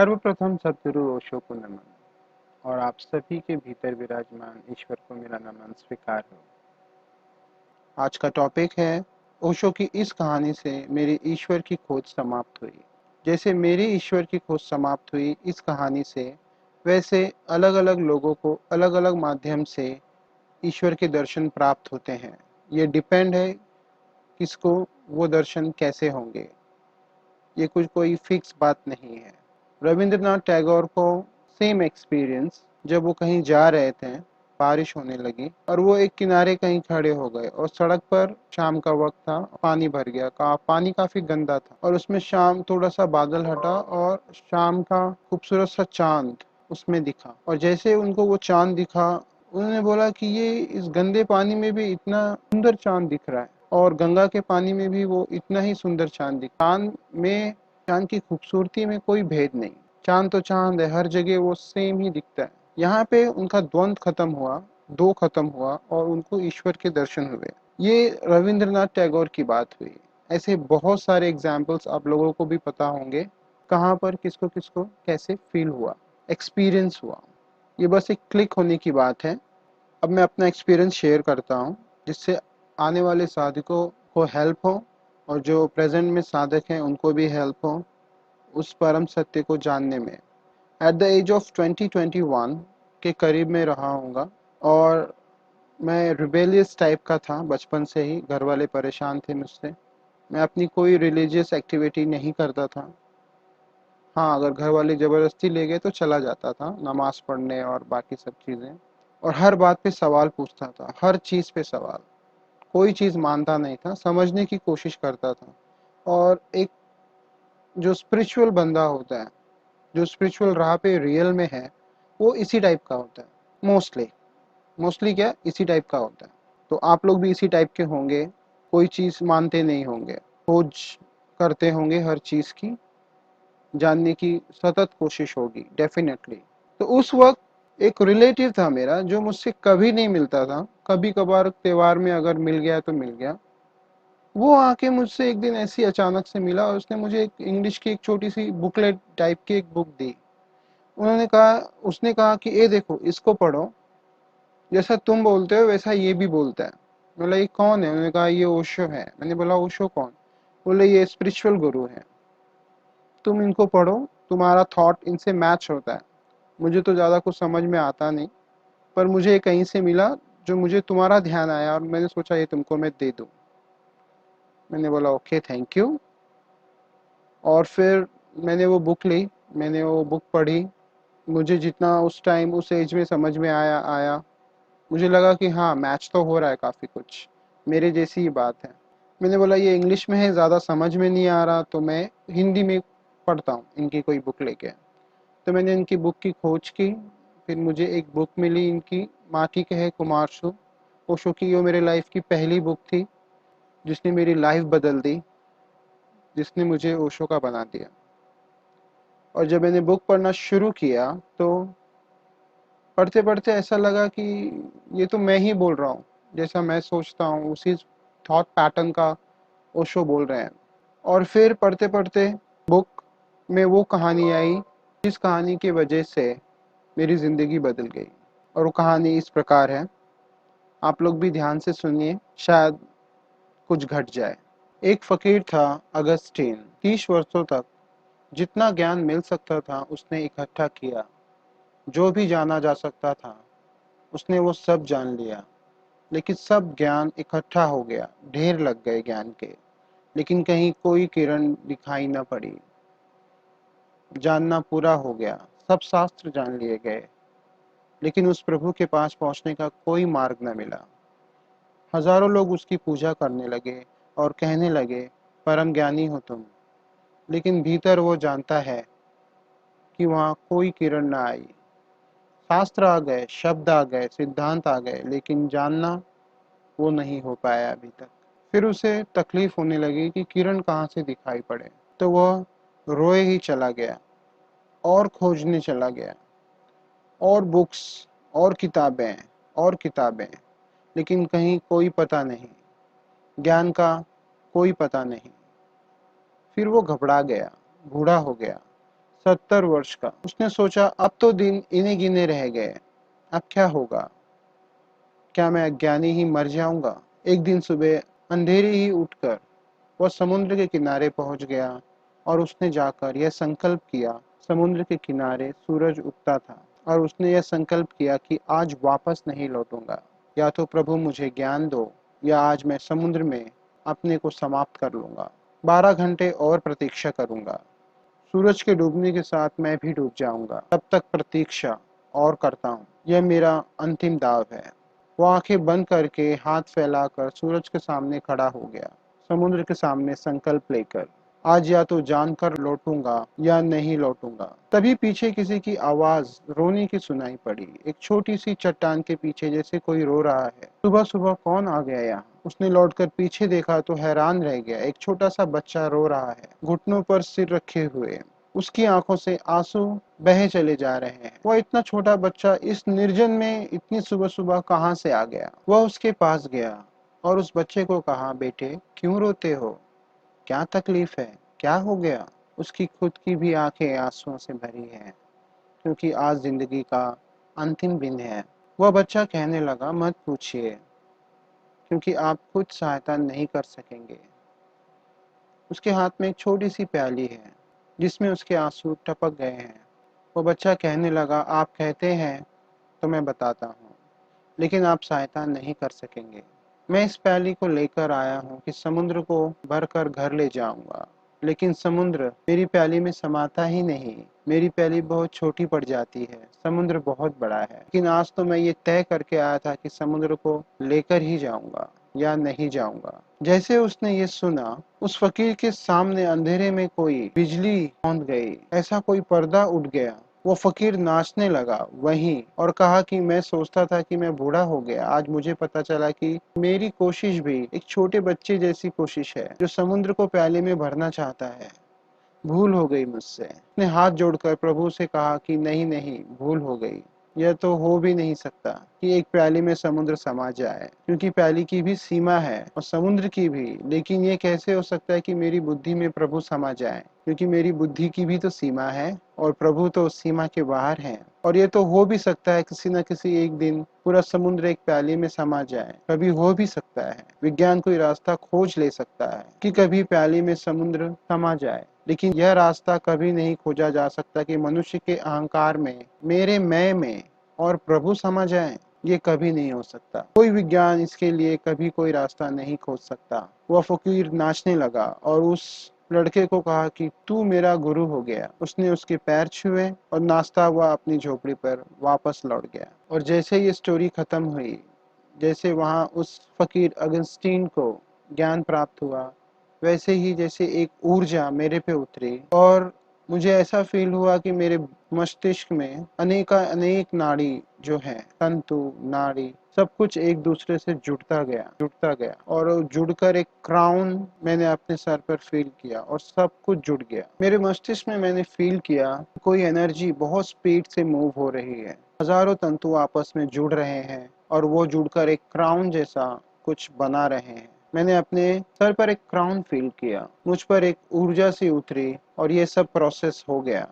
सर्वप्रथम सद्गुरु ओशो को नमन और आप सभी के भीतर विराजमान ईश्वर को मेरा नमन स्वीकार हो। आज का टॉपिक है ओशो की इस कहानी से मेरी ईश्वर की खोज समाप्त हुई। जैसे मेरी ईश्वर की खोज समाप्त हुई इस कहानी से, वैसे अलग अलग लोगों को अलग अलग माध्यम से ईश्वर के दर्शन प्राप्त होते हैं। ये डिपेंड है किसको वो दर्शन कैसे होंगे। ये कुछ कोई फिक्स बात नहीं है। रविंद्रनाथ टैगोर को सेम एक्सपीरियंस, जब वो कहीं जा रहे थे, बारिश होने लगी और वो एक किनारे कहीं खड़े हो गए और सड़क पर शाम का वक्त था, पानी भर गया। पानी काफी गंदा था और उसमें शाम थोड़ा सा बादल हटा और शाम का खूबसूरत सा चांद उसमें दिखा। और जैसे उनको वो चांद दिखा, उन्होंने बोला कि ये इस गंदे पानी में भी इतना सुंदर चांद दिख रहा है और गंगा के पानी में भी वो इतना ही सुंदर चांद दिख। चांद की खूबसूरती में कोई भेद नहीं। चांद तो चांद है, हर जगह वो सेम ही दिखता है। यहाँ पे उनका द्वंद खत्म हुआ, दो खत्म हुआ और उनको ईश्वर के दर्शन हुए। ये रविंद्रनाथ टैगोर की बात हुई। ऐसे बहुत सारे एग्जाम्पल्स आप लोगों को भी पता होंगे, कहाँ पर किसको किसको कैसे फील हुआ, एक्सपीरियंस हुआ। ये बस एक क्लिक होने की बात है। अब मैं अपना एक्सपीरियंस शेयर करता हूँ, जिससे आने वाले साधकों को हेल्प हो और जो प्रेजेंट में साधक हैं उनको भी हेल्प हो उस परम सत्य को जानने में। एट द एज ऑफ 2021 के करीब में रहा हूँगा और मैं रिबेलियस टाइप का था। बचपन से ही घर वाले परेशान थे मुझसे। मैं अपनी कोई रिलीजियस एक्टिविटी नहीं करता था। हाँ, अगर घर वाले ज़बरदस्ती ले गए तो चला जाता था नमाज पढ़ने और बाकी सब चीज़ें। और हर बात पे सवाल पूछता था, हर चीज़ पे सवाल। कोई चीज़ मानता नहीं था, समझने की कोशिश करता था। और एक जो स्पिरिचुअल बंदा होता है, जो स्पिरिचुअल राह पे रियल में है, वो इसी टाइप का होता है। मोस्टली मोस्टली क्या, इसी टाइप का होता है। तो आप लोग भी इसी टाइप के होंगे। कोई चीज़ मानते नहीं होंगे, खोज करते होंगे, हर चीज़ की जानने की सतत कोशिश होगी डेफिनेटली। तो उस वक्त एक रिलेटिव था मेरा जो मुझसे कभी नहीं मिलता था, कभी कभार त्योहार में अगर मिल गया तो मिल गया। वो आके मुझसे एक दिन ऐसी अचानक से मिला और उसने मुझे एक इंग्लिश की एक छोटी सी बुकलेट टाइप की एक बुक दी। उन्होंने कहा उसने कहा कि ये देखो, इसको पढ़ो, जैसा तुम बोलते हो वैसा ये भी बोलता है। बोला ये कौन है? उन्होंने कहा ये ओशो है। मैंने बोला ओशो कौन? बोले ये स्पिरिचुअल गुरु है, तुम इनको पढ़ो, तुम्हारा थॉट इनसे मैच होता है। मुझे तो ज़्यादा कुछ समझ में आता नहीं, पर मुझे कहीं से मिला जो मुझे तुम्हारा ध्यान आया और मैंने सोचा ये तुमको मैं दे दूँ। मैंने बोला ओके थैंक यू। और फिर मैंने वो बुक ली, मैंने वो बुक पढ़ी। मुझे जितना उस टाइम उस एज में समझ में आया आया। मुझे लगा कि हाँ, मैच तो हो रहा है काफ़ी कुछ, मेरे जैसी ही बात है। मैंने बोला ये इंग्लिश में है, ज़्यादा समझ में नहीं आ रहा, तो मैं हिंदी में पढ़ता हूँ इनकी कोई बुक लेके। तो मैंने इनकी बुक की खोज की। फिर मुझे एक बुक मिली इनकी, माटी के है कुमारसु ओशो की। वो मेरे लाइफ की पहली बुक थी जिसने मेरी लाइफ बदल दी, जिसने मुझे ओशो का बना दिया। और जब मैंने बुक पढ़ना शुरू किया तो पढ़ते पढ़ते ऐसा लगा कि ये तो मैं ही बोल रहा हूँ, जैसा मैं सोचता हूँ उसी थॉट पैटर्न का ओशो बोल रहे हैं। और फिर पढ़ते पढ़ते बुक में वो कहानी आई जिस कहानी की वजह से मेरी ज़िंदगी बदल गई। और वो कहानी इस प्रकार है, आप लोग भी ध्यान से सुनिए, शायद कुछ घट जाए। एक फकीर था अगस्टीन। 30 वर्षों तक जितना ज्ञान मिल सकता था उसने इकट्ठा किया। जो भी जाना जा सकता था उसने वो सब जान लिया। लेकिन सब ज्ञान इकट्ठा हो गया, ढेर लग गए ज्ञान के, लेकिन कहीं कोई किरण दिखाई न पड़ी। जानना पूरा हो गया, सब शास्त्र जान लिए गए, लेकिन उस प्रभु के पास पहुंचने का कोई मार्ग न मिला। हजारों लोग उसकी पूजा करने लगे और कहने लगे परम ज्ञानी हो तुम, लेकिन भीतर वो जानता है कि वहाँ कोई किरण न आई। शास्त्र आ गए, शब्द आ गए, सिद्धांत आ गए, लेकिन जानना वो नहीं हो पाया अभी तक। फिर उसे तकलीफ होने लगी कि किरण कहाँ से दिखाई पड़े। तो वह रोए ही चला गया और खोजने चला गया, और बुक्स और किताबें और किताबें, लेकिन कहीं कोई पता नहीं, ज्ञान का कोई पता नहीं। फिर वो घबरा गया, बूढ़ा हो गया, 70 वर्ष का। उसने सोचा अब तो दिन इन्हीं गिने रह गए, अब क्या होगा? क्या मैं अज्ञानी ही मर जाऊंगा? एक दिन सुबह अंधेरे ही उठकर वह समुद्र के किनारे पहुंच गया और उसने जाकर यह संकल्प किया। समुद्र के किनारे सूरज उगता था और उसने यह संकल्प किया कि आज वापस नहीं लौटूंगा। या तो प्रभु मुझे ज्ञान दो या आज मैं समुद्र में अपने को समाप्त कर लूंगा। 12 घंटे और प्रतीक्षा करूंगा। सूरज के डूबने के साथ मैं भी डूब जाऊंगा। तब तक प्रतीक्षा और करता हूँ। यह मेरा अंतिम दाव है। वो आंखें बंद करके हाथ फैलाकर सूरज के सामने खड़ा हो गया, समुद्र के सामने संकल्प लेकर। आज या तो जानकर लौटूंगा या नहीं लौटूंगा। तभी पीछे किसी की आवाज रोने की सुनाई पड़ी, एक छोटी सी चट्टान के पीछे, जैसे कोई रो रहा है। सुबह सुबह कौन आ गया यहाँ? उसने लौटकर पीछे देखा तो हैरान रह गया। एक छोटा सा बच्चा रो रहा है, घुटनों पर सिर रखे हुए। उसकी आंखों से आंसू बहे चले जा रहे हैं। वह इतना छोटा बच्चा इस निर्जन में इतनी सुबह सुबह कहाँ से आ गया? वह उसके पास गया और उस बच्चे को कहा, बेटे क्यों रोते हो? क्या तकलीफ है? क्या हो गया? उसकी खुद की भी आंखें आंसुओं से भरी हैं, क्योंकि आज जिंदगी का अंतिम दिन है। वह बच्चा कहने लगा, मत पूछिए, क्योंकि आप खुद सहायता नहीं कर सकेंगे। उसके हाथ में एक छोटी सी प्याली है जिसमें उसके आंसू टपक गए हैं। वो बच्चा कहने लगा, आप कहते हैं तो मैं बताता हूँ, लेकिन आप सहायता नहीं कर सकेंगे। मैं इस प्याली को लेकर आया हूँ कि समुद्र को भरकर घर ले जाऊंगा, लेकिन समुद्र मेरी प्याली में समाता ही नहीं। मेरी प्याली बहुत छोटी पड़ जाती है, समुद्र बहुत बड़ा है। लेकिन आज तो मैं ये तय करके आया था कि समुद्र को लेकर ही जाऊंगा या नहीं जाऊंगा। जैसे उसने ये सुना, उस फकीर के सामने अंधेरे में कोई बिजली कौंध गई, ऐसा कोई पर्दा उठ गया। वो फकीर नाचने लगा वहीं और कहा कि मैं सोचता था कि मैं बूढ़ा हो गया, आज मुझे पता चला कि मेरी कोशिश भी एक छोटे बच्चे जैसी कोशिश है जो समुद्र को प्याले में भरना चाहता है। भूल हो गई मुझसे। उसने हाथ जोड़कर प्रभु से कहा कि नहीं नहीं, भूल हो गई। यह तो हो भी नहीं सकता कि एक प्याली में समुद्र समा जाए, क्योंकि प्याली की भी सीमा है और समुद्र की भी। लेकिन ये कैसे हो सकता है कि मेरी बुद्धि में प्रभु समा जाए, क्योंकि मेरी बुद्धि की भी तो सीमा है और प्रभु तो उस सीमा के बाहर हैं। और ये तो हो भी सकता है किसी न किसी एक दिन पूरा समुद्र एक प्याली में समा जाए। कभी हो भी सकता है, विज्ञान कोई रास्ता खोज ले सकता है कि कभी प्याली में समुद्र समा जाए। लेकिन यह रास्ता कभी नहीं खोजा जा सकता कि मनुष्य के अहंकार में, मेरे मैं में और प्रभु समा जाए। ये कभी नहीं हो सकता। कोई विज्ञान इसके लिए कभी कोई रास्ता नहीं खोज सकता। वह फकीर नाचने लगा और उस लड़के को कहा कि तू मेरा गुरु हो गया। उसने उसके पैर छुए और नाचता हुआ अपनी झोपड़ी पर वापस लौट गया। और जैसे ये स्टोरी खत्म हुई, जैसे वहां उस फकीर अगस्टीन को ज्ञान प्राप्त हुआ, वैसे ही जैसे एक ऊर्जा मेरे पे उतरी और मुझे ऐसा फील हुआ कि मेरे मस्तिष्क में अनेक नाड़ी जो है, तंतु, नाड़ी, सब कुछ एक दूसरे से जुड़ता गया और जुड़कर एक क्राउन मैंने अपने सर पर फील किया और सब कुछ जुड़ गया। मेरे मस्तिष्क में मैंने फील किया कोई एनर्जी बहुत स्पीड से मूव हो रही है। हजारों तंतु आपस में जुड़ रहे हैं और वो जुड़कर एक क्राउन जैसा कुछ बना रहे हैं। मैंने अपने सर पर एक क्राउन फील किया, मुझ पर एक ऊर्जा सी उतरी और ये सब प्रोसेस हो गया।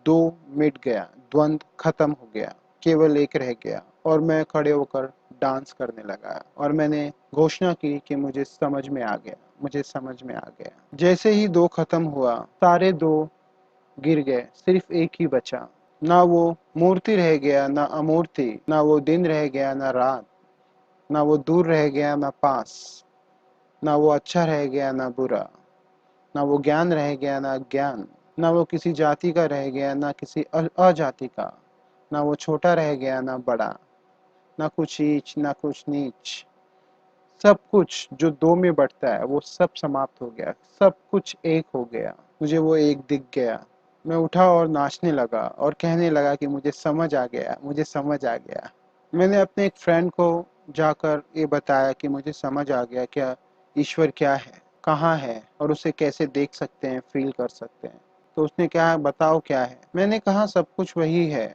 दो मिट गया, द्वंद खत्म हो गया, केवल एक रह गया और मैं खड़े होकर डांस करने लगा और मैंने घोषणा की कि मुझे समझ में आ गया, मुझे समझ में आ गया। जैसे ही दो खत्म हुआ, सारे दो गिर गए, सिर्फ एक ही बचा। ना वो मूर्ति रह गया, ना अमूर्ति, ना वो दिन रह गया, ना रात, ना वो दूर रह गया, ना पास, ना वो अच्छा रह गया, ना बुरा, ना वो ज्ञान रह गया, ना अज्ञान, ना वो किसी जाति का रह गया, ना किसी अजाति का, ना वो छोटा रह गया, ना बड़ा, ना कुछ ऊंच, ना कुछ नीच। सब कुछ जो दो में बढ़ता है वो सब समाप्त हो गया, सब कुछ एक हो गया। मुझे वो एक दिख गया। मैं उठा और नाचने लगा और कहने लगा कि मुझे समझ आ गया, मुझे समझ आ गया। मैंने अपने एक फ्रेंड को जाकर ये बताया कि मुझे समझ आ गया, क्या ईश्वर क्या है, कहाँ है और उसे कैसे देख सकते हैं, फील कर सकते हैं। तो उसने कहा, बताओ क्या है। मैंने कहा, सब कुछ वही है,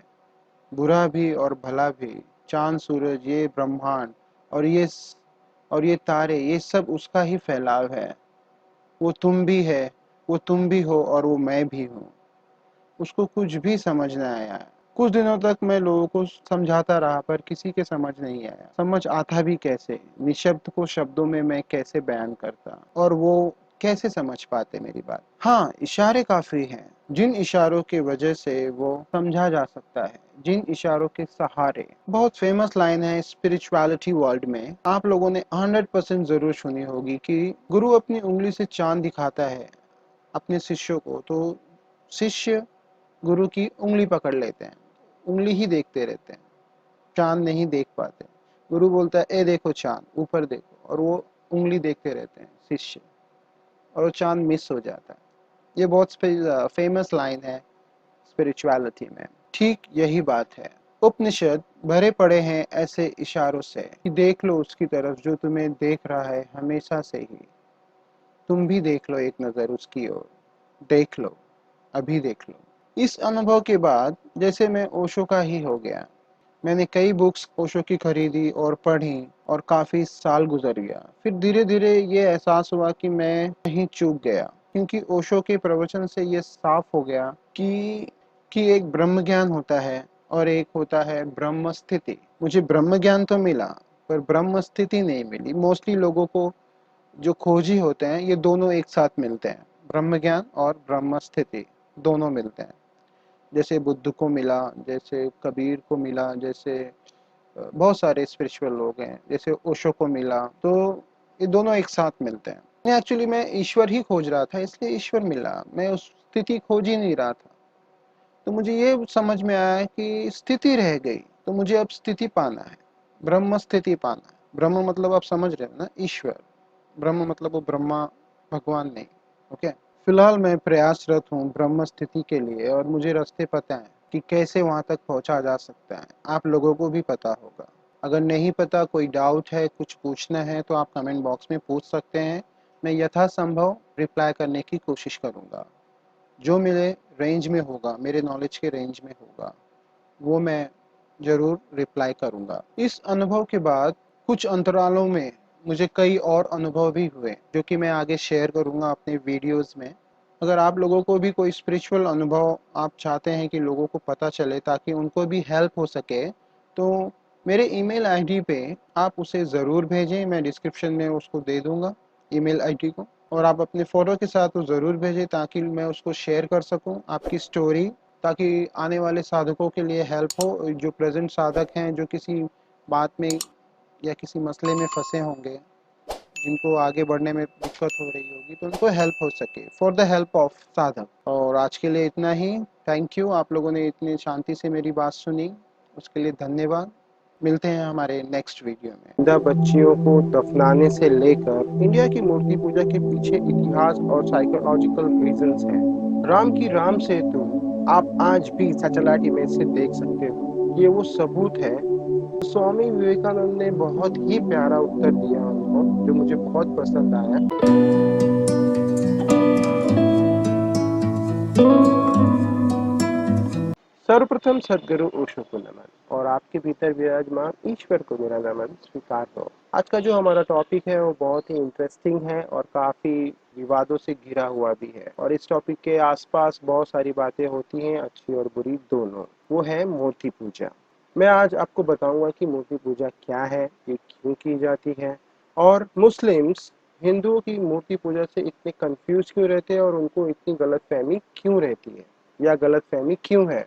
बुरा भी और भला भी, चांद सूरज, ये ब्रह्मांड और ये तारे, ये सब उसका ही फैलाव है। वो तुम भी है, वो तुम भी हो और वो मैं भी हूँ। उसको कुछ भी समझ न आया। कुछ दिनों तक मैं लोगों को समझाता रहा पर किसी के समझ नहीं आया। समझ आता भी कैसे? निशब्द को शब्दों में मैं कैसे बयान करता और वो कैसे समझ पाते मेरी बात? हाँ, इशारे काफी हैं। जिन इशारों की वजह से वो समझा जा सकता है, जिन इशारों के सहारे। बहुत फेमस लाइन है स्पिरिचुअलिटी वर्ल्ड में, आप लोगों ने 100% जरूर सुनी होगी कि गुरु अपनी उंगली से चांद दिखाता है अपने शिष्यों को, तो शिष्य गुरु की उंगली पकड़ लेते हैं, उंगली ही देखते रहते हैं, चांद नहीं देख पाते। गुरु बोलता है ए देखो चांद, ऊपर देखो, और वो उंगली देखते रहते हैं शिष्य, और वो चांद मिस हो जाता है। ये बहुत फेमस लाइन है स्पिरिचुअलिटी में। ठीक यही बात है। उपनिषद भरे पड़े हैं ऐसे इशारों से कि देख लो उसकी तरफ जो तुम्हें देख रहा है हमेशा से ही। तुम भी देख लो एक नजर उसकी ओर, देख लो, अभी देख लो। इस अनुभव के बाद जैसे मैं ओशो का ही हो गया। मैंने कई बुक्स ओशो की खरीदी और पढ़ी और काफी साल गुजर गया। फिर धीरे धीरे ये एहसास हुआ कि मैं कहीं चूक गया, क्योंकि ओशो के प्रवचन से ये साफ हो गया कि एक ब्रह्म ज्ञान होता है और एक होता है ब्रह्म स्थिति। मुझे ब्रह्म ज्ञान तो मिला पर ब्रह्म स्थिति नहीं मिली। मोस्टली लोगों को जो खोजी होते हैं ये दोनों एक साथ मिलते हैं, ब्रह्म ज्ञान और ब्रह्म स्थिति दोनों मिलते हैं। जैसे बुद्ध को मिला, जैसे कबीर को मिला, जैसे बहुत सारे स्पिरिचुअल लोग हैं, जैसे ओशो को मिला, तो ये दोनों एक साथ मिलते हैं। एक्चुअली मैं ईश्वर ही खोज रहा था, इसलिए ईश्वर मिला, मैं उस स्थिति खोज ही नहीं रहा था। तो मुझे ये समझ में आया कि स्थिति रह गई, तो मुझे अब स्थिति पाना है, ब्रह्म स्थिति पाना है। ब्रह्म मतलब आप समझ रहे हैं ना, ईश्वर। ब्रह्म मतलब वो ब्रह्मा, भगवान नहीं। ओके। फिलहाल मैं प्रयासरत हूँ ब्रह्म स्थिति के लिए, और मुझे रास्ते पता है कि कैसे वहां तक पहुंचा जा सकता है। आप लोगों को भी पता होगा। अगर नहीं पता, कोई डाउट है, कुछ पूछना है, तो आप कमेंट बॉक्स में पूछ सकते हैं। मैं यथासंभव रिप्लाई करने की कोशिश करूंगा। जो मेरे रेंज में होगा, मेरे नॉलेज के रेंज में होगा, वो मैं जरूर रिप्लाई करूंगा। इस अनुभव के बाद कुछ अंतरालों में मुझे कई और अनुभव भी हुए, जो कि मैं आगे शेयर करूंगा अपने वीडियोस में। अगर आप लोगों को भी कोई स्पिरिचुअल अनुभव आप चाहते हैं कि लोगों को पता चले ताकि उनको भी हेल्प हो सके, तो मेरे ईमेल आईडी पे आप उसे ज़रूर भेजें। मैं डिस्क्रिप्शन में उसको दे दूंगा, ईमेल आईडी को। और आप अपने फ़ोटो के साथ वो ज़रूर भेजें ताकि मैं उसको शेयर कर सकूं, आपकी स्टोरी, ताकि आने वाले साधकों के लिए हेल्प हो। जो प्रेजेंट साधक हैं, जो किसी बात में या किसी मसले में फंसे होंगे, जिनको आगे बढ़ने में दिक्कत हो रही होगी, तो उनको हेल्प हो सके, फॉर द हेल्प ऑफ साधक। और आज के लिए इतना ही। थैंक यू, आप लोगों ने इतनी शांति से मेरी बात सुनी, उसके लिए धन्यवाद। मिलते हैं हमारे नेक्स्ट वीडियो में। जिंदा बच्चियों को दफनाने से लेकर इंडिया की मूर्ति पूजा के पीछे इतिहास और साइकोलॉजिकल रीजंस हैं। राम की राम सेतु आप आज भी सैटेलाइट इमेज से देख सकते हो। ये वो सबूत है। स्वामी विवेकानंद ने बहुत ही प्यारा उत्तर दिया उनको, जो मुझे बहुत पसंद आया। सर्वप्रथम सदगुरु ओशो को नमन, और आपके भीतर विराजमान ईश्वर को मेरा नमन स्वीकार हो। आज का जो हमारा टॉपिक है वो बहुत ही इंटरेस्टिंग है और काफी विवादों से घिरा हुआ भी है, और इस टॉपिक के आसपास बहुत सारी बातें होती हैं, अच्छी और बुरी दोनों। वो है मूर्ति पूजा। मैं आज आपको बताऊंगा कि मूर्ति पूजा क्या है, ये क्यों की जाती है, और मुस्लिम्स हिंदुओं की मूर्ति पूजा से इतने कंफ्यूज क्यों रहते हैं और उनको इतनी गलतफहमी क्यों रहती है, या गलतफहमी क्यों है।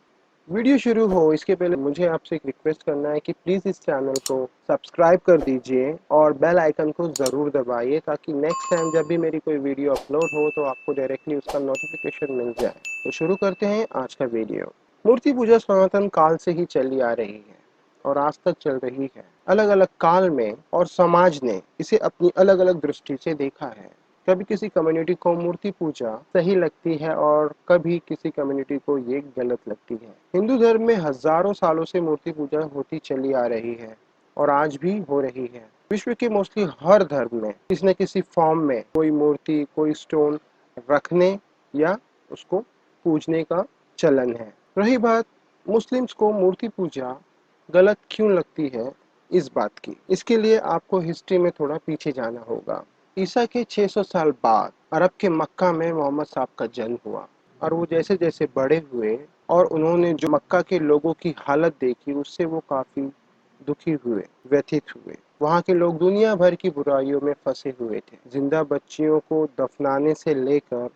वीडियो शुरू हो इसके पहले मुझे आपसे एक रिक्वेस्ट करना है कि प्लीज इस चैनल को सब्सक्राइब कर दीजिए और बेल आइकन को जरूर दबाइए, ताकि नेक्स्ट टाइम जब भी मेरी कोई वीडियो अपलोड हो तो आपको डायरेक्टली उसका नोटिफिकेशन मिल जाए। तो शुरू करते हैं आज का वीडियो। मूर्ति पूजा सनातन काल से ही चली आ रही है और आज तक चल रही है। अलग अलग काल में और समाज ने इसे अपनी अलग अलग दृष्टि से देखा है। कभी किसी कम्युनिटी को मूर्ति पूजा सही लगती है और कभी किसी कम्युनिटी को ये गलत लगती है। हिंदू धर्म में हजारों सालों से मूर्ति पूजा होती चली आ रही है और आज भी हो रही है। विश्व के मोस्टली हर धर्म में किसी न किसी फॉर्म में कोई मूर्ति, कोई स्टोन रखने या उसको पूजने का चलन है। रही बात मुस्लिम्स को मूर्ति पूजा गलत क्यों लगती है, इस बात की, इसके लिए आपको हिस्ट्री में थोड़ा पीछे जाना होगा। ईसा के 600 साल बाद अरब के मक्का में मोहम्मद साहब का जन्म हुआ। और वो जैसे जैसे बड़े हुए और उन्होंने जो मक्का के लोगों की हालत देखी उससे वो काफ़ी दुखी हुए, व्यथित हुए। वहाँ के लोग दुनिया भर की बुराइयों में फंसे हुए थे। जिंदा बच्चियों को दफनाने से लेकर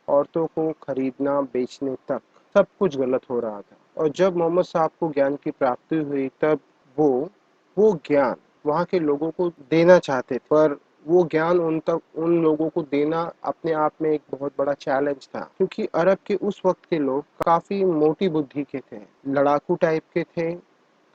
औरतों को खरीदना बेचने तक सब कुछ गलत हो रहा था। और जब मोहम्मद साहब को ज्ञान की प्राप्ति हुई तब वो ज्ञान वहाँ के लोगों को देना चाहते थे, पर वो ज्ञान उन लोगों को देना अपने आप में एक बहुत बड़ा चैलेंज था, क्योंकि अरब के उस वक्त के लोग काफी मोटी बुद्धि के थे, लड़ाकू टाइप के थे,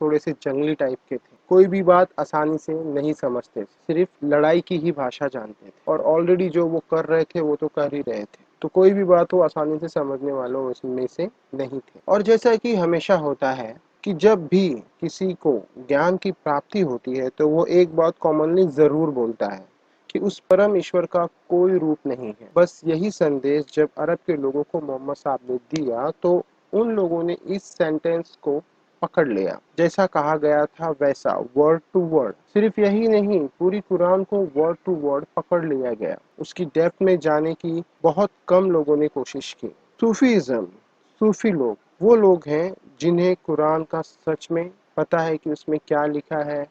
थोड़े से जंगली टाइप के थे, कोई भी बात आसानी से नहीं समझते, सिर्फ लड़ाई की ही भाषा जानते थे और ऑलरेडी जो वो कर रहे थे वो तो कर ही रहे थे, तो कोई भी बात वो आसानी से समझने वालों उसमें से नहीं थे। और जैसा कि हमेशा होता है कि जब भी किसी को ज्ञान की प्राप्ति होती है तो वो एक बात कॉमनली जरूर बोलता है कि उस परम ईश्वर का कोई रूप नहीं है। बस यही संदेश जब अरब के लोगों को मोहम्मद साहब ने दिया तो उन लोगों ने इस सेंटेंस को पकड़ लिया, जैसा कहा गया था वैसा वर्ड टू वर्ड। सिर्फ यही नहीं, पूरी कुरान को वर्ड टू वर्ड पकड़ लिया गया। उसकी डेप्थ में जाने की बहुत कम लोगों ने कोशिश की। सूफीज्म, सूफी लोग वो लोग हैं जिन्हें कुरान का सच में पता है कि उसमें क्या लिखा है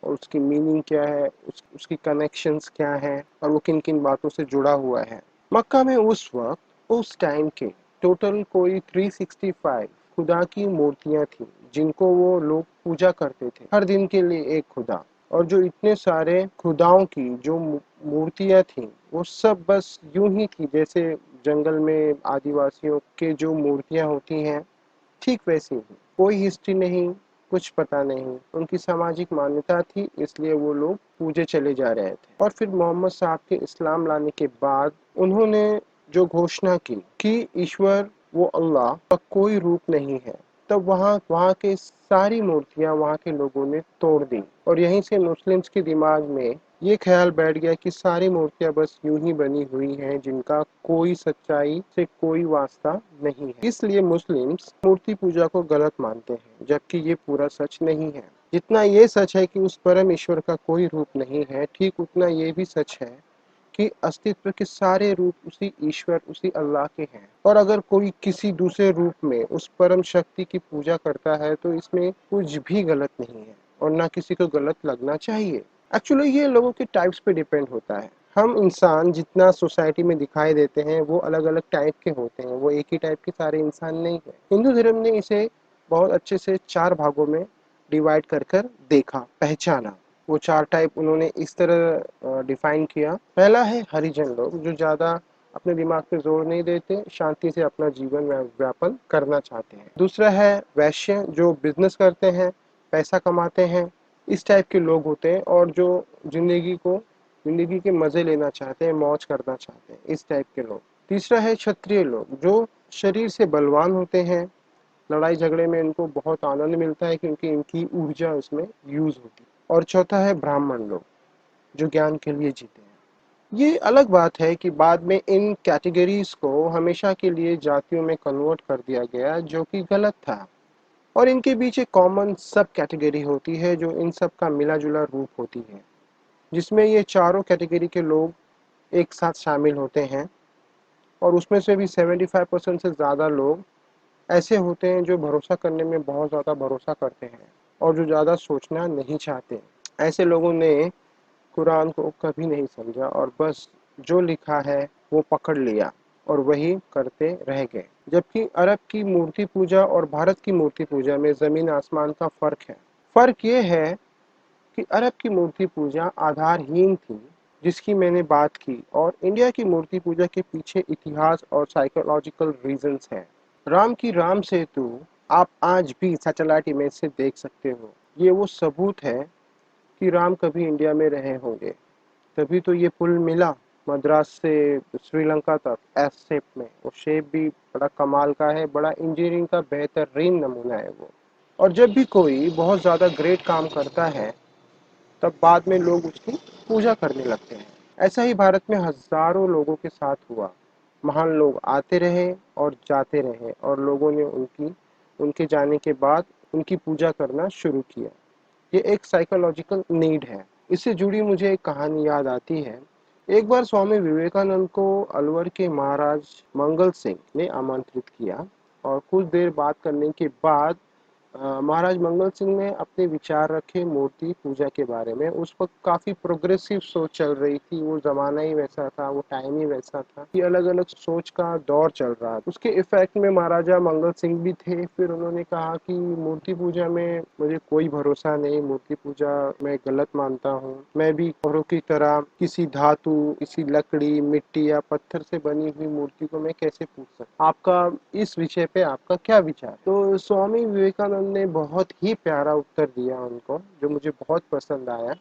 और उसकी मीनिंग क्या है, उसकी कनेक्शंस क्या है और वो किन किन बातों से जुड़ा हुआ है। मक्का में उस वक्त उस टाइम के टोटल कोई 365 खुदा की मूर्तियां थी जिनको वो लोग पूजा करते थे, हर दिन के लिए एक खुदा। और जो इतने सारे खुदाओं की जो मूर्तियां थी वो सब बस यूं ही थी जैसे जंगल में आदिवासियों के जो मूर्तियां होती हैं ठीक वैसी ही। कोई हिस्ट्री नहीं, कुछ पता नहीं, उनकी सामाजिक मान्यता थी, इसलिए वो लोग पूजे चले जा रहे थे। और फिर मोहम्मद साहब के इस्लाम लाने के बाद उन्होंने जो घोषणा की कि ईश्वर वो अल्लाह का कोई रूप नहीं है, तब वहाँ वहाँ के सारी मूर्तियां वहाँ के लोगों ने तोड़ दी और यहीं से मुस्लिम्स के दिमाग में ये ख्याल बैठ गया कि सारी मूर्तियां बस यूं ही बनी हुई हैं जिनका कोई सच्चाई से कोई वास्ता नहीं है। इसलिए मुस्लिम्स मूर्ति पूजा को गलत मानते हैं, जबकि ये पूरा सच नहीं है। जितना ये सच है कि उस परम ईश्वर का कोई रूप नहीं है, ठीक उतना ये भी सच है कि अस्तित्व के सारे रूप उसी ईश्वर, उसी अल्लाह के हैं। और अगर कोई किसी दूसरे रूप में उस परम शक्ति की पूजा करता है तो इसमें कुछ भी गलत नहीं है और ना किसी को गलत लगना चाहिए। एक्चुअली ये लोगों के टाइप्स पे डिपेंड होता है। हम इंसान जितना सोसाइटी में दिखाई देते हैं वो अलग अलग टाइप के होते हैं, वो एक ही टाइप के सारे इंसान नहीं है। हिंदू धर्म ने इसे बहुत अच्छे से 4 भागों में डिवाइड कर कर देखा, पहचाना। वो 4 टाइप उन्होंने इस तरह डिफाइन किया। पहला है हरिजन लोग, जो ज़्यादा अपने दिमाग पे जोर नहीं देते, शांति से अपना जीवन व्यापन करना चाहते हैं। दूसरा है वैश्य, जो बिजनेस करते हैं, पैसा कमाते हैं, इस टाइप के लोग होते हैं और जो जिंदगी के मजे लेना चाहते हैं, मौज करना चाहते हैं, इस टाइप के लोग। तीसरा है क्षत्रिय लोग, जो शरीर से बलवान होते हैं, लड़ाई झगड़े में इनको बहुत आनंद मिलता है क्योंकि इनकी ऊर्जा उसमें यूज होती है। और चौथा है ब्राह्मण लोग, जो ज्ञान के लिए जीते हैं। ये अलग बात है कि बाद में इन कैटेगरीज को हमेशा के लिए जातियों में कन्वर्ट कर दिया गया, जो कि गलत था। और इनके बीच एक कॉमन सब कैटेगरी होती है जो इन सब का मिला जुला रूप होती है, जिसमें ये चारों कैटेगरी के लोग एक साथ शामिल होते हैं। और उसमें से भी 75% से ज़्यादा लोग ऐसे होते हैं जो भरोसा करने में बहुत ज़्यादा भरोसा करते हैं और जो ज़्यादा सोचना नहीं चाहते। ऐसे लोगों ने कुरान को कभी नहीं समझा और बस जो लिखा है वो पकड़ लिया और वही करते रह गए। जबकि अरब की मूर्ति पूजा और भारत की मूर्ति पूजा में ज़मीन आसमान का फ़र्क है। फ़र्क ये है कि अरब की मूर्ति पूजा आधारहीन थी, जिसकी मैंने बात की, और इंडिया की मूर्ति पूजा के पीछे इतिहास और साइकोलॉजिकल रीजंस हैं। राम की राम सेतु आप आज भी सैटेलाइट इमेज से देख सकते हो। ये वो सबूत है कि राम कभी इंडिया में रहे होंगे, तभी तो ये पुल मिला मद्रास से श्रीलंका तक एस शेप में। वो शेप भी बड़ा कमाल का है, बड़ा इंजीनियरिंग का बेहतरीन नमूना है वो। और जब भी कोई बहुत ज़्यादा ग्रेट काम करता है तब बाद में लोग उसकी पूजा करने लगते हैं। ऐसा ही भारत में हजारों लोगों के साथ हुआ। महान लोग आते रहे और जाते रहे और लोगों ने उनके जाने के बाद उनकी पूजा करना शुरू किया। ये एक साइकोलॉजिकल नीड है। इससे जुड़ी मुझे एक कहानी याद आती है। एक बार स्वामी विवेकानंद को अलवर के महाराज मंगल सिंह ने आमंत्रित किया और कुछ देर बात करने के बाद महाराज मंगल सिंह ने अपने विचार रखे मूर्ति पूजा के बारे में। उस वक्त काफी प्रोग्रेसिव सोच चल रही थी, वो जमाना ही वैसा था, वो टाइम ही वैसा था कि अलग अलग सोच का दौर चल रहा था। उसके इफेक्ट में महाराजा मंगल सिंह भी थे। फिर उन्होंने कहा कि मूर्ति पूजा में मुझे कोई भरोसा नहीं, मूर्ति पूजा मैं गलत मानता हूँ। मैं भी औरों की तरह किसी धातु, किसी लकड़ी, मिट्टी या पत्थर से बनी हुई मूर्ति को मैं कैसे पूज सकता। आपका इस विषय पे आपका क्या विचार? तो स्वामी विवेकानंद ने बहुत ही प्यारा उत्तर दिया उनको, जो मुझे बहुत पसंद आया।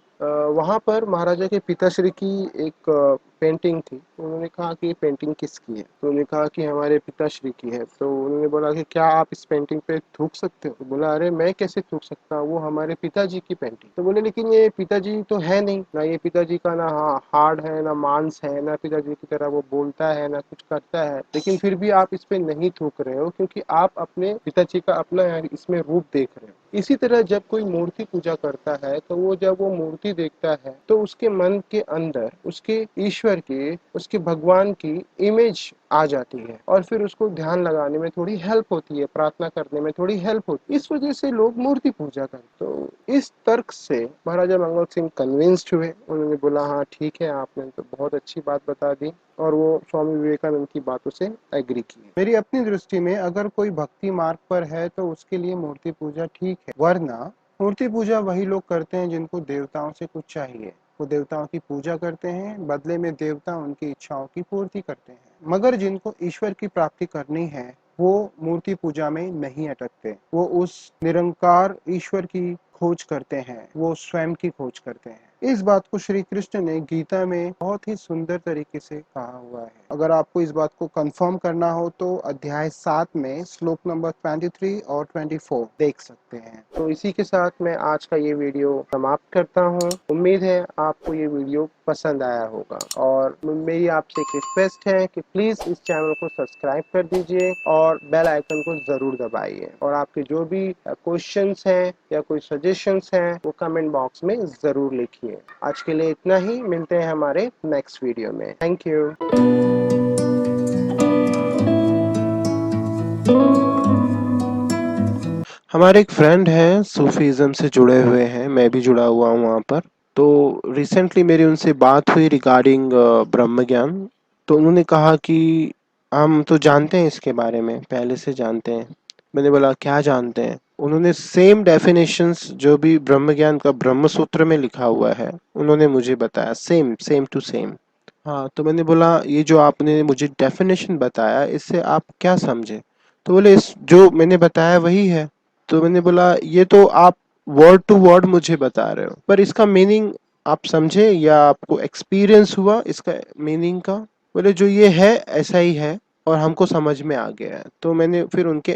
वहाँ पर महाराजा के पिताश्री की एक पेंटिंग थी। तो उन्होंने कहा कि ये पेंटिंग किसकी है? तो उन्होंने कहा कि हमारे पिताश्री की है। तो उन्होंने बोला कि क्या आप इस पेंटिंग पे थूक सकते हो? तो बोला, अरे मैं कैसे थूक सकता हूँ, वो हमारे पिताजी की पेंटिंग। तो बोले, लेकिन ये पिताजी तो है नहीं ना, ये पिताजी का ना हार्ड है, ना मांस है, ना पिताजी की तरह वो बोलता है, ना कुछ करता है, लेकिन फिर भी आप इस पे नहीं थूक रहे हो क्योंकि आप अपने पिताजी का अपना इसमें रूप देख रहे हो। इसी तरह जब कोई मूर्ति पूजा करता है तो वो जब वो मूर्ति देखता है तो उसके मन के अंदर उसके ईश्वर की, उसके भगवान की इमेज आ जाती है और फिर उसको ध्यान लगाने में थोड़ी हेल्प होती है, प्रार्थना करने में थोड़ी हेल्प होती है। इस वजह से लोग मूर्ति पूजा करते। तो इस तर्क से महाराजा मंगल सिंह कन्विंस्ड हुए। उन्होंने बोला, हाँ ठीक है, आपने तो बहुत अच्छी बात बता दी, और वो स्वामी विवेकानंद की बातों से एग्री किए। मेरी अपनी दृष्टि में अगर कोई भक्ति मार्ग पर है तो उसके लिए मूर्ति पूजा ठीक है, वरना मूर्ति पूजा वही लोग करते हैं जिनको देवताओं से कुछ चाहिए। वो देवताओं की पूजा करते हैं, बदले में देवता उनकी इच्छाओं की पूर्ति करते हैं। मगर जिनको ईश्वर की प्राप्ति करनी है वो मूर्ति पूजा में नहीं अटकते, वो उस निरंकार ईश्वर की खोज करते हैं, वो स्वयं की खोज करते हैं। इस बात को श्री कृष्ण ने गीता में बहुत ही सुंदर तरीके से कहा हुआ है। अगर आपको इस बात को कंफर्म करना हो तो अध्याय 7 में श्लोक नंबर 23 और 24 देख सकते हैं। तो इसी के साथ मैं आज का ये वीडियो समाप्त करता हूँ। उम्मीद है आपको ये वीडियो पसंद आया होगा, और मेरी आपसे एक रिक्वेस्ट है कि प्लीज इस चैनल को सब्सक्राइब कर दीजिए और बेल आइकन को जरूर दबाइए, और आपके जो भी क्वेश्चंस हैं या कोई सजेशंस हैं वो कमेंट बॉक्स में जरूर लिखिए। आज के लिए इतना ही, मिलते हैं हमारे नेक्स्ट वीडियो में। Thank you. हमारे एक फ्रेंड हैं, सूफीज़्म से जुड़े हुए हैं, मैं भी जुड़ा हुआ हूँ वहाँ पर। तो रिसेंटली मेरी उनसे बात हुई रिगार्डिंग ब्रह्म ज्ञान। तो उन्होंने कहा कि हम तो जानते हैं इसके बारे में, पहले से जानते हैं। मैंने बोला क्या जानते हैं? उन्होंने सेम डेफिनेशंस जो भी ब्रह्म ज्ञान का ब्रह्म सूत्र में लिखा हुआ है, उन्होंने मुझे बताया, सेम सेम टू सेम। हाँ, तो मैंने बोला ये जो आपने मुझे डेफिनेशन बताया इससे आप क्या समझे? तो बोले इस जो मैंने बताया वही है। तो मैंने बोला ये तो आप वर्ड टू वर्ड मुझे बता रहे हो, पर इसका मीनिंग आप समझे या आपको एक्सपीरियंस हुआ इसका मीनिंग का? बोले जो ये है ऐसा ही है और हमको समझ में आ गया है। तो मैंने फिर उनके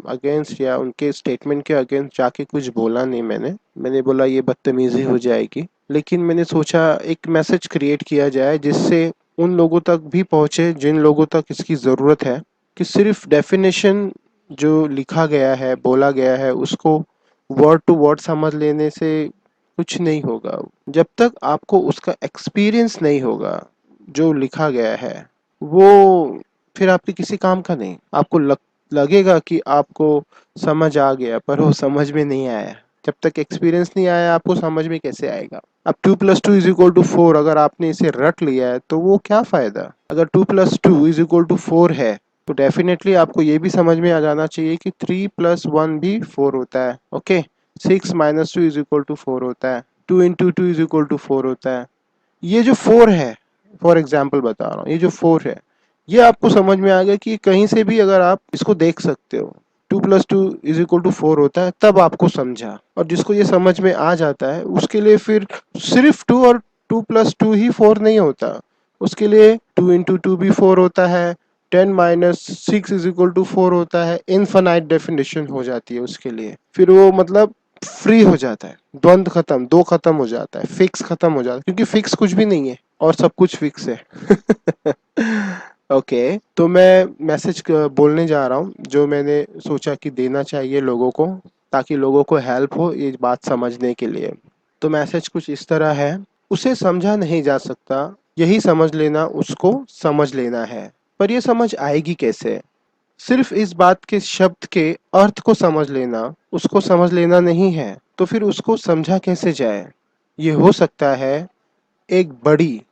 अगेंस्ट या उनके स्टेटमेंट के अगेंस्ट जाके कुछ बोला नहीं मैंने। मैंने बोला ये बदतमीजी हो जाएगी। लेकिन मैंने सोचा एक मैसेज क्रिएट किया जाए जिससे उन लोगों तक भी पहुंचे जिन लोगों तक इसकी ज़रूरत है, कि सिर्फ डेफिनेशन जो लिखा गया है, बोला गया है, उसको वर्ड टू वर्ड समझ लेने से कुछ नहीं होगा। जब तक आपको उसका एक्सपीरियंस नहीं होगा, जो लिखा गया है, वो फिर आपके किसी काम का नहीं। आपको लगेगा कि आपको समझ आ गया, पर वो समझ में नहीं आया। जब तक एक्सपीरियंस नहीं आया, आपको समझ में कैसे आएगा? अब 2 + 2 = 4 अगर आपने इसे रट लिया है, तो वो क्या फ़ायदा? अगर 2 + 2 = 4 है, तो डेफिनेटली आपको ये भी समझ में आ जाना चाहिए कि 3 + 1 भी 4 होता है, ओके? 6 - 2 = 4 होता है, 2 × 2 = 4 होता है। ये जो 4 है, फॉर एग्जाम्पल बता रहा हूँ, ये जो 4 है, ये आपको समझ में आ गया कि कहीं से भी अगर आप इसको देख सकते हो, 2 + 2 = 4 होता है, तब आपको समझा। और जिसको ये समझ में आ जाता है, उसके लिए फिर सिर्फ 2 और 2 + 2 ही 4 नहीं होता। उसके लिए 2 × 2 भी 4 होता है, 10 - 6 = 4 होता है, इनफाइनाइट डेफिनेशन हो जाती है उसके लिए। फिर वो मतलब फ्री हो जाता है, द्वंद खत्म, 2 खत्म हो जाता है, फिक्स खत्म हो जाता है, क्योंकि फिक्स कुछ भी नहीं है और सब कुछ फिक्स है। ओके, तो मैं मैसेज बोलने जा रहा हूँ जो मैंने सोचा कि देना चाहिए लोगों को, ताकि लोगों को हेल्प हो ये बात समझने के लिए। तो मैसेज कुछ इस तरह है, उसे समझा नहीं जा सकता यही समझ लेना उसको समझ लेना है। पर ये समझ आएगी कैसे? सिर्फ इस बात के शब्द के अर्थ को समझ लेना उसको समझ लेना नहीं है, तो फिर उसको समझा कैसे जाए? ये हो सकता है एक बड़ी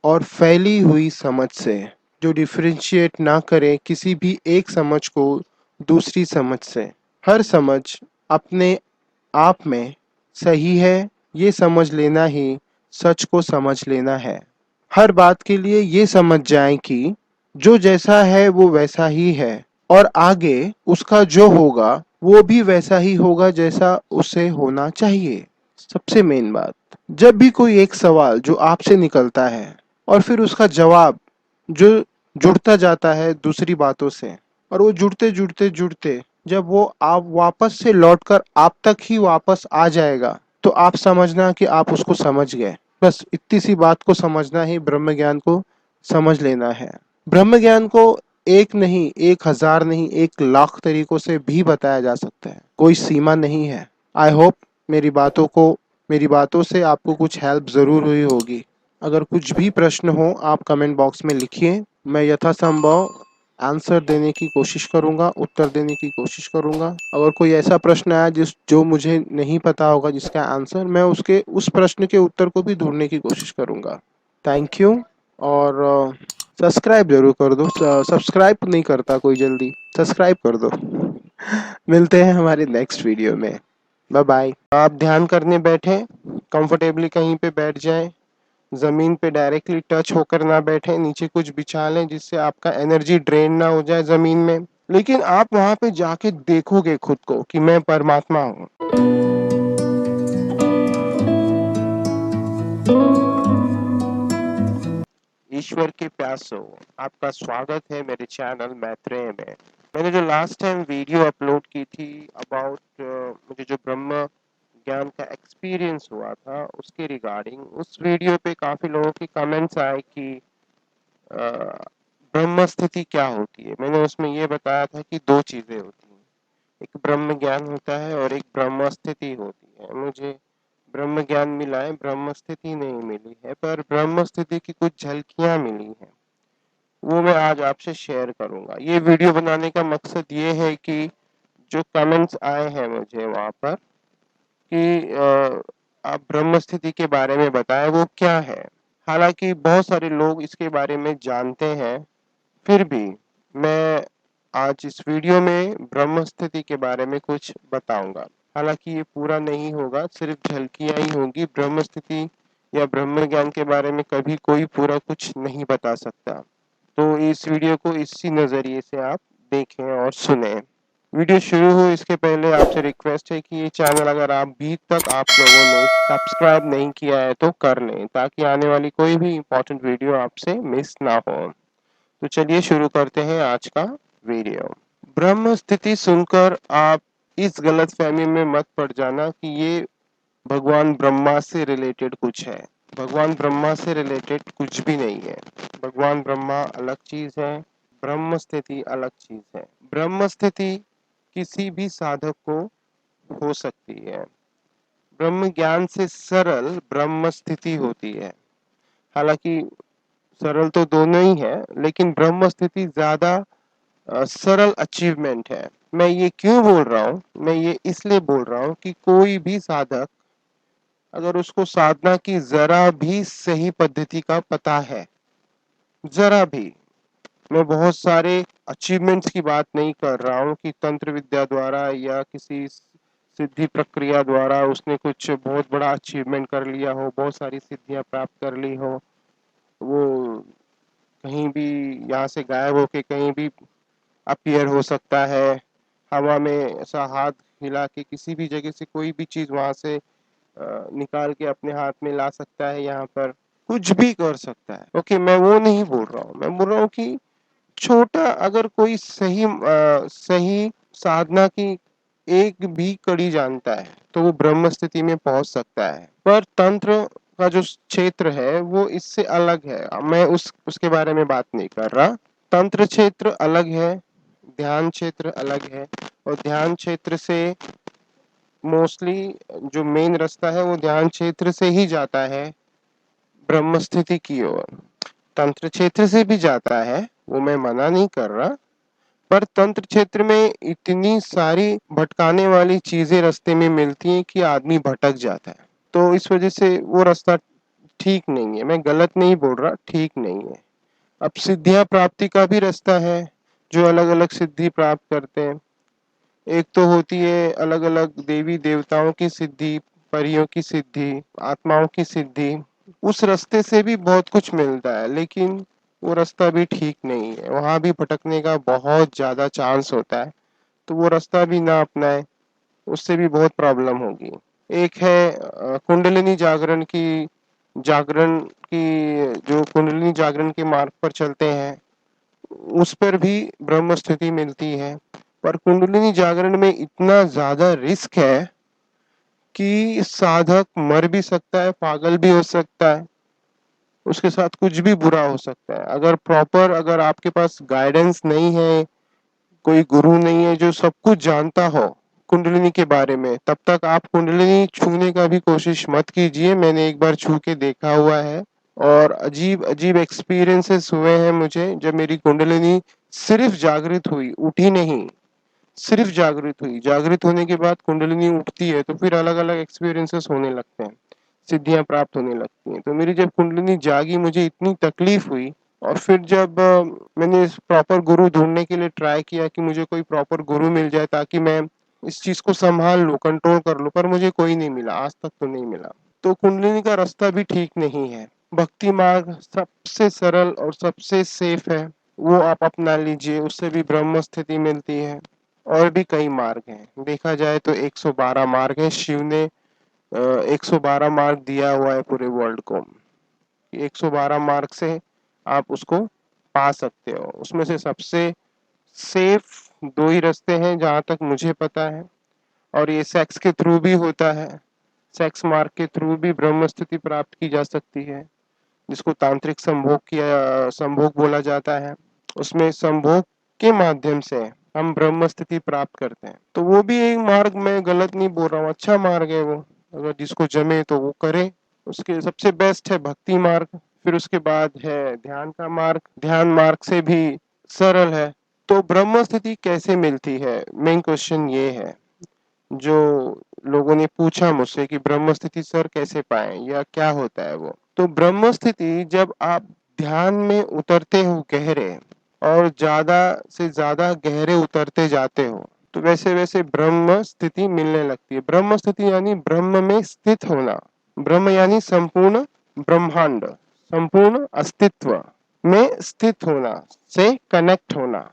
और फैली हुई समझ से, जो डिफरेंशिएट ना करे किसी भी एक समझ को दूसरी समझ से। हर समझ अपने आप में सही है, ये समझ लेना ही सच को समझ लेना है। हर बात के लिए ये समझ जाएं कि जो जैसा है वो वैसा ही है, और आगे उसका जो होगा वो भी वैसा ही होगा जैसा उसे होना चाहिए। सबसे मेन बात, जब भी कोई एक सवाल जो आपसे निकलता है और फिर उसका जवाब जो जुड़ता जाता है दूसरी बातों से, और वो जुड़ते जुड़ते जुड़ते जब वो आप वापस से लौटकर आप तक ही वापस आ जाएगा, तो आप समझना कि आप उसको समझ गए। बस इतनी सी बात को समझना ही ब्रह्म ज्ञान को समझ लेना है। ब्रह्म ज्ञान को एक नहीं, 1000 नहीं, 1,00,000 तरीकों से भी बताया जा सकता है, कोई सीमा नहीं है। आई होप मेरी बातों से आपको कुछ हेल्प जरूर हुई होगी। अगर कुछ भी प्रश्न हो आप कमेंट बॉक्स में लिखिए, मैं यथासंभव आंसर देने की कोशिश करूंगा, उत्तर देने की कोशिश करूंगा। अगर कोई ऐसा प्रश्न आया जो मुझे नहीं पता होगा जिसका आंसर, मैं उसके उस प्रश्न के उत्तर को भी ढूंढने की कोशिश करूंगा। Thank you. और सब्सक्राइब जरूर कर दो। सब्सक्राइब नहीं करता कोई जल्दी, सब्सक्राइब कर दो। मिलते हैं हमारे नेक्स्ट वीडियो में। Bye bye. आप ध्यान करने बैठे, कंफर्टेबली कहीं पे बैठ जाएं, जमीन पे डायरेक्टली टच होकर ना बैठे, नीचे कुछ बिछा लें जिससे आपका एनर्जी ड्रेन ना हो जाए जमीन में। लेकिन आप वहां पे जाके देखोगे खुद को कि मैं परमात्मा हूँ। ईश्वर के प्यासो, आपका स्वागत है मेरे चैनल मैत्रेय में। मैंने जो लास्ट टाइम वीडियो अपलोड की थी अबाउट मुझे जो ब्रह्म ज्ञान का एक्सपीरियंस हुआ था उसके रिगार्डिंग, उस वीडियो पे काफी लोगों के कमेंट्स आए कि ब्रह्म स्थिति क्या होती है। मैंने उसमें ये बताया था कि दो चीजें होती हैं, एक ब्रह्म ज्ञान होता है और एक ब्रह्म स्थिति होती है। मुझे ब्रह्म ज्ञान मिला है, ब्रह्म स्थिति नहीं मिली है, पर ब्रह्म स्थिति की कुछ झलकियां मिली हैं, वो मैं आज आपसे शेयर करूंगा। ये वीडियो बनाने का मकसद ये है कि जो कमेंट्स आए हैं मुझे वहां पर कि आप ब्रह्म स्थिति के बारे में बताएं वो क्या है। हालांकि बहुत सारे लोग इसके बारे में जानते हैं, फिर भी मैं आज इस वीडियो में ब्रह्म स्थिति के बारे में कुछ बताऊंगा। हालांकि ये पूरा नहीं होगा, सिर्फ झलकियां ही होंगी। ब्रह्म स्थिति या ब्रह्म ज्ञान के बारे में कभी कोई पूरा कुछ नहीं बता सकता। तो इस वीडियो को इसी नजरिए से आप देखें और सुने। वीडियो शुरू हो इसके पहले आपसे रिक्वेस्ट है कि ये चैनल अगर अभी तक आप लोगों ने सब्सक्राइब नहीं किया है तो कर लें, ताकि आने वाली कोई भी इम्पोर्टेंट वीडियो आपसे मिस ना हो। तो चलिए शुरू करते हैं आज का वीडियो। ब्रह्म स्थिति सुनकर आप इस गलतफहमी में मत पड़ जाना कि ये भगवान ब्रह्मा से रिलेटेड कुछ है। भगवान ब्रह्मा से रिलेटेड कुछ भी नहीं है। भगवान ब्रह्मा अलग चीज है, ब्रह्म स्थिति अलग चीज है। ब्रह्म स्थिति किसी भी साधक को हो सकती है। ब्रह्म ज्ञान से सरल ब्रह्म स्थिति होती है। हालांकि सरल तो दोनों ही है, लेकिन ब्रह्म स्थिति ज्यादा सरल अचीवमेंट है। मैं ये क्यों बोल रहा हूँ? मैं ये इसलिए बोल रहा हूँ कि कोई भी साधक अगर उसको साधना की जरा भी सही पद्धति का पता है, जरा भी, मैं बहुत सारे अचीवमेंट्स की बात नहीं कर रहा हूँ कि तंत्र विद्या द्वारा या किसी सिद्धि प्रक्रिया द्वारा उसने कुछ बहुत बड़ा अचीवमेंट कर लिया हो, बहुत सारी सिद्धियां प्राप्त कर ली हो, वो कहीं भी यहाँ से गायब होके कहीं भी अपीयर हो सकता है, हवा में ऐसा हाथ हिला के किसी भी जगह से कोई भी चीज वहां से निकाल के अपने हाथ में ला सकता है, यहाँ पर कुछ भी कर सकता है। ओके, मैं वो नहीं बोल रहा हूँ। मैं बोल रहा हूँ कि छोटा अगर कोई सही साधना की एक भी कड़ी जानता है तो वो ब्रह्म स्थिति में पहुंच सकता है। पर तंत्र का जो क्षेत्र है वो इससे अलग है। मैं उसके बारे में बात नहीं कर रहा। तंत्र क्षेत्र अलग है, ध्यान क्षेत्र अलग है, और ध्यान क्षेत्र से मोस्टली जो मेन रास्ता है वो ध्यान क्षेत्र से ही जाता है ब्रह्म स्थिति की ओर। तंत्र क्षेत्र से भी जाता है, वो मैं मना नहीं कर रहा, पर तंत्र क्षेत्र में इतनी सारी भटकाने वाली चीजें रास्ते में मिलती हैं कि आदमी भटक जाता है। तो इस वजह से वो रास्ता ठीक नहीं है। मैं गलत नहीं बोल रहा, ठीक नहीं है। अब सिद्धियां प्राप्ति का भी रास्ता है, जो अलग अलग सिद्धि प्राप्त करते हैं। एक तो होती है अलग अलग देवी देवताओं की सिद्धि, परियों की सिद्धि, आत्माओं की सिद्धि। उस रास्ते से भी बहुत कुछ मिलता है, लेकिन वो रास्ता भी ठीक नहीं है, वहां भी भटकने का बहुत ज्यादा चांस होता है। तो वो रास्ता भी ना अपनाए, उससे भी बहुत प्रॉब्लम होगी। एक है कुंडलिनी जागरण की जो कुंडलिनी जागरण के मार्ग पर चलते हैं, उस पर भी ब्रह्म स्थिति मिलती है। पर कुंडलिनी जागरण में इतना ज्यादा रिस्क है कि साधक मर भी सकता है, पागल भी हो सकता है, उसके साथ कुछ भी बुरा हो सकता है। अगर आपके पास गाइडेंस नहीं है, कोई गुरु नहीं है जो सब कुछ जानता हो कुंडलिनी के बारे में, तब तक आप कुंडलिनी छूने का भी कोशिश मत कीजिए। मैंने एक बार छू के देखा हुआ है और अजीब अजीब एक्सपीरियंसेस हुए हैं मुझे, जब मेरी कुंडलिनी सिर्फ जागृत हुई, उठी नहीं, सिर्फ जागृत हुई। जागृत होने के बाद कुंडलिनी उठती है तो फिर अलग अलग एक्सपीरियंसेस होने लगते हैं, सिद्धियां प्राप्त होने लगती हैं। तो मेरी जब कुंडलिनी जागी, मुझे इतनी तकलीफ हुई। और फिर जब मैंने प्रॉपर गुरु ढूंढने के लिए ट्राई किया कि मुझे कोई प्रॉपर गुरु मिल जाए ताकि मैं इस चीज को संभाल लूं, कंट्रोल कर लूं, पर मुझे कोई नहीं मिला, आज तक तो नहीं मिला। तो कुंडलिनी का रास्ता भी ठीक नहीं है। भक्ति मार्ग सबसे सरल और सबसे सेफ है, वो आप अपना लीजिए, उससे भी ब्रह्म स्थिति मिलती है। और भी कई मार्ग हैं, देखा जाए तो 112 मार्ग है। शिव ने 112 मार्ग दिया हुआ है पूरे वर्ल्ड को। 112 मार्ग से आप उसको पा सकते हो। उसमें से सबसे सेफ दो ही रास्ते हैं जहां तक मुझे पता है, और ये सेक्स के थ्रू भी होता है। सेक्स मार्ग के थ्रू भी ब्रह्म स्थिति प्राप्त की जा सकती है, जिसको तांत्रिक संभोग बोला जाता है। उसमें संभोग के माध्यम से हम ब्रह्म स्थिति प्राप्त करते हैं। तो वो भी एक मार्ग, मैं गलत नहीं बोल रहा हूँ, अच्छा मार्ग है वो। अगर जिसको जमे तो वो करे। उसके सबसे बेस्ट है भक्ति मार्ग, फिर उसके बाद है ध्यान का मार्ग। ध्यान मार्ग से भी सरल है। तो ब्रह्म स्थिति कैसे मिलती है, मेन क्वेश्चन ये है जो लोगों ने पूछा मुझसे कि ब्रह्म स्थिति सर कैसे पाएं या क्या होता है वो। तो ब्रह्म स्थिति जब आप ध्यान में उतरते हो गहरे, और ज्यादा से ज्यादा गहरे उतरते जाते हो, तो वैसे वैसे ब्रह्म स्थिति मिलने लगती है। ब्रह्म स्थिति यानी ब्रह्म में स्थित होना। ब्रह्म यानी संपूर्ण ब्रह्मांड, संपूर्ण अस्तित्व में स्थित होना, से कनेक्ट होना।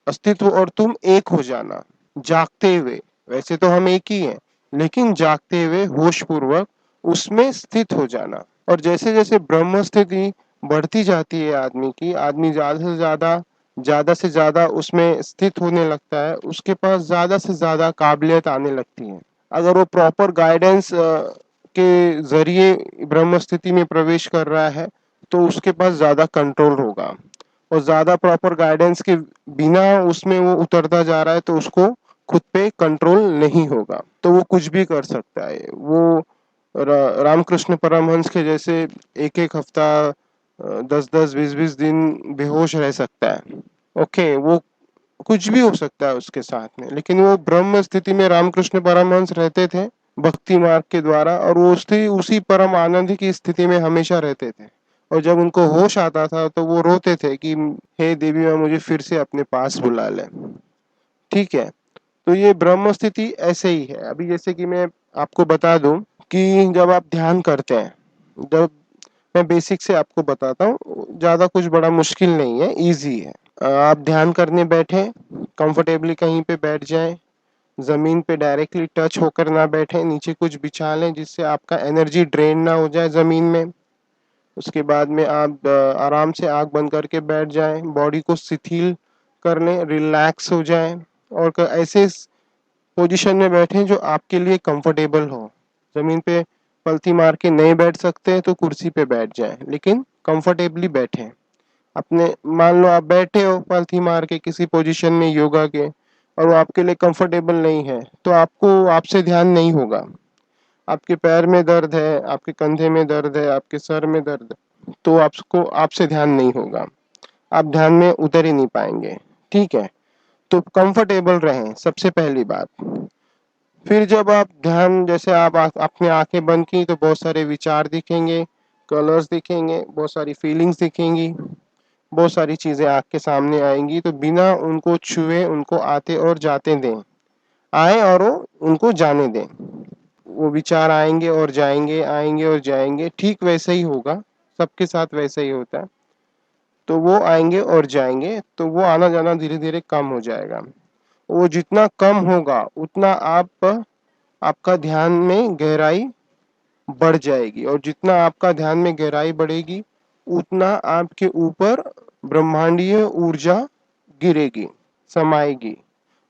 अस्तित्व और तुम एक हो जाना, जागते हुए। वैसे तो हम एक ही हैं, लेकिन जागते हुए होश पूर्वक उसमें स्थित हो जाना। और जैसे जैसे ब्रह्म स्थिति बढ़ती जाती है आदमी की, आदमी ज्यादा से ज्यादा उसमें स्थित होने लगता है, उसके पास ज्यादा से ज्यादा काबिलियत आने लगती है। अगर वो प्रॉपर गाइडेंस के जरिए ब्रह्म स्थिति में प्रवेश कर रहा है तो उसके पास ज्यादा कंट्रोल होगा, और ज्यादा प्रॉपर गाइडेंस के बिना उसमें वो उतरता जा रहा है तो उसको खुद पे कंट्रोल नहीं होगा, तो वो कुछ भी कर सकता है। वो रामकृष्ण परमहंस के जैसे एक एक हफ्ता 10-10 20-20 दिन बेहोश रह सकता है। ओके, वो कुछ भी हो सकता है उसके साथ में, लेकिन वो ब्रह्म स्थिति में रामकृष्ण परमहंस रहते थे भक्ति मार्ग के द्वारा, और वो उसी परम आनंद की स्थिति में हमेशा रहते थे। और जब उनको होश आता था तो वो रोते थे कि हे देवी माँ, मुझे फिर से अपने पास बुला ले। ठीक है, तो ये ब्रह्म स्थिति ऐसे ही है। अभी जैसे कि मैं आपको बता दूं कि जब आप ध्यान करते हैं, जब मैं बेसिक से आपको बताता हूँ, ज्यादा कुछ बड़ा मुश्किल नहीं है, इजी है। आप ध्यान करने बैठे, कंफर्टेबली कहीं पे बैठ जाएं, जमीन पे डायरेक्टली टच होकर ना बैठे, नीचे कुछ बिछा लें जिससे आपका एनर्जी ड्रेन ना हो जाए जमीन में। उसके बाद में आप आराम से आंख बंद करके बैठ जाएं, बॉडी को शिथिल कर लें, रिलैक्स हो जाएं, और ऐसे पोजीशन में बैठें जो आपके लिए कंफर्टेबल हो। जमीन पे पलथी मार के नहीं बैठ सकते तो कुर्सी पे बैठ जाएं, लेकिन कंफर्टेबली बैठें। अपने मान लो आप बैठे हो पलथी मार के किसी पोजीशन में योगा के, और वो आपके लिए कंफर्टेबल नहीं है, तो आपको आपसे ध्यान नहीं होगा। आपके पैर में दर्द है, आपके कंधे में दर्द है, आपके सर में दर्द है, तो आपको आपसे ध्यान नहीं होगा, आप ध्यान में उतर ही नहीं पाएंगे। ठीक है, तो कंफर्टेबल रहें सबसे पहली बात। फिर जब आप ध्यान, जैसे आप अपने आंखें बंद की तो बहुत सारे विचार दिखेंगे, कलर्स दिखेंगे, बहुत सारी फीलिंग्स दिखेंगी, बहुत सारी चीजें आँख के सामने आएंगी, तो बिना उनको छुए उनको आते और जाते दें, आए और उनको जाने दें। वो विचार आएंगे और जाएंगे, आएंगे और जाएंगे, ठीक वैसे ही होगा, सबके साथ वैसे ही होता है। तो वो आएंगे और जाएंगे, तो वो आना जाना धीरे धीरे कम हो जाएगा। वो जितना कम होगा उतना आपका ध्यान में गहराई बढ़ जाएगी, और जितना आपका ध्यान में गहराई बढ़ेगी उतना आपके ऊपर ब्रह्मांडीय ऊर्जा गिरेगी, समाएगी,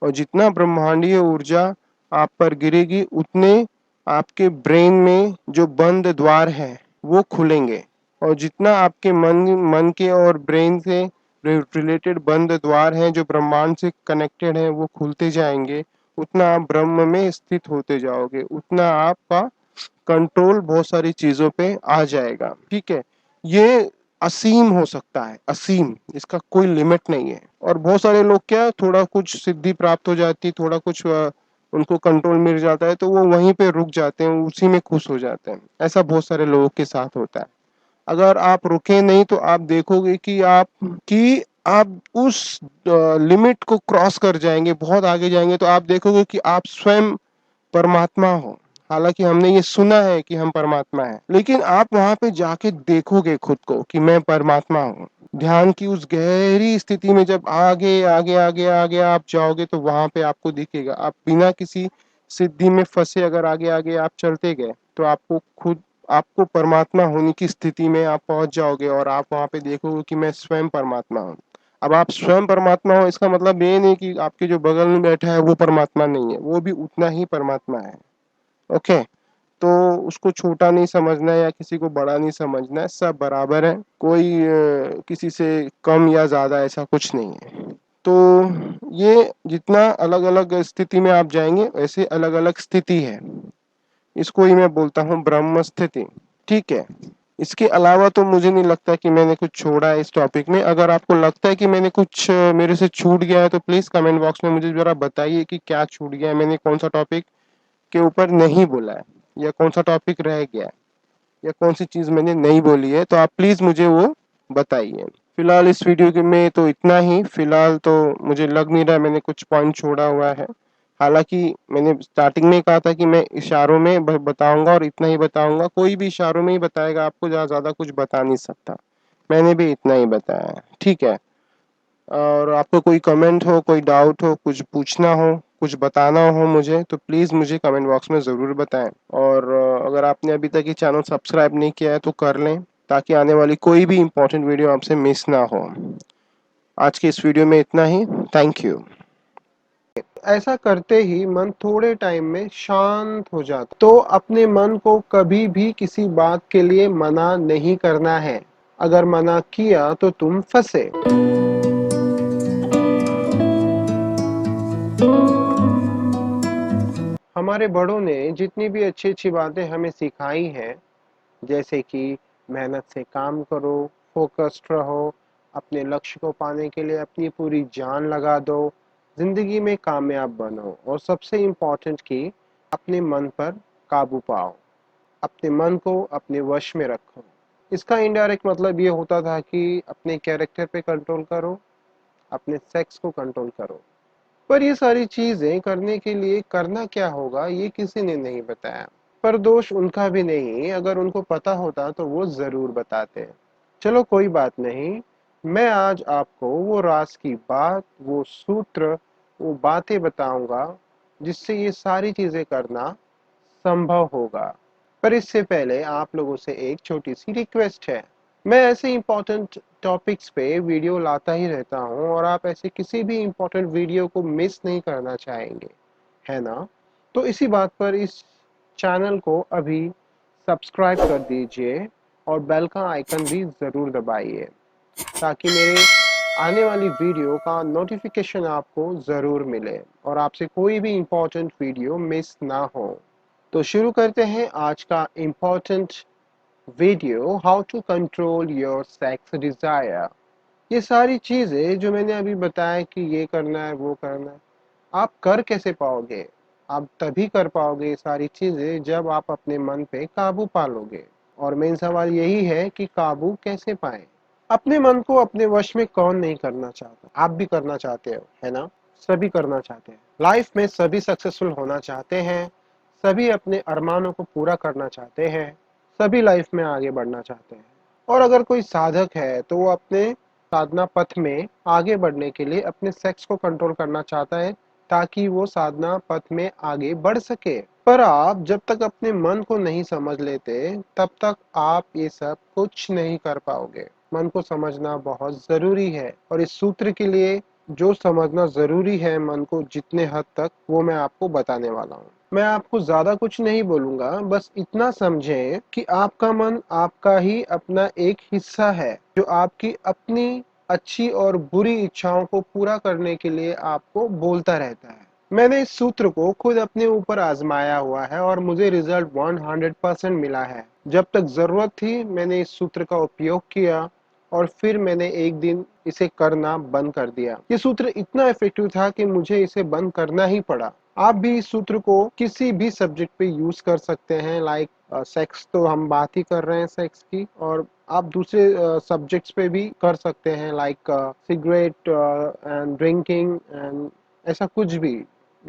और जितना ब्रह्मांडीय ऊर्जा आप पर गिरेगी उतने आपके ब्रेन में जो बंद द्वार है वो खुलेंगे, और जितना आपके मन के और ब्रेन से रिलेटेड बंद द्वार हैं जो ब्रह्मांड से कनेक्टेड हैं वो खुलते जाएंगे, उतना आप ब्रह्म में स्थित होते जाओगे, उतना आपका कंट्रोल बहुत सारी चीजों पे आ जाएगा। ठीक है, ये असीम हो सकता है, असीम, इसका कोई लिमिट नहीं है। और बहुत सारे लोग क्या, थोड़ा कुछ सिद्धि प्राप्त हो जाती, थोड़ा कुछ उनको कंट्रोल मिल जाता है तो वो वहीं पे रुक जाते हैं, उसी में खुश हो जाते हैं। ऐसा बहुत सारे लोगों के साथ होता है। अगर आप रुके नहीं तो आप देखोगे कि आप उस लिमिट को क्रॉस कर जाएंगे, बहुत आगे जाएंगे, तो आप देखोगे कि आप स्वयं परमात्मा हो। हालांकि हमने ये सुना है कि हम परमात्मा हैं, लेकिन आप वहां पे जाके देखोगे खुद को कि मैं परमात्मा हूँ। ध्यान की उस गहरी स्थिति में जब आगे आगे आगे आगे आप जाओगे तो वहां पे आपको दिखेगा, आप बिना किसी सिद्धि में फंसे अगर आगे आगे आप चलते गए तो आपको परमात्मा होने की स्थिति में आप पहुंच जाओगे, और आप वहां पे देखोगे कि मैं स्वयं परमात्मा हूँ। अब आप स्वयं परमात्मा हो इसका मतलब ये नहीं कि आपके जो बगल में बैठा है वो परमात्मा नहीं है, वो भी उतना ही परमात्मा है। ओके, तो उसको छोटा नहीं समझना है या किसी को बड़ा नहीं समझना है, सब बराबर है, कोई किसी से कम या ज्यादा ऐसा कुछ नहीं है। तो ये जितना अलग अलग स्थिति में आप जाएंगे वैसे अलग अलग स्थिति है, इसको ही मैं बोलता हूँ ब्रह्म स्थिति। ठीक है, इसके अलावा तो मुझे नहीं लगता कि मैंने कुछ छोड़ा है इस टॉपिक में। अगर आपको लगता है कि मैंने कुछ मेरे से छूट गया है तो प्लीज कमेंट बॉक्स में मुझे जरा बताइए कि क्या छूट गया है, मैंने कौन सा टॉपिक के ऊपर नहीं बोला है, या कौन सा टॉपिक रह गया है, या कौन सी चीज मैंने नहीं बोली है, तो आप प्लीज मुझे वो बताइए। फिलहाल इस वीडियो के में तो इतना ही। फिलहाल तो मुझे लग नहीं रहा मैंने कुछ पॉइंट छोड़ा हुआ है। हालांकि मैंने स्टार्टिंग में कहा था कि मैं इशारों में बताऊंगा और इतना ही बताऊंगा, कोई भी इशारों में ही बताएगा आपको, ज्यादा कुछ बता नहीं सकता, मैंने भी इतना ही बताया। ठीक है, और आपको कोई कमेंट हो, कोई डाउट हो, कुछ पूछना हो, कुछ बताना हो मुझे, तो प्लीज मुझे कमेंट बॉक्स में जरूर बताएं। और अगर आपने अभी तक ये चैनल सब्सक्राइब नहीं किया है तो कर लें, ताकि आने वाली कोई भी इम्पोर्टेंट वीडियो आपसे मिस ना हो। आज के इस वीडियो में इतना ही। Thank you. ऐसा करते ही मन थोड़े टाइम में शांत हो जाता। तो अपने मन को कभी भी किसी बात के लिए मना नहीं करना है, अगर मना किया तो तुम फंसे। हमारे बड़ों ने जितनी भी अच्छी अच्छी बातें हमें सिखाई हैं, जैसे कि मेहनत से काम करो, फोकस्ड रहो, अपने लक्ष्य को पाने के लिए अपनी पूरी जान लगा दो, जिंदगी में कामयाब बनो, और सबसे इम्पोर्टेंट कि अपने मन पर काबू पाओ, अपने मन को अपने वश में रखो। इसका इनडायरेक्ट मतलब ये होता था कि अपने कैरेक्टर पे कंट्रोल करो, अपने सेक्स को कंट्रोल करो। पर ये सारी चीजें करने के लिए करना क्या होगा ये किसी ने नहीं बताया। पर दोष उनका भी नहीं, अगर उनको पता होता तो वो जरूर बताते। चलो कोई बात नहीं, मैं आज आपको वो राज की बात, वो सूत्र, वो बातें बताऊंगा जिससे ये सारी चीजें करना संभव होगा। पर इससे पहले आप लोगों से एक छोटी सी रिक्वेस्ट है। मैं ऐसे इम्पोर्टेंट टॉपिक्स पे वीडियो लाता ही रहता हूँ, और आप ऐसे किसी भी इम्पोर्टेंट वीडियो को मिस नहीं करना चाहेंगे, है ना? तो इसी बात पर इस चैनल को अभी सब्सक्राइब कर दीजिए, और बेल का आइकन भी ज़रूर दबाइए, ताकि मेरे आने वाली वीडियो का नोटिफिकेशन आपको ज़रूर मिले और आपसे कोई भी इम्पोर्टेंट वीडियो मिस ना हो। तो शुरू करते हैं आज का important video, how to control your sex desire. ये सारी चीजें जो मैंने अभी बताया कि ये करना है वो करना है, आप कर कैसे पाओगे? आप तभी कर पाओगे ये सारी चीजें जब आप अपने मन पे काबू पा लोगे। और मेन सवाल यही है कि काबू कैसे पाए। अपने मन को अपने वश में कौन नहीं करना चाहता? आप भी करना चाहते हो, है ना? सभी करना चाहते हैं। लाइफ में सभी सक्सेसफुल होना चाहते हैं, सभी अपने अरमानों को पूरा करना चाहते हैं, सभी लाइफ में आगे बढ़ना चाहते हैं। और अगर कोई साधक है तो वो अपने साधना पथ में आगे बढ़ने के लिए अपने सेक्स को कंट्रोल करना चाहता है ताकि वो साधना पथ में आगे बढ़ सके। पर आप जब तक अपने मन को नहीं समझ लेते तब तक आप ये सब कुछ नहीं कर पाओगे। मन को समझना बहुत जरूरी है और इस सूत्र के लिए जो समझना जरूरी है मन को जितने हद तक, वो मैं आपको बताने वाला हूँ। मैं आपको ज्यादा कुछ नहीं बोलूंगा, बस इतना समझें कि आपका मन आपका ही अपना एक हिस्सा है जो आपकी अपनी अच्छी और बुरी इच्छाओं को पूरा करने के लिए आपको बोलता रहता है। मैंने इस सूत्र को खुद अपने ऊपर आजमाया हुआ है और मुझे रिजल्ट 100% मिला है। जब तक जरूरत थी मैंने इस सूत्र का उपयोग किया और फिर मैंने एक दिन इसे करना बंद कर दिया। ये सूत्र इतना इफेक्टिव था कि मुझे इसे बंद करना ही पड़ा। आप भी इस सूत्र को किसी भी सब्जेक्ट पे यूज कर सकते हैं। लाइक सेक्स तो हम बात ही कर रहे हैं सेक्स की, और आप दूसरे सब्जेक्ट्स पे भी कर सकते हैं, like cigarette and drinking and ऐसा कुछ भी,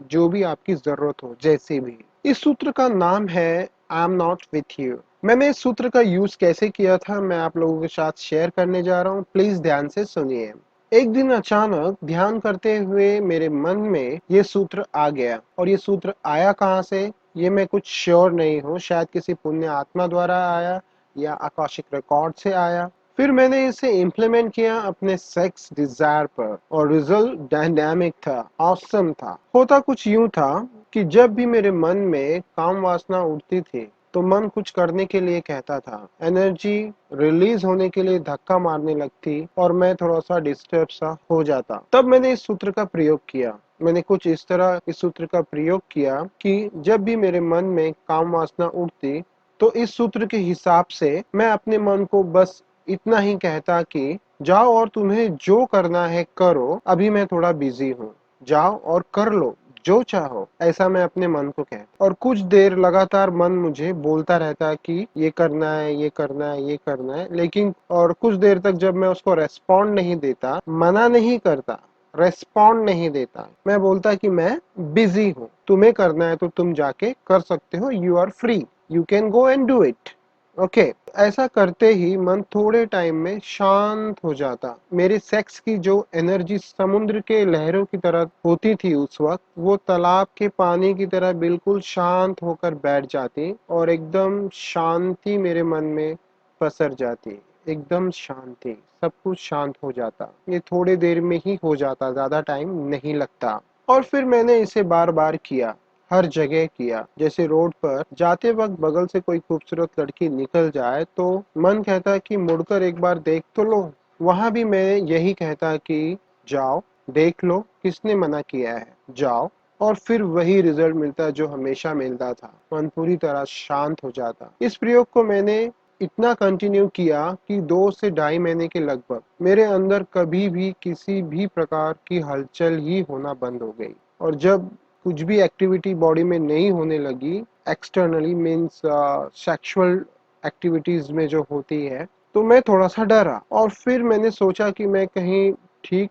जो भी आपकी जरूरत हो, जैसे भी। इस सूत्र का नाम है I am not with you. मैंने इस सूत्र का यूज कैसे किया था मैं आप लोगों के साथ शेयर करने जा रहा हूँ, प्लीज ध्यान से सुनिए। एक दिन अचानक ध्यान करते हुए मेरे मन में ये सूत्र आ गया, और ये सूत्र आया कहाँ से ये मैं कुछ श्योर नहीं हूँ। शायद किसी पुण्य आत्मा द्वारा आया या आकाशिक रिकॉर्ड से आया। फिर मैंने इसे इम्प्लीमेंट किया अपने सेक्स डिजायर पर और रिजल्ट डायनामिक था, ऑसम था। होता कुछ यूं था कि जब भी मेरे मन में काम वासना उठती थी तो मन कुछ करने के लिए कहता था, एनर्जी रिलीज होने के लिए धक्का मारने लगती और मैं थोड़ा सा डिस्टर्ब सा हो जाता। तब मैंने इस सूत्र का प्रयोग किया। मैंने कुछ इस तरह इस सूत्र का प्रयोग किया कि जब भी मेरे मन में काम वासना उठती तो इस सूत्र के हिसाब से मैं अपने मन को बस इतना ही कहता कि जाओ और तुम्हें जो करना है करो, अभी मैं थोड़ा बिजी हूँ, जाओ और कर लो जो चाहो। ऐसा मैं अपने मन को कहता और कुछ देर लगातार मन मुझे बोलता रहता कि ये करना है, ये करना है, ये करना है। लेकिन और कुछ देर तक जब मैं उसको रेस्पॉन्ड नहीं देता, मना नहीं करता, रेस्पॉन्ड नहीं देता, मैं बोलता कि मैं बिजी हूँ, तुम्हें करना है तो तुम जाके कर सकते हो, you are free, you can go and do it. Okay, ऐसा करते ही मन थोड़े टाइम में शांत हो जाता। मेरी सेक्स की जो एनर्जी समुद्र के लहरों की तरह होती थी उस वक्त, वो तालाब के पानी की तरह बिल्कुल शांत होकर बैठ जाती और एकदम शांति मेरे मन में पसर जाती। एकदम शांति, सब कुछ शांत हो जाता। ये थोड़ी देर में ही हो जाता, ज्यादा टाइम नहीं लगता। और फिर मैंने इसे बार बार किया, हर जगह किया। जैसे रोड पर जाते वक्त बगल से कोई खूबसूरत लड़की निकल जाए तो मन कहता है कि मुड़कर एक बार देख तो लो। वहां भी मैं यही कहता कि जाओ देख लो, किसने मना किया है, जाओ। और फिर वही रिजल्ट मिलता जो हमेशा मिलता था, मन पूरी तरह शांत हो जाता। इस प्रयोग को मैंने इतना कंटिन्यू किया कि 2 से ढाई महीने के लगभग मेरे अंदर कभी भी किसी भी प्रकार की हलचल ही होना बंद हो गई। और जब कुछ भी एक्टिविटी बॉडी में नहीं होने लगी, एक्सटर्नली मीन्स सेक्सुअल एक्टिविटीज में जो होती है, तो मैं थोड़ा सा डरा। और फिर मैंने सोचा कि मैं कहीं ठीक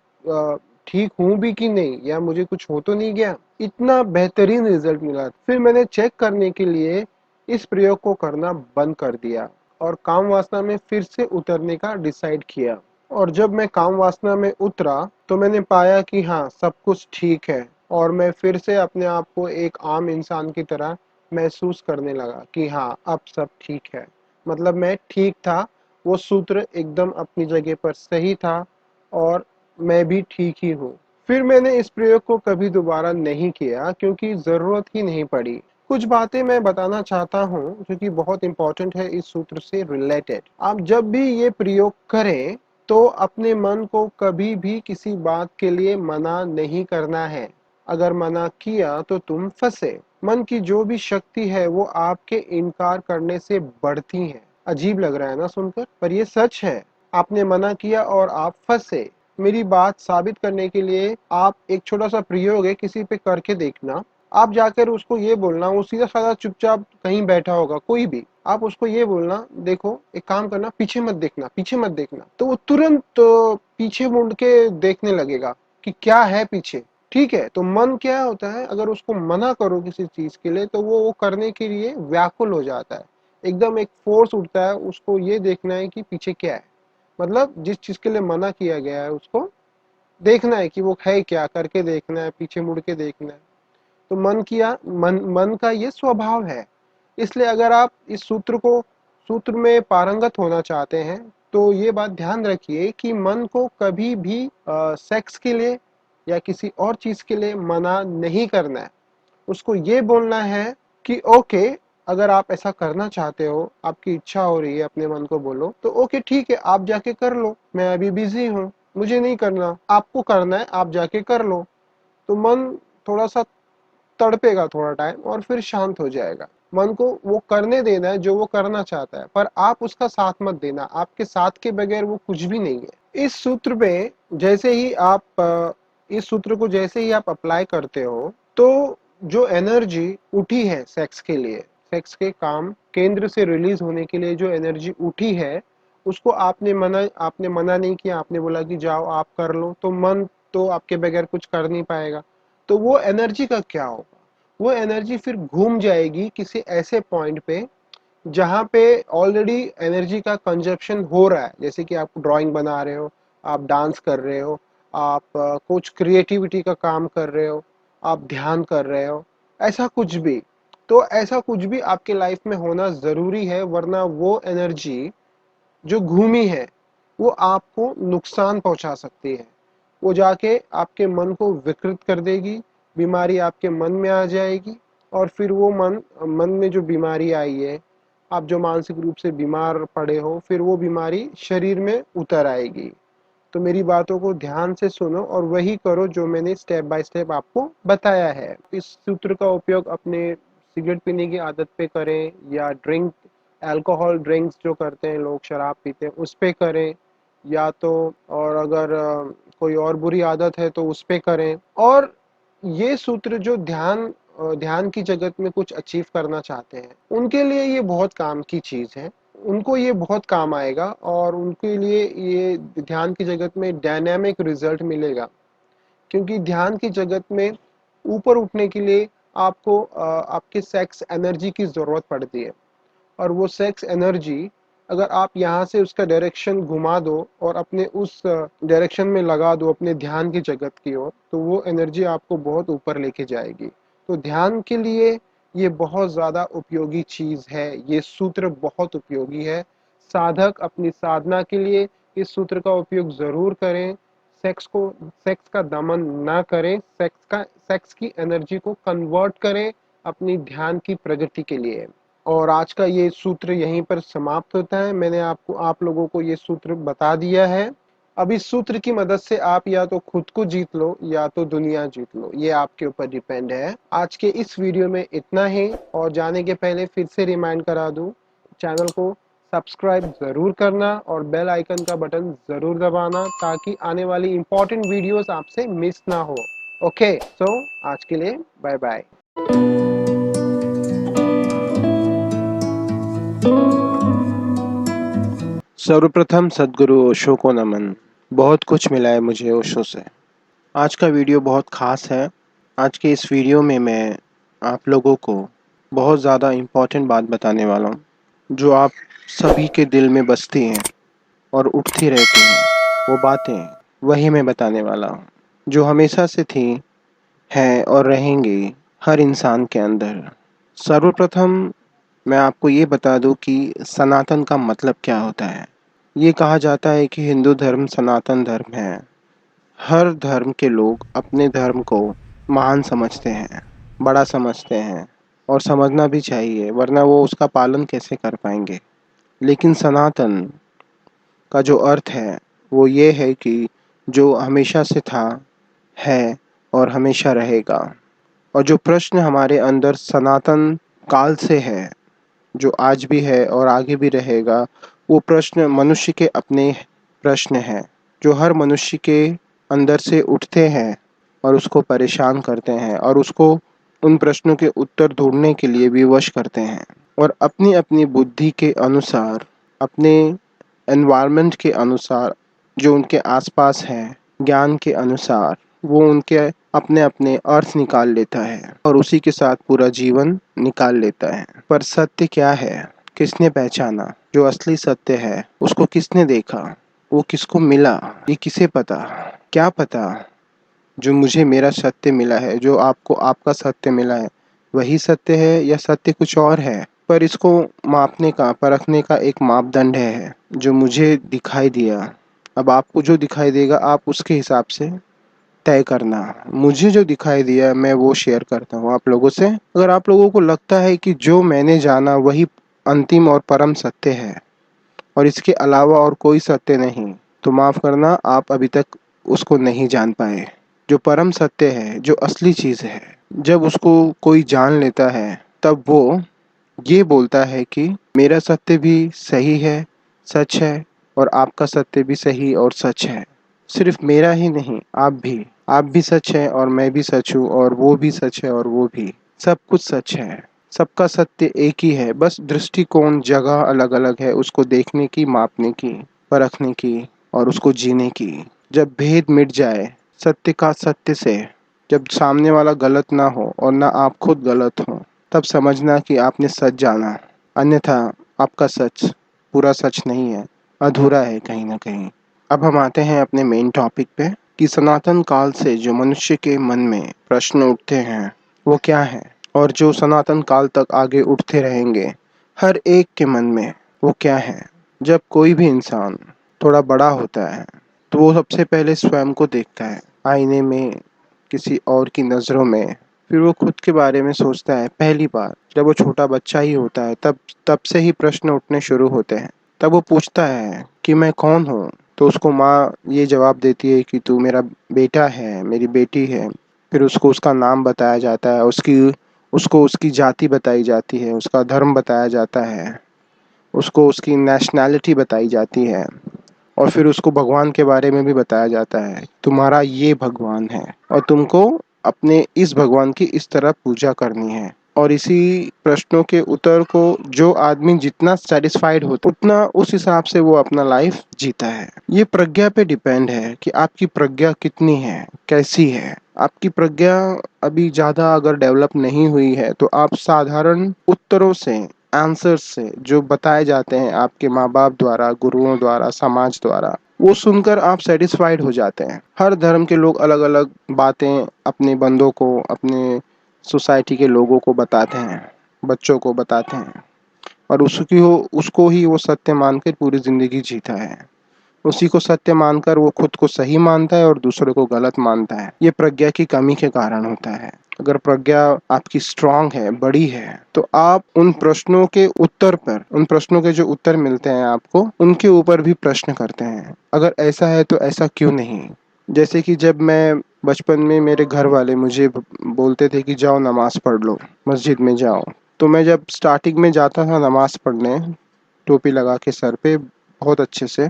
ठीक हूँ भी कि नहीं, या मुझे कुछ हो तो नहीं गया। इतना बेहतरीन रिजल्ट मिला। फिर मैंने चेक करने के लिए इस प्रयोग को करना बंद कर दिया और काम वासना में फिर से उतरने का डिसाइड किया। और जब मैं काम वासना में उतरा तो मैंने पाया कि हाँ, सब कुछ ठीक है और मैं फिर से अपने आप को एक आम इंसान की तरह महसूस करने लगा कि हाँ, अब सब ठीक है। मतलब मैं ठीक था, वो सूत्र एकदम अपनी जगह पर सही था और मैं भी ठीक ही हूँ। फिर मैंने इस प्रयोग को कभी दोबारा नहीं किया क्योंकि जरूरत ही नहीं पड़ी। कुछ बातें मैं बताना चाहता हूँ जो कि बहुत इंपॉर्टेंट है इस सूत्र से रिलेटेड। आप जब भी ये प्रयोग करें तो अपने मन को कभी भी किसी बात के लिए मना नहीं करना है। अगर मना किया तो तुम फंसे। मन की जो भी शक्ति है वो आपके इनकार करने से बढ़ती है। अजीब लग रहा है ना सुनकर, पर ये सच है। आपने मना किया और आप फंसे। मेरी बात साबित करने के लिए आप एक छोटा सा प्रयोग है, किसी पे करके देखना। आप जाकर उसको ये बोलना, वो सीधा साधा चुपचाप कहीं बैठा होगा कोई भी, आप उसको ये बोलना, देखो एक काम करना, पीछे मत देखना, पीछे मत देखना। तो वो तुरंत पीछे मुड़ के देखने लगेगा कि क्या है पीछे। ठीक है, तो मन क्या होता है, अगर उसको मना करो किसी चीज के लिए तो वो करने के लिए व्याकुल हो जाता है। एकदम एक फोर्स उठता है, उसको ये देखना है कि पीछे क्या है। मतलब जिस चीज के लिए मना किया गया है उसको देखना है कि वो है क्या, करके देखना है, पीछे मुड़ के देखना है। तो मन का ये स्वभाव है। इसलिए अगर आप इस सूत्र में पारंगत होना चाहते हैं तो ये बात ध्यान रखिए कि मन को कभी भी सेक्स के लिए या किसी और चीज के लिए मना नहीं करना है। उसको ये बोलना है कि ओके, अगर आप ऐसा करना चाहते हो, आपकी इच्छा हो रही है, अपने मन को बोलो तो ओके ठीक है, आप जाके कर लो, मैं अभी बिजी हूँ, मुझे नहीं करना, आपको करना है, आप जाके कर लो। तो मन थोड़ा सा तड़पेगा थोड़ा टाइम और फिर शांत हो जाएगा। मन को वो करने देना है जो वो करना चाहता है, पर आप उसका साथ मत देना। आपके साथ के बगैर वो कुछ भी नहीं है। इस सूत्र को जैसे ही आप अप्लाई करते हो तो जो एनर्जी उठी है सेक्स के लिए, सेक्स के काम केंद्र से रिलीज होने के लिए जो एनर्जी उठी है, उसको आपने मना नहीं किया, आपने बोला कि जाओ आप कर लो, तो मन तो आपके बगैर कुछ कर नहीं पाएगा। तो वो एनर्जी का क्या होगा, वो एनर्जी फिर घूम जाएगी किसी ऐसे पॉइंट पे जहाँ पे ऑलरेडी एनर्जी का कंजप्शन हो रहा है। जैसे कि आप ड्राइंग बना रहे हो, आप डांस कर रहे हो, आप कुछ क्रिएटिविटी का काम कर रहे हो, आप ध्यान कर रहे हो, ऐसा कुछ भी। तो ऐसा कुछ भी आपके लाइफ में होना जरूरी है, वरना वो एनर्जी जो घूमी है वो आपको नुकसान पहुंचा सकती है। वो जाके आपके मन को विकृत कर देगी, बीमारी आपके मन में आ जाएगी, और फिर वो मन में जो बीमारी आई है, आप जो मानसिक रूप से बीमार पड़े हो, फिर वो बीमारी शरीर में उतर आएगी। तो मेरी बातों को ध्यान से सुनो और वही करो जो मैंने स्टेप बाय स्टेप आपको बताया है। इस सूत्र का उपयोग अपने सिगरेट पीने की आदत पे करें, या अल्कोहल ड्रिंक्स जो करते हैं लोग, शराब पीते हैं, उस पे करें, या तो और अगर कोई और बुरी आदत है तो उस पे करें। और ये सूत्र जो ध्यान की जगत में कुछ अचीव करना चाहते हैं उनके लिए ये बहुत काम की चीज है, उनको ये बहुत काम आएगा, और उनके लिए ये ध्यान की जगत में डायनामिक रिजल्ट मिलेगा। क्योंकि ध्यान की जगत में ऊपर उठने के लिए आपको आपके सेक्स एनर्जी की जरूरत पड़ती है, और वो सेक्स एनर्जी अगर आप यहाँ से उसका डायरेक्शन घुमा दो और अपने उस डायरेक्शन में लगा दो अपने ध्यान की जगत की ओर, तो वो एनर्जी आपको बहुत ऊपर लेके जाएगी। तो ध्यान के लिए ये बहुत ज़्यादा उपयोगी चीज़ है, ये सूत्र बहुत उपयोगी है। साधक अपनी साधना के लिए इस सूत्र का उपयोग ज़रूर करें। सेक्स का दमन ना करें, सेक्स की एनर्जी को कन्वर्ट करें अपनी ध्यान की प्रगति के लिए। और आज का ये सूत्र यहीं पर समाप्त होता है। मैंने आप लोगों को ये सूत्र बता दिया है। अब इस सूत्र की मदद से आप या तो खुद को जीत लो या तो दुनिया जीत लो, ये आपके ऊपर डिपेंड है। आज के इस वीडियो में इतना ही, और जाने के पहले फिर से रिमाइंड करा दूं, चैनल को सब्सक्राइब जरूर करना और बेल आइकन का बटन जरूर दबाना, ताकि आने वाली इंपॉर्टेंट वीडियोस आपसे मिस ना हो। ओके, सो आज के लिए बाय बाय। सर्वप्रथम सद्गुरु ओशो को नमन। बहुत कुछ मिला है मुझे ओशो से। आज का वीडियो बहुत ख़ास है। आज के इस वीडियो में मैं आप लोगों को बहुत ज़्यादा इम्पोर्टेंट बात बताने वाला हूँ, जो आप सभी के दिल में बसती हैं और उठती रहती हैं। वो बातें वही मैं बताने वाला हूँ, जो हमेशा से थी, हैं और रहेंगी हर इंसान के अंदर। सर्वप्रथम मैं आपको ये बता दूँ कि सनातन का मतलब क्या होता है। ये कहा जाता है कि हिंदू धर्म सनातन धर्म है। हर धर्म के लोग अपने धर्म को महान समझते हैं, बड़ा समझते हैं, और समझना भी चाहिए, वरना वो उसका पालन कैसे कर पाएंगे। लेकिन सनातन का जो अर्थ है वो ये है कि जो हमेशा से था, है और हमेशा रहेगा। और जो प्रश्न हमारे अंदर सनातन काल से है, जो आज भी है और आगे भी रहेगा, वो प्रश्न मनुष्य के अपने प्रश्न हैं, जो हर मनुष्य के अंदर से उठते हैं और उसको परेशान करते हैं और उसको उन प्रश्नों के उत्तर ढूंढने के लिए विवश करते हैं और अपनी अपनी बुद्धि के अनुसार, अपने एनवायरनमेंट के अनुसार, जो उनके आसपास है, ज्ञान के अनुसार वो उनके अपने अपने अर्थ निकाल लेता है और उसी के साथ पूरा जीवन निकाल लेता है। पर सत्य क्या है, किसने पहचाना? जो असली सत्य है उसको किसने देखा? वो किसको मिला? ये किसे पता? क्या पता जो मुझे मेरा सत्य मिला है, जो आपको आपका सत्य मिला है, वही सत्य है या सत्य कुछ और है? पर इसको मापने का, परखने का एक मापदंड है जो मुझे दिखाई दिया। अब आपको जो दिखाई देगा आप उसके हिसाब से तय करना। मुझे जो दिखाई दिया मैं वो शेयर करता हूँ आप लोगों से। अगर आप लोगों को लगता है कि जो मैंने जाना वही अंतिम और परम सत्य है और इसके अलावा और कोई सत्य नहीं, तो माफ़ करना, आप अभी तक उसको नहीं जान पाए। जो परम सत्य है, जो असली चीज़ है, जब उसको कोई जान लेता है तब वो ये बोलता है कि मेरा सत्य भी सही है, सच है, और आपका सत्य भी सही और सच है। सिर्फ मेरा ही नहीं, आप भी सच है और मैं भी सच हूँ और वो भी सच है और वो भी, सब कुछ सच है। सबका सत्य एक ही है, बस दृष्टिकोण, जगह अलग अलग है उसको देखने की, मापने की, परखने की और उसको जीने की। जब भेद मिट जाए सत्य का सत्य से, जब सामने वाला गलत ना हो और ना आप खुद गलत हो, तब समझना कि आपने सच जाना। अन्यथा आपका सच पूरा सच नहीं है, अधूरा है कहीं ना कहीं। अब हम आते हैं अपने मेन टॉपिक पे कि सनातन काल से जो मनुष्य के मन में प्रश्न उठते हैं वो क्या है, और जो सनातन काल तक आगे उठते रहेंगे हर एक के मन में, वो क्या है। जब कोई भी इंसान थोड़ा बड़ा होता है तो वो सबसे पहले स्वयं को देखता है आईने में, किसी और की नज़रों में, फिर वो खुद के बारे में सोचता है। पहली बार जब वो छोटा बच्चा ही होता है तब से ही प्रश्न उठने शुरू होते हैं। तब वो पूछता है कि मैं कौन हूँ, तो उसको माँ ये जवाब देती है कि तू मेरा बेटा है, मेरी बेटी है। फिर उसको उसका नाम बताया जाता है, उसको उसकी जाति बताई जाती है, उसका धर्म बताया जाता है, उसको उसकी नेशनैलिटी बताई जाती है और फिर उसको भगवान के बारे में भी बताया जाता है। तुम्हारा ये भगवान है और तुमको अपने इस भगवान की इस तरह पूजा करनी है। और इसी प्रश्नों के उत्तर को जो आदमी जितना सेटिस्फाइड होता उतना उस हिसाब से वो अपना लाइफ जीता है। ये प्रज्ञा पे डिपेंड है कि आपकी प्रज्ञा कितनी है, कैसी है। आपकी प्रज्ञा अभी ज़्यादा अगर डेवलप नहीं हुई है तो आप साधारण उत्तरों से, आंसर से, जो बताए जाते हैं आपके माँ बाप द्वारा, गुरुओं द्वारा, समाज द्वारा, वो सुनकर आप सेटिस्फाइड हो जाते हैं। हर धर्म के लोग अलग अलग बातें अपने बंदों को, अपने सोसाइटी के लोगों को बताते हैं, बच्चों को बताते हैं और उसको ही वो सत्य मानकर पूरी जिंदगी जीता है। उसी को सत्य मानकर वो खुद को सही मानता है और दूसरों को गलत मानता है। ये प्रज्ञा की कमी के कारण होता है। अगर प्रज्ञा आपकी स्ट्रांग है, बड़ी है, तो आप उन प्रश्नों के उत्तर पर, उन प्रश्नों के जो उत्तर मिलते हैं आपको, उनके ऊपर भी प्रश्न करते हैं। अगर ऐसा है तो ऐसा क्यों नहीं। जैसे कि जब मैं बचपन में, मेरे घर वाले मुझे बोलते थे कि जाओ नमाज पढ़ लो, मस्जिद में जाओ, तो मैं जब स्टार्टिंग में जाता था नमाज पढ़ने, टोपी लगा के सर पे बहुत अच्छे से,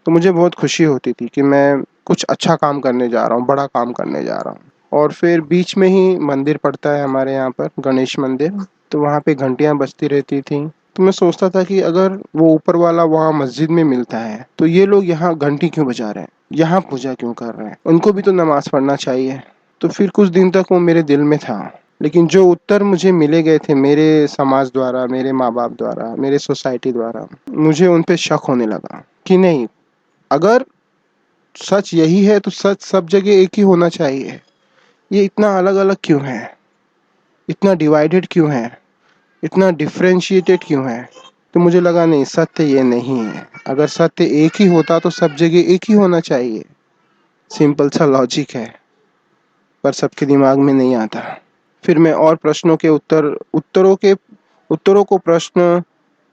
तो मुझे बहुत खुशी होती थी कि मैं कुछ अच्छा काम करने जा रहा हूँ, बड़ा काम करने जा रहा हूँ। और फिर बीच में ही मंदिर पड़ता है हमारे यहाँ पर, गणेश मंदिर, तो वहाँ पे घंटियाँ बजती रहती थी। तो मैं सोचता था कि अगर वो ऊपर वाला वहाँ मस्जिद में मिलता है तो ये लोग यहाँ घंटी क्यों बजा रहे हैं, यहाँ पूजा क्यों कर रहे हैं, उनको भी तो नमाज पढ़ना चाहिए। तो फिर कुछ दिन तक वो मेरे दिल में था। लेकिन जो उत्तर मुझे मिले गए थे मेरे समाज द्वारा, मेरे माँ बाप द्वारा, मेरे सोसाइटी द्वारा, मुझे उन पे शक होने लगा कि नहीं, अगर सच यही है तो सच सब जगह एक ही होना चाहिए। ये इतना अलग अलग क्यों है, इतना डिवाइडेड क्यों है, इतना डिफरेंशिएटेड क्यों है। तो मुझे लगा नहीं, सत्य ये नहीं है। अगर सत्य एक ही होता तो सब जगह एक ही होना चाहिए। सिंपल सा लॉजिक है, पर सबके दिमाग में नहीं आता। फिर मैं और प्रश्नों के उत्तरों को प्रश्न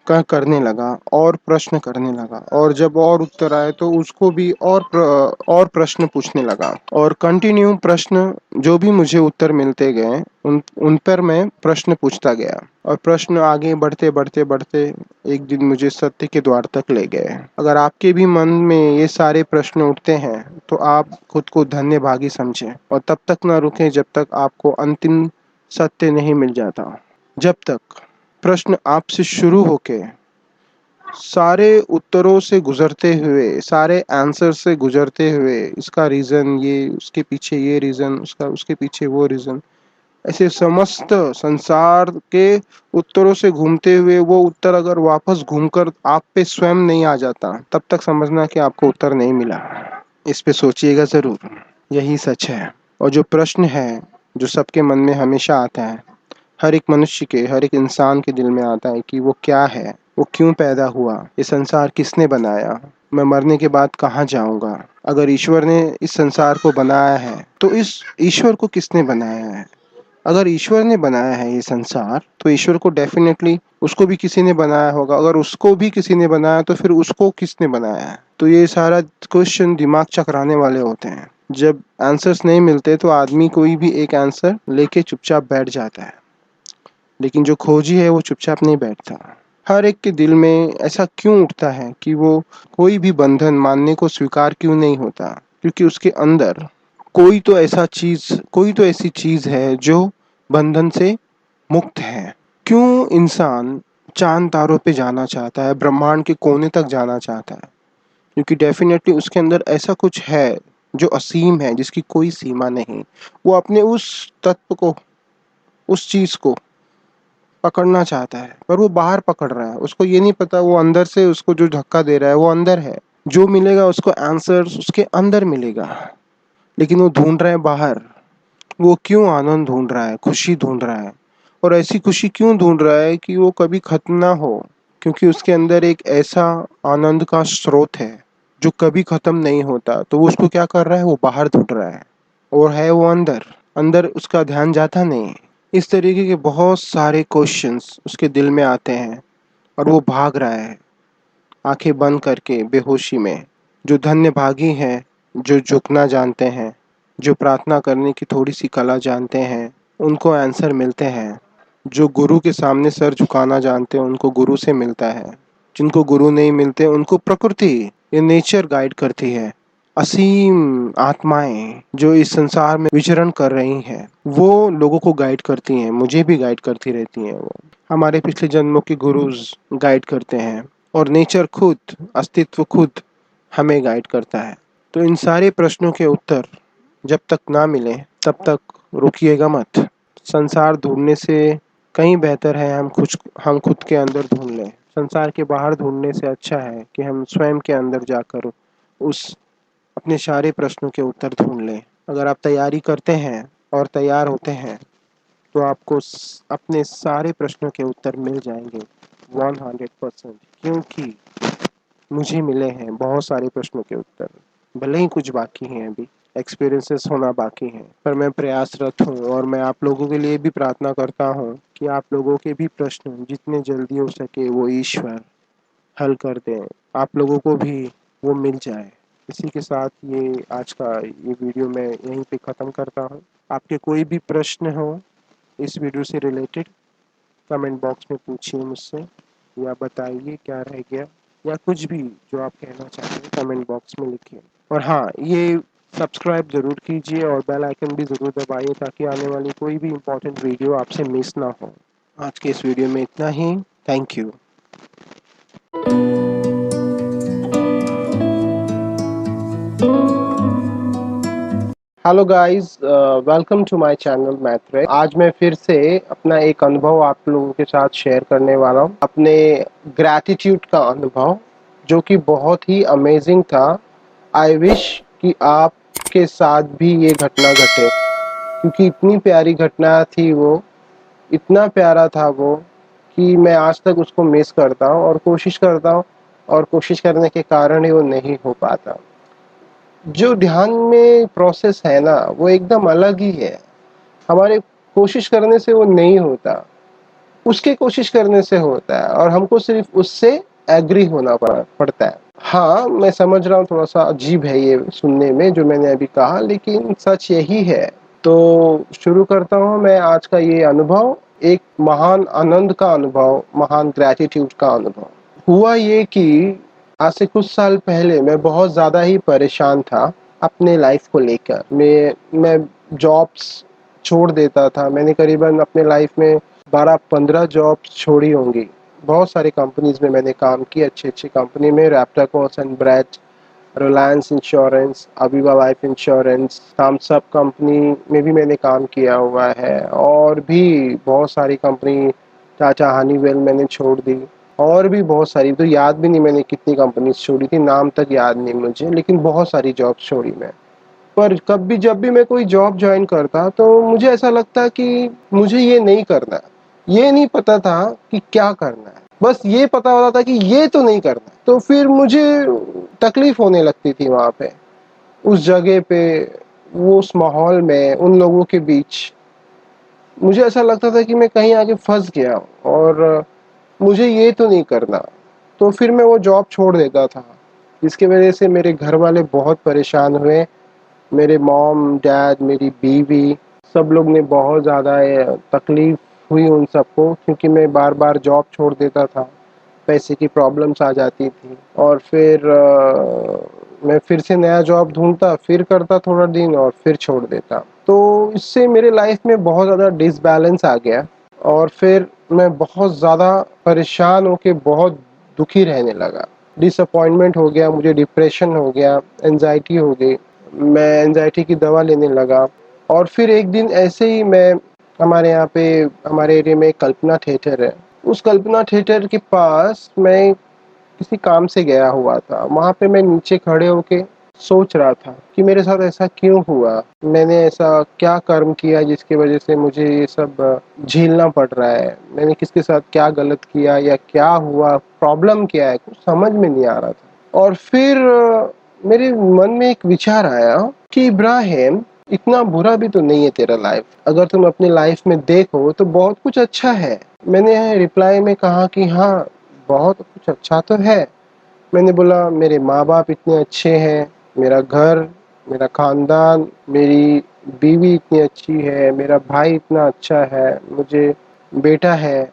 का करने लगा और प्रश्न करने लगा, और जब और उत्तर आए तो उसको भी और प्रश्न पूछने लगा, और कंटिन्यू प्रश्न जो भी मुझे उत्तर मिलते गए उन उन पर मैं प्रश्न पूछता गया, और प्रश्न आगे बढ़ते बढ़ते बढ़ते एक दिन मुझे सत्य के द्वार तक ले गए। अगर आपके भी मन में ये सारे प्रश्न उठते हैं तो आप खुद को धन्यभागी समझें, और तब तक ना रुकें जब तक आपको अंतिम सत्य नहीं मिल जाता। जब तक प्रश्न आपसे शुरू होके सारे उत्तरों से गुजरते हुए, सारे आंसर से गुजरते हुए, इसका रीजन ये, उसके पीछे ये रीजन, उसका उसके पीछे वो रीजन, ऐसे समस्त संसार के उत्तरों से घूमते हुए वो उत्तर अगर वापस घूमकर आप पे स्वयं नहीं आ जाता, तब तक समझना कि आपको उत्तर नहीं मिला। इस पे सोचिएगा जरूर, यही सच है। और जो प्रश्न है जो सबके मन में हमेशा आता है, हर एक मनुष्य के, हर एक इंसान के दिल में आता है कि वो क्या है, वो क्यों पैदा हुआ, ये संसार किसने बनाया, मैं मरने के बाद कहाँ जाऊंगा, अगर ईश्वर ने इस संसार को बनाया है तो इस ईश्वर को किसने बनाया है, अगर ईश्वर ने बनाया है ये संसार तो ईश्वर को डेफिनेटली उसको भी किसी ने बनाया होगा, अगर उसको भी किसी ने बनाया तो फिर उसको किसने बनाया है। तो ये सारा क्वेश्चन दिमाग चकराने वाले होते हैं। जब आंसर्स नहीं मिलते तो आदमी कोई भी एक आंसर लेके चुपचाप बैठ जाता है, लेकिन जो खोजी है वो चुपचाप नहीं बैठता। हर एक के दिल में ऐसा क्यों उठता है कि वो कोई भी बंधन मानने को स्वीकार क्यों नहीं होता, क्योंकि उसके अंदर कोई तो ऐसी चीज है जो बंधन से मुक्त है। क्यों इंसान चांद तारों पे जाना चाहता है, ब्रह्मांड के कोने तक जाना चाहता है, क्योंकि डेफिनेटली उसके अंदर ऐसा कुछ है जो असीम है, जिसकी कोई सीमा नहीं। वो अपने उस तत्व को, उस चीज को पकड़ना चाहता है, पर वो बाहर पकड़ रहा है, उसको ये नहीं पता वो अंदर से उसको जो धक्का दे रहा है वो अंदर है। जो मिलेगा उसको आंसर उसके अंदर मिलेगा, लेकिन वो ढूंढ रहा है बाहर। वो क्यों आनंद ढूंढ रहा है, खुशी ढूंढ रहा है, और ऐसी खुशी क्यों ढूंढ रहा है कि वो कभी खत्म ना हो, क्योंकि उसके अंदर एक ऐसा आनंद का स्रोत है जो कभी खत्म नहीं होता। तो वो उसको क्या कर रहा है, वो बाहर ढूंढ रहा है, और है वो अंदर, अंदर उसका ध्यान जाता नहीं। इस तरीके के बहुत सारे क्वेश्चंस उसके दिल में आते हैं, और वो भाग रहा है आंखें बंद करके बेहोशी में। जो धन्य भागी हैं, जो झुकना जानते हैं, जो प्रार्थना करने की थोड़ी सी कला जानते हैं, उनको आंसर मिलते हैं। जो गुरु के सामने सर झुकाना जानते हैं उनको गुरु से मिलता है। जिनको गुरु नहीं मिलते उनको प्रकृति, ये नेचर गाइड करती है। असीम आत्माएं जो इस संसार में विचरण कर रही हैं वो लोगों को गाइड करती हैं, मुझे भी गाइड करती रहती हैं। वो हमारे पिछले जन्मों के गुरुज गाइड करते हैं, और नेचर खुद, अस्तित्व खुद हमें गाइड करता है। तो इन सारे प्रश्नों के उत्तर जब तक ना मिले तब तक रुकिएगा मत। संसार ढूंढने से कहीं बेहतर है हम खुद के अंदर ढूंढ लें। संसार के बाहर ढूंढने से अच्छा है कि हम स्वयं के अंदर जाकर उस अपने सारे प्रश्नों के उत्तर ढूंढ लें। अगर आप तैयारी करते हैं और तैयार होते हैं तो आपको अपने सारे प्रश्नों के उत्तर मिल जाएंगे 100%, क्योंकि मुझे मिले हैं बहुत सारे प्रश्नों के उत्तर। भले ही कुछ बाकी हैं, अभी एक्सपीरियंसेस होना बाकी हैं, पर मैं प्रयासरत हूँ, और मैं आप लोगों के लिए भी प्रार्थना करता हूँ कि आप लोगों के भी प्रश्न जितने जल्दी हो सके वो ईश्वर हल कर दें, आप लोगों को भी वो मिल जाए। इसी के साथ ये आज का ये वीडियो मैं यहीं पे ख़त्म करता हूँ। आपके कोई भी प्रश्न हो इस वीडियो से रिलेटेड, कमेंट बॉक्स में पूछिए मुझसे, या बताइए क्या रह गया, या कुछ भी जो आप कहना चाहते हैं कमेंट बॉक्स में लिखिए। और हाँ, ये सब्सक्राइब ज़रूर कीजिए और बेल आइकन भी ज़रूर दबाइए, ताकि आने वाली कोई भी इम्पोर्टेंट वीडियो आपसे मिस ना हो। आज के इस वीडियो में इतना ही। Thank you. Hello guys, welcome to my channel मैथ्रे। आज मैं फिर से अपना एक अनुभव आप लोगों के साथ शेयर करने वाला हूँ, अपने ग्रैटिट्यूड का अनुभव, जो कि बहुत ही अमेजिंग था। आई विश कि आपके साथ भी ये घटना घटे, क्योंकि इतनी प्यारी घटना थी वो, इतना प्यारा था वो कि मैं आज तक उसको मिस करता हूँ, और कोशिश करता हूँ, और कोशिश करने के कारण ही वो नहीं हो पाता। जो ध्यान में प्रोसेस है ना, वो एकदम अलग ही है। हमारे कोशिश करने से वो नहीं होता, उसकी कोशिश करने से होता है और हमको सिर्फ उससे एग्री होना पड़ता है। हाँ, मैं समझ रहा हूँ थोड़ा सा अजीब है ये सुनने में जो मैंने अभी कहा, लेकिन सच यही है। तो शुरू करता हूँ मैं आज का ये अनुभव, एक महान आनंद का अनुभव, महान ग्रैटिट्यूड का अनुभव। हुआ ये कि आज से कुछ साल पहले मैं बहुत ज़्यादा ही परेशान था अपने लाइफ को लेकर। मैं जॉब्स छोड़ देता था। मैंने करीबन अपने लाइफ में 12-15 जॉब्स छोड़ी होंगी। बहुत सारी कंपनीज में मैंने काम किया, अच्छी कंपनी में, Raptakos and Brett, Reliance insurance, Aviva life insurance, Thums Up company में भी मैंने काम किया हुआ है, और भी बहुत सारी कंपनी, टाटा हनीवेल मैंने छोड़ दी, और भी बहुत सारी, तो याद भी नहीं मैंने कितनी कंपनीज छोड़ी थी, नाम तक याद नहीं मुझे, लेकिन बहुत सारी जॉब्स छोड़ी मैं। पर कभी जब भी मैं कोई जॉब ज्वाइन करता तो मुझे ऐसा लगता कि मुझे ये नहीं करना। ये नहीं पता था कि क्या करना है, बस ये पता होता था कि ये तो नहीं करना। तो फिर मुझे तकलीफ होने लगती थी वहाँ पे, उस जगह पे, वो उस माहौल में, उन लोगों के बीच। मुझे ऐसा लगता था कि मैं कहीं आगे फंस गया हूँ और मुझे ये तो नहीं करना। तो फिर मैं वो जॉब छोड़ देता था, जिसकी वजह से मेरे घर वाले बहुत परेशान हुए। मेरे मॉम, डैड, मेरी बीवी, सब लोग ने बहुत ज़्यादा तकलीफ हुई उन सबको, क्योंकि मैं बार बार जॉब छोड़ देता था, पैसे की प्रॉब्लम्स आ जाती थी, और फिर मैं फिर से नया जॉब ढूंढता, फिर करता थोड़ा दिन और फिर छोड़ देता। तो इससे मेरे लाइफ में बहुत ज़्यादा डिसबैलेंस आ गया, और फिर मैं बहुत ज़्यादा परेशान होके बहुत दुखी रहने लगा। डिसअपॉइंटमेंट हो गया, मुझे डिप्रेशन हो गया, एंजाइटी हो गई। मैं एंजाइटी की दवा लेने लगा, और फिर एक दिन ऐसे ही मैं, हमारे यहाँ पे, हमारे एरिया में एक कल्पना थिएटर है, उस कल्पना थिएटर के पास मैं किसी काम से गया हुआ था। वहाँ पे मैं नीचे खड़े होके सोच रहा था कि मेरे साथ ऐसा क्यों हुआ, मैंने ऐसा क्या कर्म किया जिसकी वजह से मुझे ये सब झेलना पड़ रहा है, मैंने किसके साथ क्या गलत किया या क्या हुआ, प्रॉब्लम क्या है, कुछ समझ में नहीं आ रहा था। और फिर मेरे मन में एक विचार आया कि इब्राहिम, इतना बुरा भी तो नहीं है तेरा लाइफ, अगर तुम अपनी लाइफ में देखो तो बहुत कुछ अच्छा है। मैंने रिप्लाई में कहा कि हाँ, बहुत कुछ अच्छा तो है। मैंने बोला मेरे माँ बाप इतने अच्छे हैं, मेरा घर, मेरा खानदान, मेरी बीवी इतनी अच्छी है, मेरा भाई इतना अच्छा है, मुझे बेटा है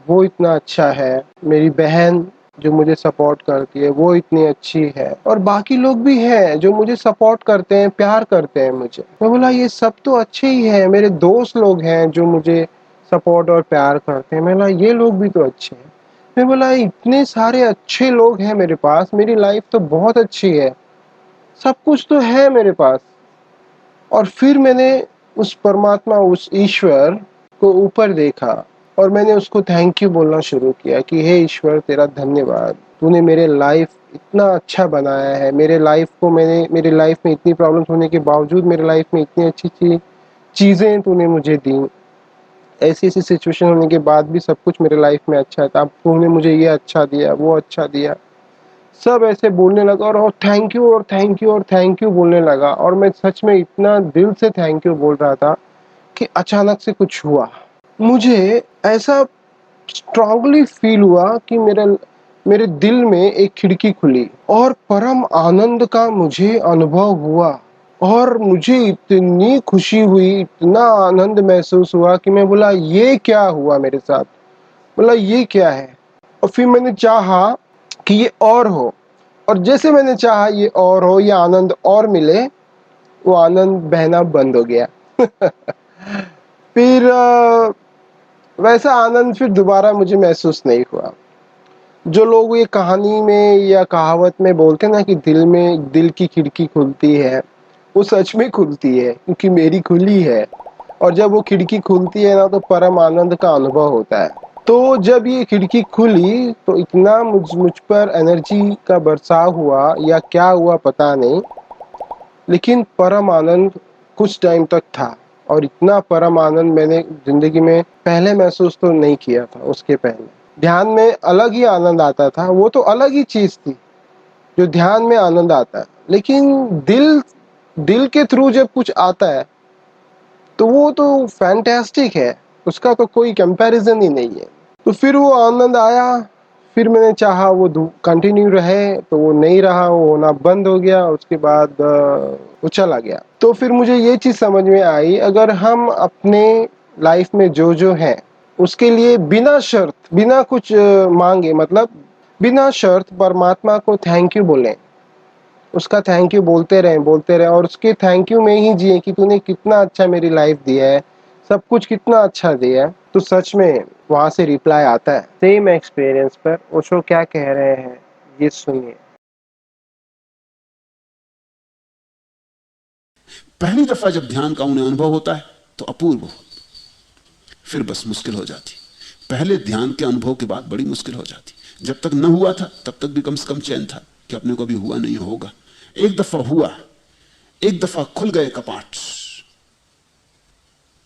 वो इतना अच्छा है, मेरी बहन जो मुझे सपोर्ट करती है वो इतनी अच्छी है, और बाकी लोग भी हैं जो मुझे सपोर्ट करते हैं, प्यार करते हैं मुझे। मैं बोला ये सब तो अच्छे ही है, मेरे दोस्त लोग हैं जो मुझे सपोर्ट और प्यार करते हैं। मैं बोला ये लोग भी तो अच्छे हैं। मैं बोला इतने सारे अच्छे लोग हैं मेरे पास, मेरी लाइफ तो बहुत अच्छी है, सब कुछ तो है मेरे पास। और फिर मैंने उस परमात्मा, उस ईश्वर को ऊपर देखा, और मैंने उसको थैंक यू बोलना शुरू किया कि हे ईश्वर, तेरा धन्यवाद, तूने मेरे लाइफ इतना अच्छा बनाया है, मेरे लाइफ को, मेरे लाइफ में इतनी प्रॉब्लम्स होने के बावजूद मेरे लाइफ में इतनी अच्छी चीज़ें तूने मुझे दी, ऐसी सिचुएशन होने के बाद भी सब कुछ मेरे लाइफ में अच्छा था, तूने मुझे ये अच्छा दिया, वो अच्छा दिया, सब ऐसे बोलने लगा, और थैंक यू और थैंक यू और थैंक यू बोलने लगा। और मैं सच में इतना दिल से थैंक यू बोल रहा था कि अचानक से कुछ हुआ। मुझे ऐसा स्ट्रांगली फील हुआ कि मेरे दिल में एक खिड़की खुली और परम आनंद का मुझे अनुभव हुआ, और मुझे इतनी खुशी हुई, इतना आनंद महसूस हुआ कि मैं बोला ये क्या हुआ मेरे साथ, बोला ये क्या है। और फिर मैंने चाहा कि ये और हो, और जैसे मैंने चाहा ये और हो, ये आनंद और मिले, वो आनंद बहना बंद हो गया। फिर वैसा आनंद फिर दोबारा मुझे महसूस नहीं हुआ। जो लोग ये कहानी में या कहावत में बोलते हैं ना कि दिल की खिड़की खुलती है, वो सच में खुलती है, क्योंकि मेरी खुली है। और जब वो खिड़की खुलती है ना, तो परम आनंद का अनुभव होता है। तो जब ये खिड़की खुली तो इतना मुझ पर एनर्जी का बरसाव हुआ, या क्या हुआ पता नहीं, लेकिन परम आनंद कुछ टाइम तक था। और इतना परम आनंद मैंने जिंदगी में पहले महसूस तो नहीं किया था। उसके पहले ध्यान में अलग ही आनंद आता था, वो तो अलग ही चीज थी जो ध्यान में आनंद आता है, लेकिन दिल के थ्रू जब कुछ आता है तो वो तो फैंटास्टिक है, उसका तो कोई कंपैरिजन ही नहीं है। तो फिर वो आनंद आया, फिर मैंने चाहा वो कंटिन्यू रहे, तो वो नहीं रहा, वो होना बंद हो गया। उसके बाद वो चला गया। तो फिर मुझे ये चीज़ समझ में आई, अगर हम अपने लाइफ में जो जो है उसके लिए बिना शर्त, बिना कुछ मांगे, मतलब बिना शर्त परमात्मा को थैंक यू बोलें, उसका थैंक यू बोलते रहें और उसके थैंक यू में ही जिए कि तूने कितना अच्छा मेरी लाइफ दिया है, सब कुछ कितना अच्छा दिया है, तो सच में वहां से रिप्लाई आता है। सेम एक्सपीरियंस पर ओशो क्या कह रहे हैं ये सुनिए। पहली दफा जब ध्यान का उन्हें अनुभव होता है तो अपूर्व हो, फिर बस मुश्किल हो जाती। पहले ध्यान के अनुभव के बाद बड़ी मुश्किल हो जाती। जब तक न हुआ था तब तक भी कम से कम चैन था कि अपने को अभी हुआ नहीं, होगा। एक दफा हुआ, एक दफा खुल गए कपाट,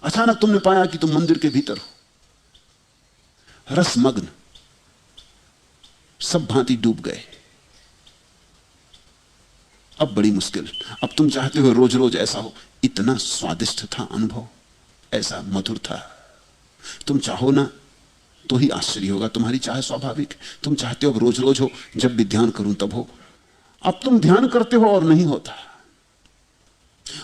अचानक तुमने पाया कि तुम मंदिर के भीतर हो, रसमग्न, सब भांति डूब गए। अब बड़ी मुश्किल। अब तुम चाहते हो रोज रोज ऐसा हो। इतना स्वादिष्ट था अनुभव, ऐसा मधुर था। तुम चाहो ना तो ही आश्चर्य होगा। तुम्हारी चाह स्वाभाविक, तुम चाहते हो अब रोज रोज हो, जब भी ध्यान करूं तब हो। अब तुम ध्यान करते हो और नहीं होता।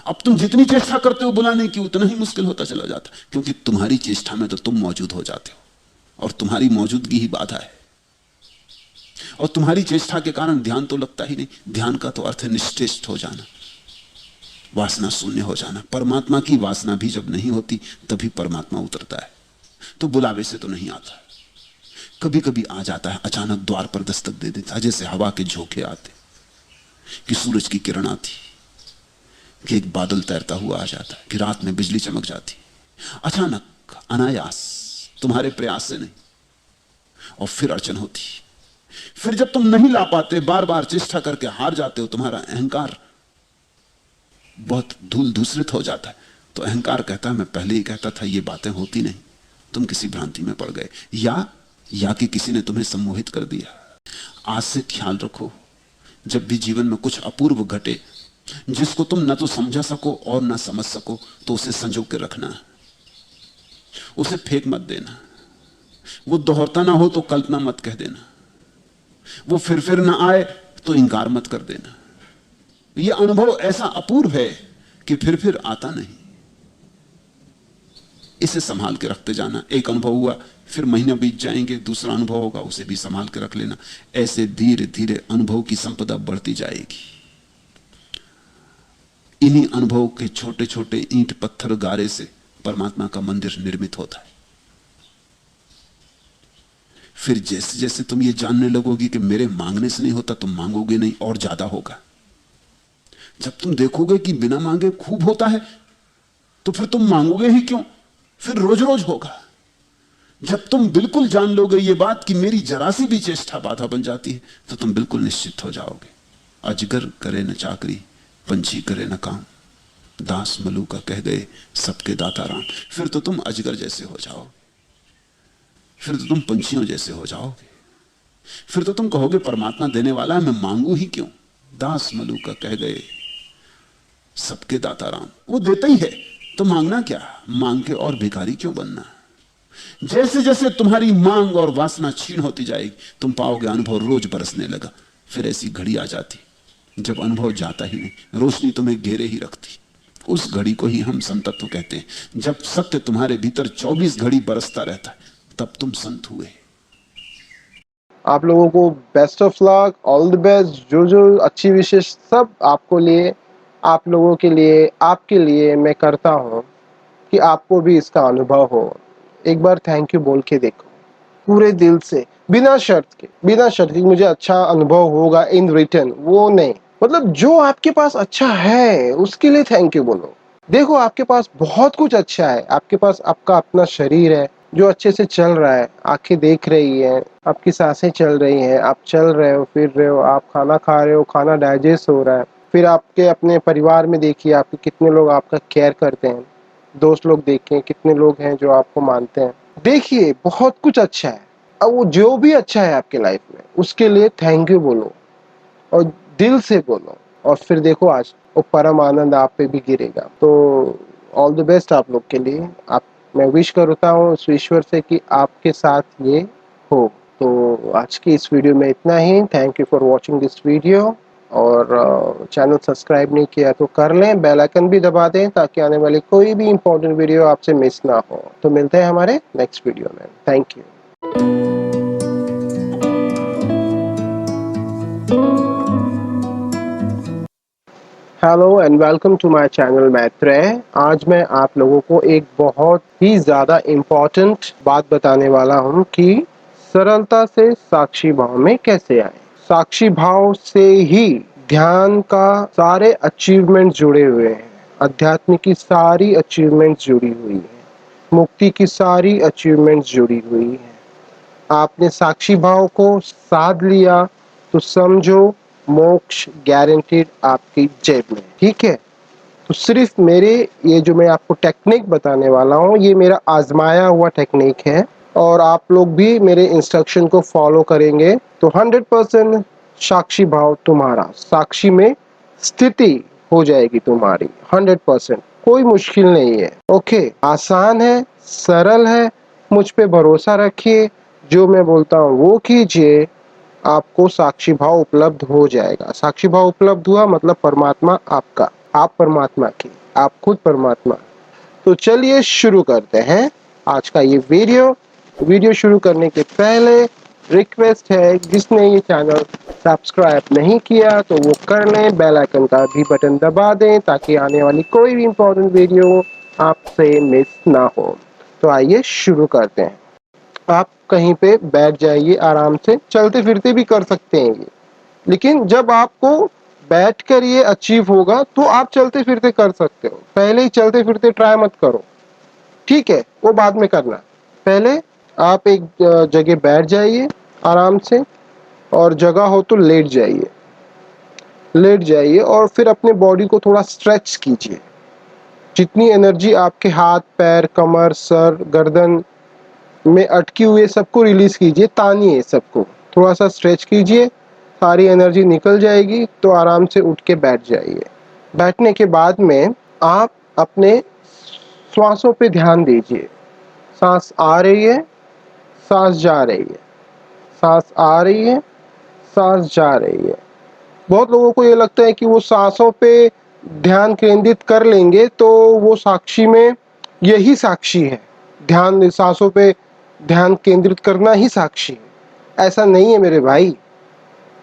अब तुम जितनी चेष्टा करते हो बुलाने की, उतना ही मुश्किल होता चला जाता, क्योंकि तुम्हारी चेष्टा में तो तुम मौजूद हो जाते हो और तुम्हारी मौजूदगी ही बाधा है। और तुम्हारी चेष्टा के कारण ध्यान तो लगता ही नहीं। ध्यान का तो अर्थ है निश्चेष्ट हो जाना, वासना शून्य हो जाना। परमात्मा की वासना भी जब नहीं होती तभी परमात्मा उतरता है। तो बुलावे से तो नहीं आता, कभी कभी आ जाता है, अचानक द्वार पर दस्तक दे देता है, जैसे हवा के झोंके आते, कि सूरज की किरण आती, कि एक बादल तैरता हुआ आ जाता है, कि रात में बिजली चमक जाती, अचानक अनायास, तुम्हारे प्रयास से नहीं। और फिर अड़चन होती। फिर जब तुम नहीं ला पाते, बार बार चेष्टा करके हार जाते हो, तुम्हारा अहंकार बहुत धूल धूसरित हो जाता है, तो अहंकार कहता है मैं पहले ही कहता था ये बातें होती नहीं, तुम किसी भ्रांति में पड़ गए, या कि किसी ने तुम्हें सम्मोहित कर दिया। आज से ख्याल रखो, जब भी जीवन में कुछ अपूर्व घटे जिसको तुम न तो समझा सको और न समझ सको, तो उसे संजो के रखना, उसे फेंक मत देना। वो दोहरता ना हो तो कल्पना मत कह देना, वो फिर ना आए तो इंकार मत कर देना। ये अनुभव ऐसा अपूर्व है कि फिर आता नहीं। इसे संभाल के रखते जाना। एक अनुभव हुआ, फिर महीने बीत जाएंगे, दूसरा अनुभव होगा, उसे भी संभाल के रख लेना। ऐसे धीरे धीरे अनुभव की संपदा बढ़ती जाएगी। इन्हीं अनुभव के छोटे छोटे ईंट पत्थर गारे से परमात्मा का मंदिर निर्मित होता है। फिर जैसे जैसे तुम ये जानने लगोगी कि मेरे मांगने से नहीं होता, तुम मांगोगे नहीं और ज्यादा होगा। जब तुम देखोगे कि बिना मांगे खूब होता है, तो फिर तुम मांगोगे ही क्यों, फिर रोज रोज होगा। जब तुम बिल्कुल जान लोगे ये बात कि मेरी जरा सी भी चेष्टा बाधा बन जाती है, तो तुम बिल्कुल निश्चित हो जाओगे। अजगर करे न चाकरी, पंछी करे न काम, दास मलूका कह गए सबके दाता राम। फिर तो तुम अजगर जैसे हो जाओगे, फिर तो तुम पंछियों जैसे हो जाओगे। फिर तो तुम कहोगे परमात्मा देने वाला है, मैं मांगू ही क्यों। दास मलूका कह गए सबके दाता राम, वो देता ही है, तो मांगना क्या, मांग के और भिखारी क्यों बनना। जैसे जैसे तुम्हारी मांग और वासना क्षीण होती जाएगी, तुम पाओगे अनुभव रोज बरसने लगा। फिर ऐसी घड़ी आ जाती जब अनुभव जाता ही नहीं, रोशनी तुम्हें घेरे ही रखती। उस घड़ी को ही हम संतत्व कहते हैं। जब सत्य तुम्हारे भीतर 24 घड़ी बरसता रहता है, तब तुम संत हुए। आप लोगों को best of luck, all the best. जो जो अच्छी विशेष सब आपको लिए, आप लोगों के लिए, आपके लिए मैं करता हूँ कि आपको भी इसका अनुभव हो। एक बार थैंक यू बोल के देखो पूरे दिल से, बिना शर्त के मुझे अच्छा अनुभव होगा इन रिटर्न, वो नहीं। मतलब जो आपके पास अच्छा है उसके लिए थैंक यू बोलो। देखो आपके पास बहुत कुछ अच्छा है, आपके पास आपका अपना शरीर है जो अच्छे से चल रहा है, आंखें देख रही हैं, आपकी सांसें चल रही हैं, आप चल रहे हो, फिर रहे हो, आप खाना खा रहे हो, खाना डाइजेस्ट हो रहा है। फिर आपके अपने परिवार में देखिए आपके कितने लोग आपका केयर करते हैं, दोस्त लोग देखें कितने लोग हैं जो आपको मानते हैं। देखिए बहुत कुछ अच्छा है। अब वो जो भी अच्छा है आपके लाइफ में उसके लिए थैंक यू बोलो और दिल से बोलो, और फिर देखो आज वो परम आनंद आप पे भी गिरेगा। तो ऑल द बेस्ट आप लोग के लिए। आप मैं विश करता हूँ उस ईश्वर से कि आपके साथ ये हो। तो आज की इस वीडियो में इतना ही। Thank you for watching this video. और चैनल सब्सक्राइब नहीं किया तो कर लें, बेल आइकन भी दबा दें ताकि आने वाली कोई भी इंपॉर्टेंट वीडियो आपसे मिस ना हो। तो मिलते हैं हमारे नेक्स्ट वीडियो में। Thank you. Hello and welcome to my channel Maitreya. आज मैं आप लोगों को एक बहुत ही ज़्यादा इम्पोर्टेंट बात बताने वाला हूँ कि सरलता से साक्षी भाव में कैसे आए। साक्षी भाव से ही ध्यान का सारे अचीवमेंट जुड़े हुए हैं, अध्यात्म की सारी अचीवमेंट्स जुड़ी हुई है, मुक्ति की सारी अचीवमेंट्स जुड़ी हुई है। आपने साक्षी भाव को साध लिया तो समझो मोक्ष गारंटीड आपकी जेब में। ठीक है, तो सिर्फ मेरे ये जो मैं आपको टेक्निक बताने वाला हूँ ये मेरा आजमाया हुआ टेक्निक है, और आप लोग भी मेरे इंस्ट्रक्शन को फॉलो करेंगे तो 100% साक्षी भाव तुम्हारा, साक्षी में स्थिति हो जाएगी तुम्हारी 100%। कोई मुश्किल नहीं है। ओके, आसान है, सरल है, मुझ पे भरोसा रखिए, जो मैं बोलता हूँ वो कीजिए, आपको साक्षी भाव उपलब्ध हो जाएगा। साक्षी भाव उपलब्ध हुआ मतलब परमात्मा आपका, आप परमात्मा की, आप खुद परमात्मा। तो चलिए शुरू करते हैं आज का ये वीडियो शुरू करने के पहले रिक्वेस्ट है, जिसने ये चैनल सब्सक्राइब नहीं किया तो वो कर लें, बेल आइकन का भी बटन दबा दें ताकि आने वाली कोई भी इंपॉर्टेंट वीडियो आपसे मिस ना हो। तो आइए शुरू करते हैं। आप कहीं पे बैठ जाइए, आराम से चलते फिरते भी कर सकते हैं ये, लेकिन जब आपको बैठ कर ये अचीव होगा तो आप चलते फिरते कर सकते हो। पहले ही चलते फिरते ट्राई मत करो, ठीक है, वो बाद में करना। पहले आप एक जगह बैठ जाइए आराम से, और जगह हो तो लेट जाइए और फिर अपने बॉडी को थोड़ा स्ट्रेच कीजिए। जितनी एनर्जी आपके हाथ पैर कमर सर गर्दन में अटकी हुई है सबको रिलीज कीजिए, तानिए सबको, थोड़ा सा स्ट्रेच कीजिए, सारी एनर्जी निकल जाएगी। तो आराम से उठ के बैठ जाइए। बैठने के बाद में आप अपने श्वासों पे ध्यान दीजिए। सांस आ रही है, सांस जा रही है, सांस आ रही है, सांस जा रही है। बहुत लोगों को ये लगता है कि वो सांसों पे ध्यान केंद्रित कर लेंगे तो वो साक्षी में, यही साक्षी है, ध्यान सांसों पे ध्यान केंद्रित करना ही साक्षी है। ऐसा नहीं है मेरे भाई,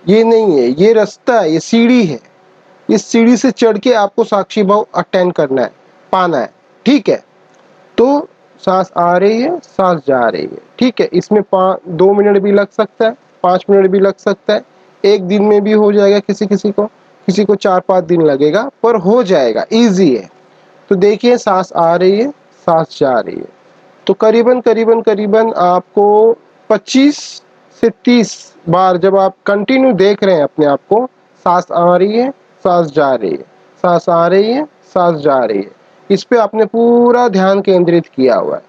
ये नहीं है, ये रास्ता है, ये सीढ़ी है। इस सीढ़ी से चढ़ के आपको साक्षी भाव अटेंड करना है, पाना है। ठीक है, तो सांस आ रही है, सांस जा रही है, ठीक है। इसमें 2 मिनट भी लग सकता है, 5 मिनट भी लग सकता है, एक दिन में भी हो जाएगा, किसी को 4-5 दिन लगेगा, पर हो जाएगा, इजी है। तो देखिए सांस आ रही है, सांस जा रही है, तो करीबन आपको 25 से 30 बार जब आप कंटिन्यू देख रहे हैं अपने आप को, सांस आ रही है, सांस जा रही है, सांस आ रही है, सांस जा रही है, इस पे आपने पूरा ध्यान केंद्रित किया हुआ है।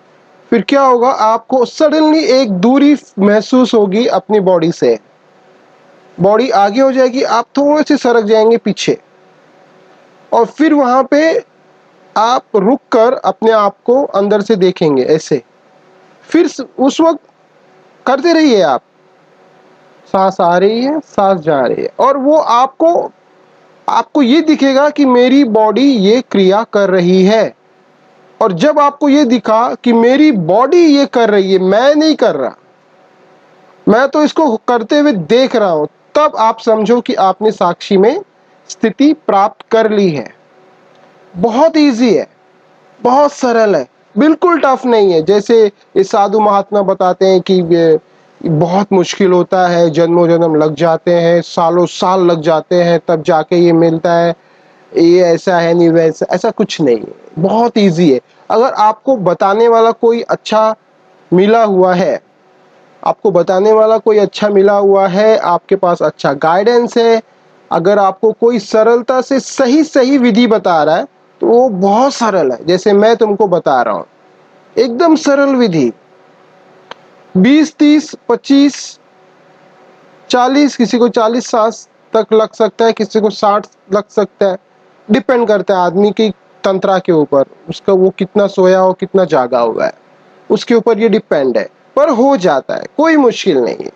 फिर क्या होगा, आपको सडनली एक दूरी महसूस होगी अपनी बॉडी से, बॉडी आगे हो जाएगी, आप थोड़े से सरक जाएंगे पीछे, और फिर वहां पे आप रुक कर अपने आप को अंदर से देखेंगे ऐसे। फिर उस वक्त करते रहिए आप, सांस आ रही है, सांस जा रही है, और वो आपको ये दिखेगा कि मेरी बॉडी ये क्रिया कर रही है। और जब आपको ये दिखा कि मेरी बॉडी ये कर रही है, मैं नहीं कर रहा, मैं तो इसको करते हुए देख रहा हूं, तब आप समझो कि आपने साक्षी में स्थिति प्राप्त कर ली है। बहुत इजी है, बहुत सरल है, बिल्कुल टफ नहीं है। जैसे ये साधु महात्मा बताते हैं कि बहुत मुश्किल होता है, जन्मों जन्म लग जाते हैं, सालों साल लग जाते हैं, तब जाके ये मिलता है, ये ऐसा है नहीं वैसा, ऐसा कुछ नहीं है, बहुत इजी है। अगर आपको बताने वाला कोई अच्छा मिला हुआ है, आपको बताने वाला कोई अच्छा मिला हुआ है, आपके पास अच्छा गाइडेंस है, अगर आपको कोई सरलता से सही विधि बता रहा है तो वो बहुत सरल है। जैसे मैं तुमको बता रहा हूँ, एकदम सरल विधि, 20 30 25 40, किसी को 40 सांस तक लग सकता है, किसी को 60 लग सकता है, डिपेंड करता है आदमी की तंत्रा के ऊपर, उसका वो कितना सोया हो कितना जागा हुआ है उसके ऊपर ये डिपेंड है, पर हो जाता है, कोई मुश्किल नहीं है।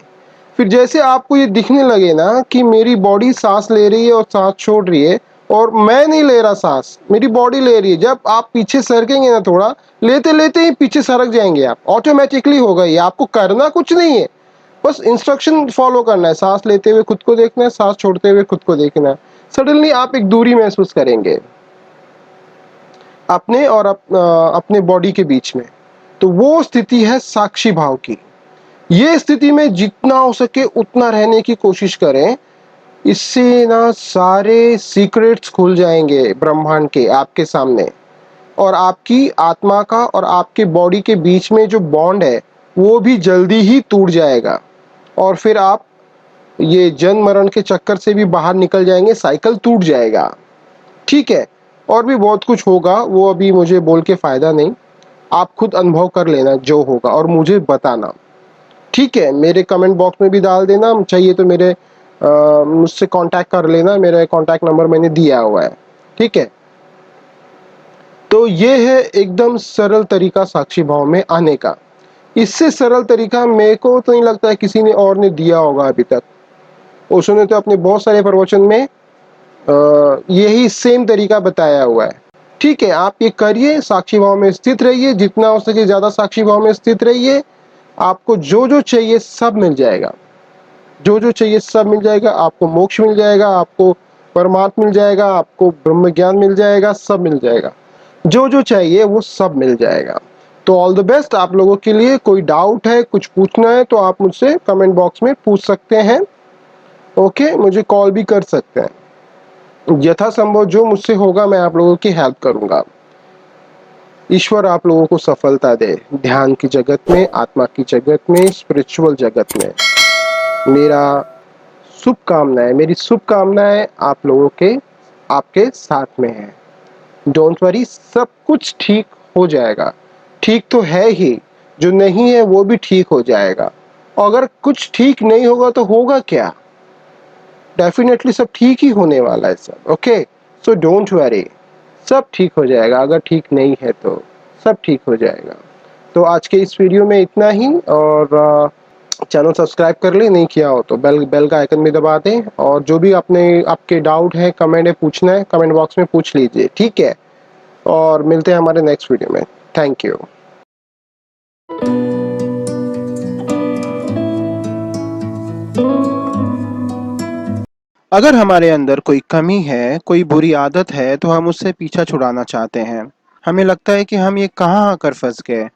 फिर जैसे आपको ये दिखने लगे ना कि मेरी बॉडी सांस ले रही है और सांस छोड़ रही है और मैं नहीं ले रहा सांस, मेरी बॉडी ले रही है, जब आप पीछे सरकेंगे ना, थोड़ा लेते लेते ही पीछे सरक जाएंगे आप, ऑटोमेटिकली होगा ये, आपको करना कुछ नहीं है, बस इंस्ट्रक्शन फॉलो करना है। सांस लेते हुए खुद को देखना है, सांस छोड़ते हुए खुद को देखना है। सडनली आप एक दूरी महसूस करेंगे अपने और अपने बॉडी के बीच में। तो वो स्थिति है साक्षी भाव की। ये स्थिति में जितना हो सके उतना रहने की कोशिश करें, इससे ना सारे सीक्रेट्स खुल जाएंगे ब्रह्मांड के आपके सामने, और आपकी आत्मा का और आपके बॉडी के बीच में जो बॉन्ड है वो भी जल्दी ही टूट जाएगा, और फिर आप ये जन्म मरण के चक्कर से भी बाहर निकल जाएंगे, साइकिल टूट जाएगा। ठीक है, और भी बहुत कुछ होगा, वो अभी मुझे बोल के फायदा नहीं, आप खुद अनुभव कर लेना जो होगा और मुझे बताना। ठीक है, मेरे कमेंट बॉक्स में भी डाल देना, चाहिए तो मेरे मुझसे कांटेक्ट कर लेना, मेरा कांटेक्ट नंबर मैंने दिया हुआ है। ठीक है, तो ये है एकदम सरल तरीका साक्षी भाव में आने का। इससे सरल तरीका मेरे को तो नहीं लगता है किसी ने और ने दिया होगा अभी तक। उसने तो अपने बहुत सारे प्रवचन में यही सेम तरीका बताया हुआ है। ठीक है, आप ये करिए, साक्षी भाव में स्थित रहिए, जितना हो सके ज्यादा साक्षी भाव में स्थित रहिए, आपको जो जो चाहिए सब मिल जाएगा, जो जो चाहिए सब मिल जाएगा। आपको मोक्ष मिल जाएगा, आपको परमात्मा मिल जाएगा, आपको ब्रह्म ज्ञान मिल जाएगा, सब मिल जाएगा, जो जो चाहिए वो सब मिल जाएगा। तो ऑल द बेस्ट आप लोगों के लिए। कोई डाउट है, कुछ पूछना है तो आप मुझसे कमेंट बॉक्स में पूछ सकते हैं। ओके, मुझे कॉल भी कर सकते हैं, यथासंभव जो मुझसे होगा मैं आप लोगों की हेल्प करूंगा। ईश्वर आप लोगों को सफलता दे, ध्यान की जगत में, आत्मा की जगत में, स्पिरिचुअल जगत में। मेरा शुभकामनाएं, मेरी शुभकामनाएं आप लोगों के आपके साथ में है। डोंट वरी, सब कुछ ठीक हो जाएगा। ठीक तो है ही, जो नहीं है वो भी ठीक हो जाएगा। और अगर कुछ ठीक नहीं होगा तो होगा क्या, डेफिनेटली सब ठीक ही होने वाला है सब। ओके, सो डोंट वरी, सब ठीक हो जाएगा। अगर ठीक नहीं है तो सब ठीक हो जाएगा। तो आज के इस वीडियो में इतना ही, और चैनल सब्सक्राइब कर ले, नहीं किया हो तो बेल का आइकन भी दबा दें, और जो भी आपके डाउट है, कमेंट है, पूछना है, कमेंट बॉक्स में पूछ लीजिए। ठीक है, और मिलते हैं हमारे नेक्स्ट वीडियो में। Thank you. अगर हमारे अंदर कोई कमी है, कोई बुरी आदत है, तो हम उससे पीछा छुड़ाना चाहते हैं। हमें लगता है कि हम ये कहाँ आकर फंस गए,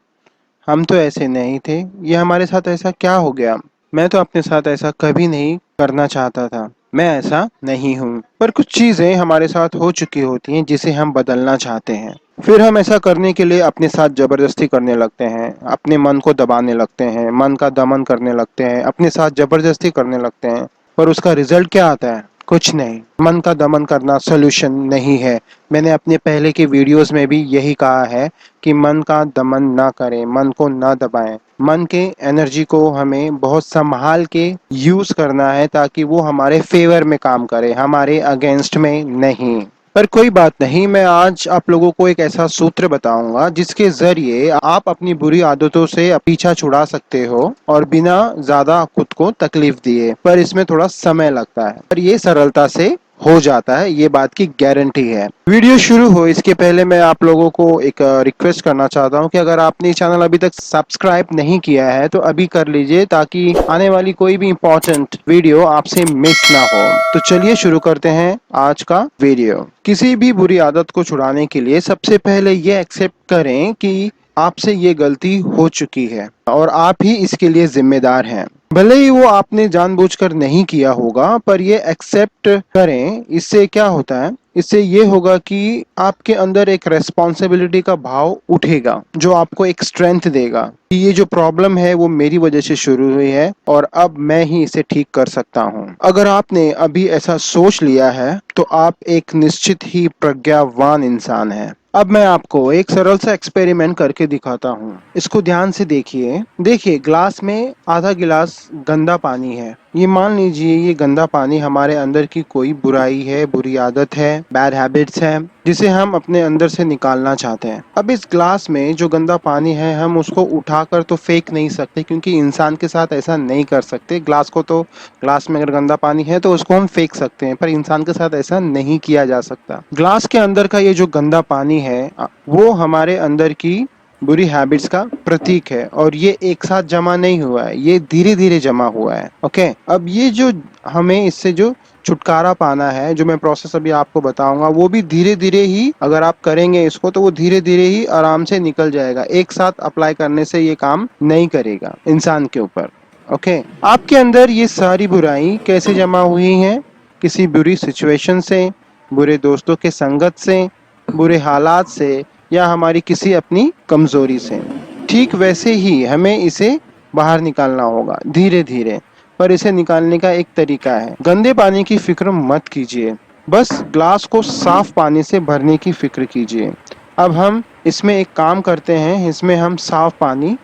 हम तो ऐसे नहीं थे, ये हमारे साथ ऐसा क्या हो गया, मैं तो अपने साथ ऐसा कभी नहीं करना चाहता था, मैं ऐसा नहीं हूँ। पर कुछ चीजें हमारे साथ हो चुकी होती हैं जिसे हम बदलना चाहते हैं। फिर हम ऐसा करने के लिए अपने साथ जबरदस्ती करने लगते हैं, अपने मन को दबाने लगते हैं, मन का दमन करने लगते हैं, अपने साथ जबरदस्ती करने लगते हैं। पर उसका रिजल्ट क्या आता है? कुछ नहीं। मन का दमन करना सॉल्यूशन नहीं है। मैंने अपने पहले के वीडियोस में भी यही कहा है कि मन का दमन ना करें, मन को ना दबाएं। मन के एनर्जी को हमें बहुत संभाल के यूज करना है ताकि वो हमारे फेवर में काम करे, हमारे अगेंस्ट में नहीं। पर कोई बात नहीं, मैं आज आप लोगों को एक ऐसा सूत्र बताऊंगा जिसके जरिए आप अपनी बुरी आदतों से पीछा छुड़ा सकते हो और बिना ज्यादा खुद को तकलीफ दिए। पर इसमें थोड़ा समय लगता है, पर ये सरलता से हो जाता है, ये बात की गारंटी है। वीडियो शुरू हो इसके पहले मैं आप लोगों को एक रिक्वेस्ट करना चाहता हूं कि अगर आपने चैनल अभी तक सब्सक्राइब नहीं किया है तो अभी कर लीजिए, ताकि आने वाली कोई भी इंपॉर्टेंट वीडियो आपसे मिस ना हो। तो चलिए शुरू करते हैं आज का वीडियो। किसी भी बुरी आदत को छुड़ाने के लिए सबसे पहले ये एक्सेप्ट करें कि आपसे ये गलती हो चुकी है और आप ही इसके लिए जिम्मेदार हैं। भले ही वो आपने जानबूझकर नहीं किया होगा, पर ये एक्सेप्ट करें। इससे क्या होता है, इससे ये होगा कि आपके अंदर एक रेस्पॉन्सिबिलिटी का भाव उठेगा जो आपको एक स्ट्रेंथ देगा कि ये जो प्रॉब्लम है वो मेरी वजह से शुरू हुई है और अब मैं ही इसे ठीक कर सकता हूँ। अगर आपने अभी ऐसा सोच लिया है तो आप एक निश्चित ही प्रज्ञावान इंसान हैं। अब मैं आपको एक सरल सा एक्सपेरिमेंट करके दिखाता हूँ। इसको ध्यान से देखिए। देखिए, ग्लास में आधा गिलास गंदा पानी है, ये मान लीजिए ये गंदा पानी हमारे अंदर की कोई बुराई है, बुरी आदत है, बैड हैबिट्स है, जिसे हम अपने अंदर से निकालना चाहते हैं। अब इस ग्लास में जो गंदा पानी है हम उसको उठाकर तो फेंक नहीं सकते, क्योंकि इंसान के साथ ऐसा नहीं कर सकते। ग्लास को तो, ग्लास में अगर गंदा पानी है तो उसको हम फेंक सकते हैं, पर इंसान के साथ ऐसा नहीं किया जा सकता। ग्लास के अंदर का ये जो गंदा पानी है वो हमारे अंदर की बुरी हैबिट्स का प्रतीक है, और ये एक साथ जमा नहीं हुआ है, ये धीरे धीरे जमा हुआ है। ओके, अब ये जो हमें इससे जो छुटकारा पाना है, जो मैं प्रोसेस अभी आपको बताऊंगा, वो भी धीरे धीरे ही अगर आप करेंगे इसको तो वो धीरे धीरे ही आराम से निकल जाएगा। एक साथ अप्लाई करने से ये काम नहीं करेगा इंसान के ऊपर। ओके, आपके अंदर ये सारी बुराई कैसे जमा हुई है? किसी बुरी सिचुएशन से, बुरे दोस्तों के संगत से, बुरे हालात से, या हमारी किसी अपनी कमजोरी से। ठीक वैसे ही हमें इसे बाहर निकालना होगा धीरे धीरे, पर इसे निकालने का एक तरीका है। गंदे पानी की फिक्र मत कीजिए, बस ग्लास को साफ पानी से भरने की फिक्र कीजिए। अब हम इसमें एक काम करते हैं, इसमें हम साफ पानी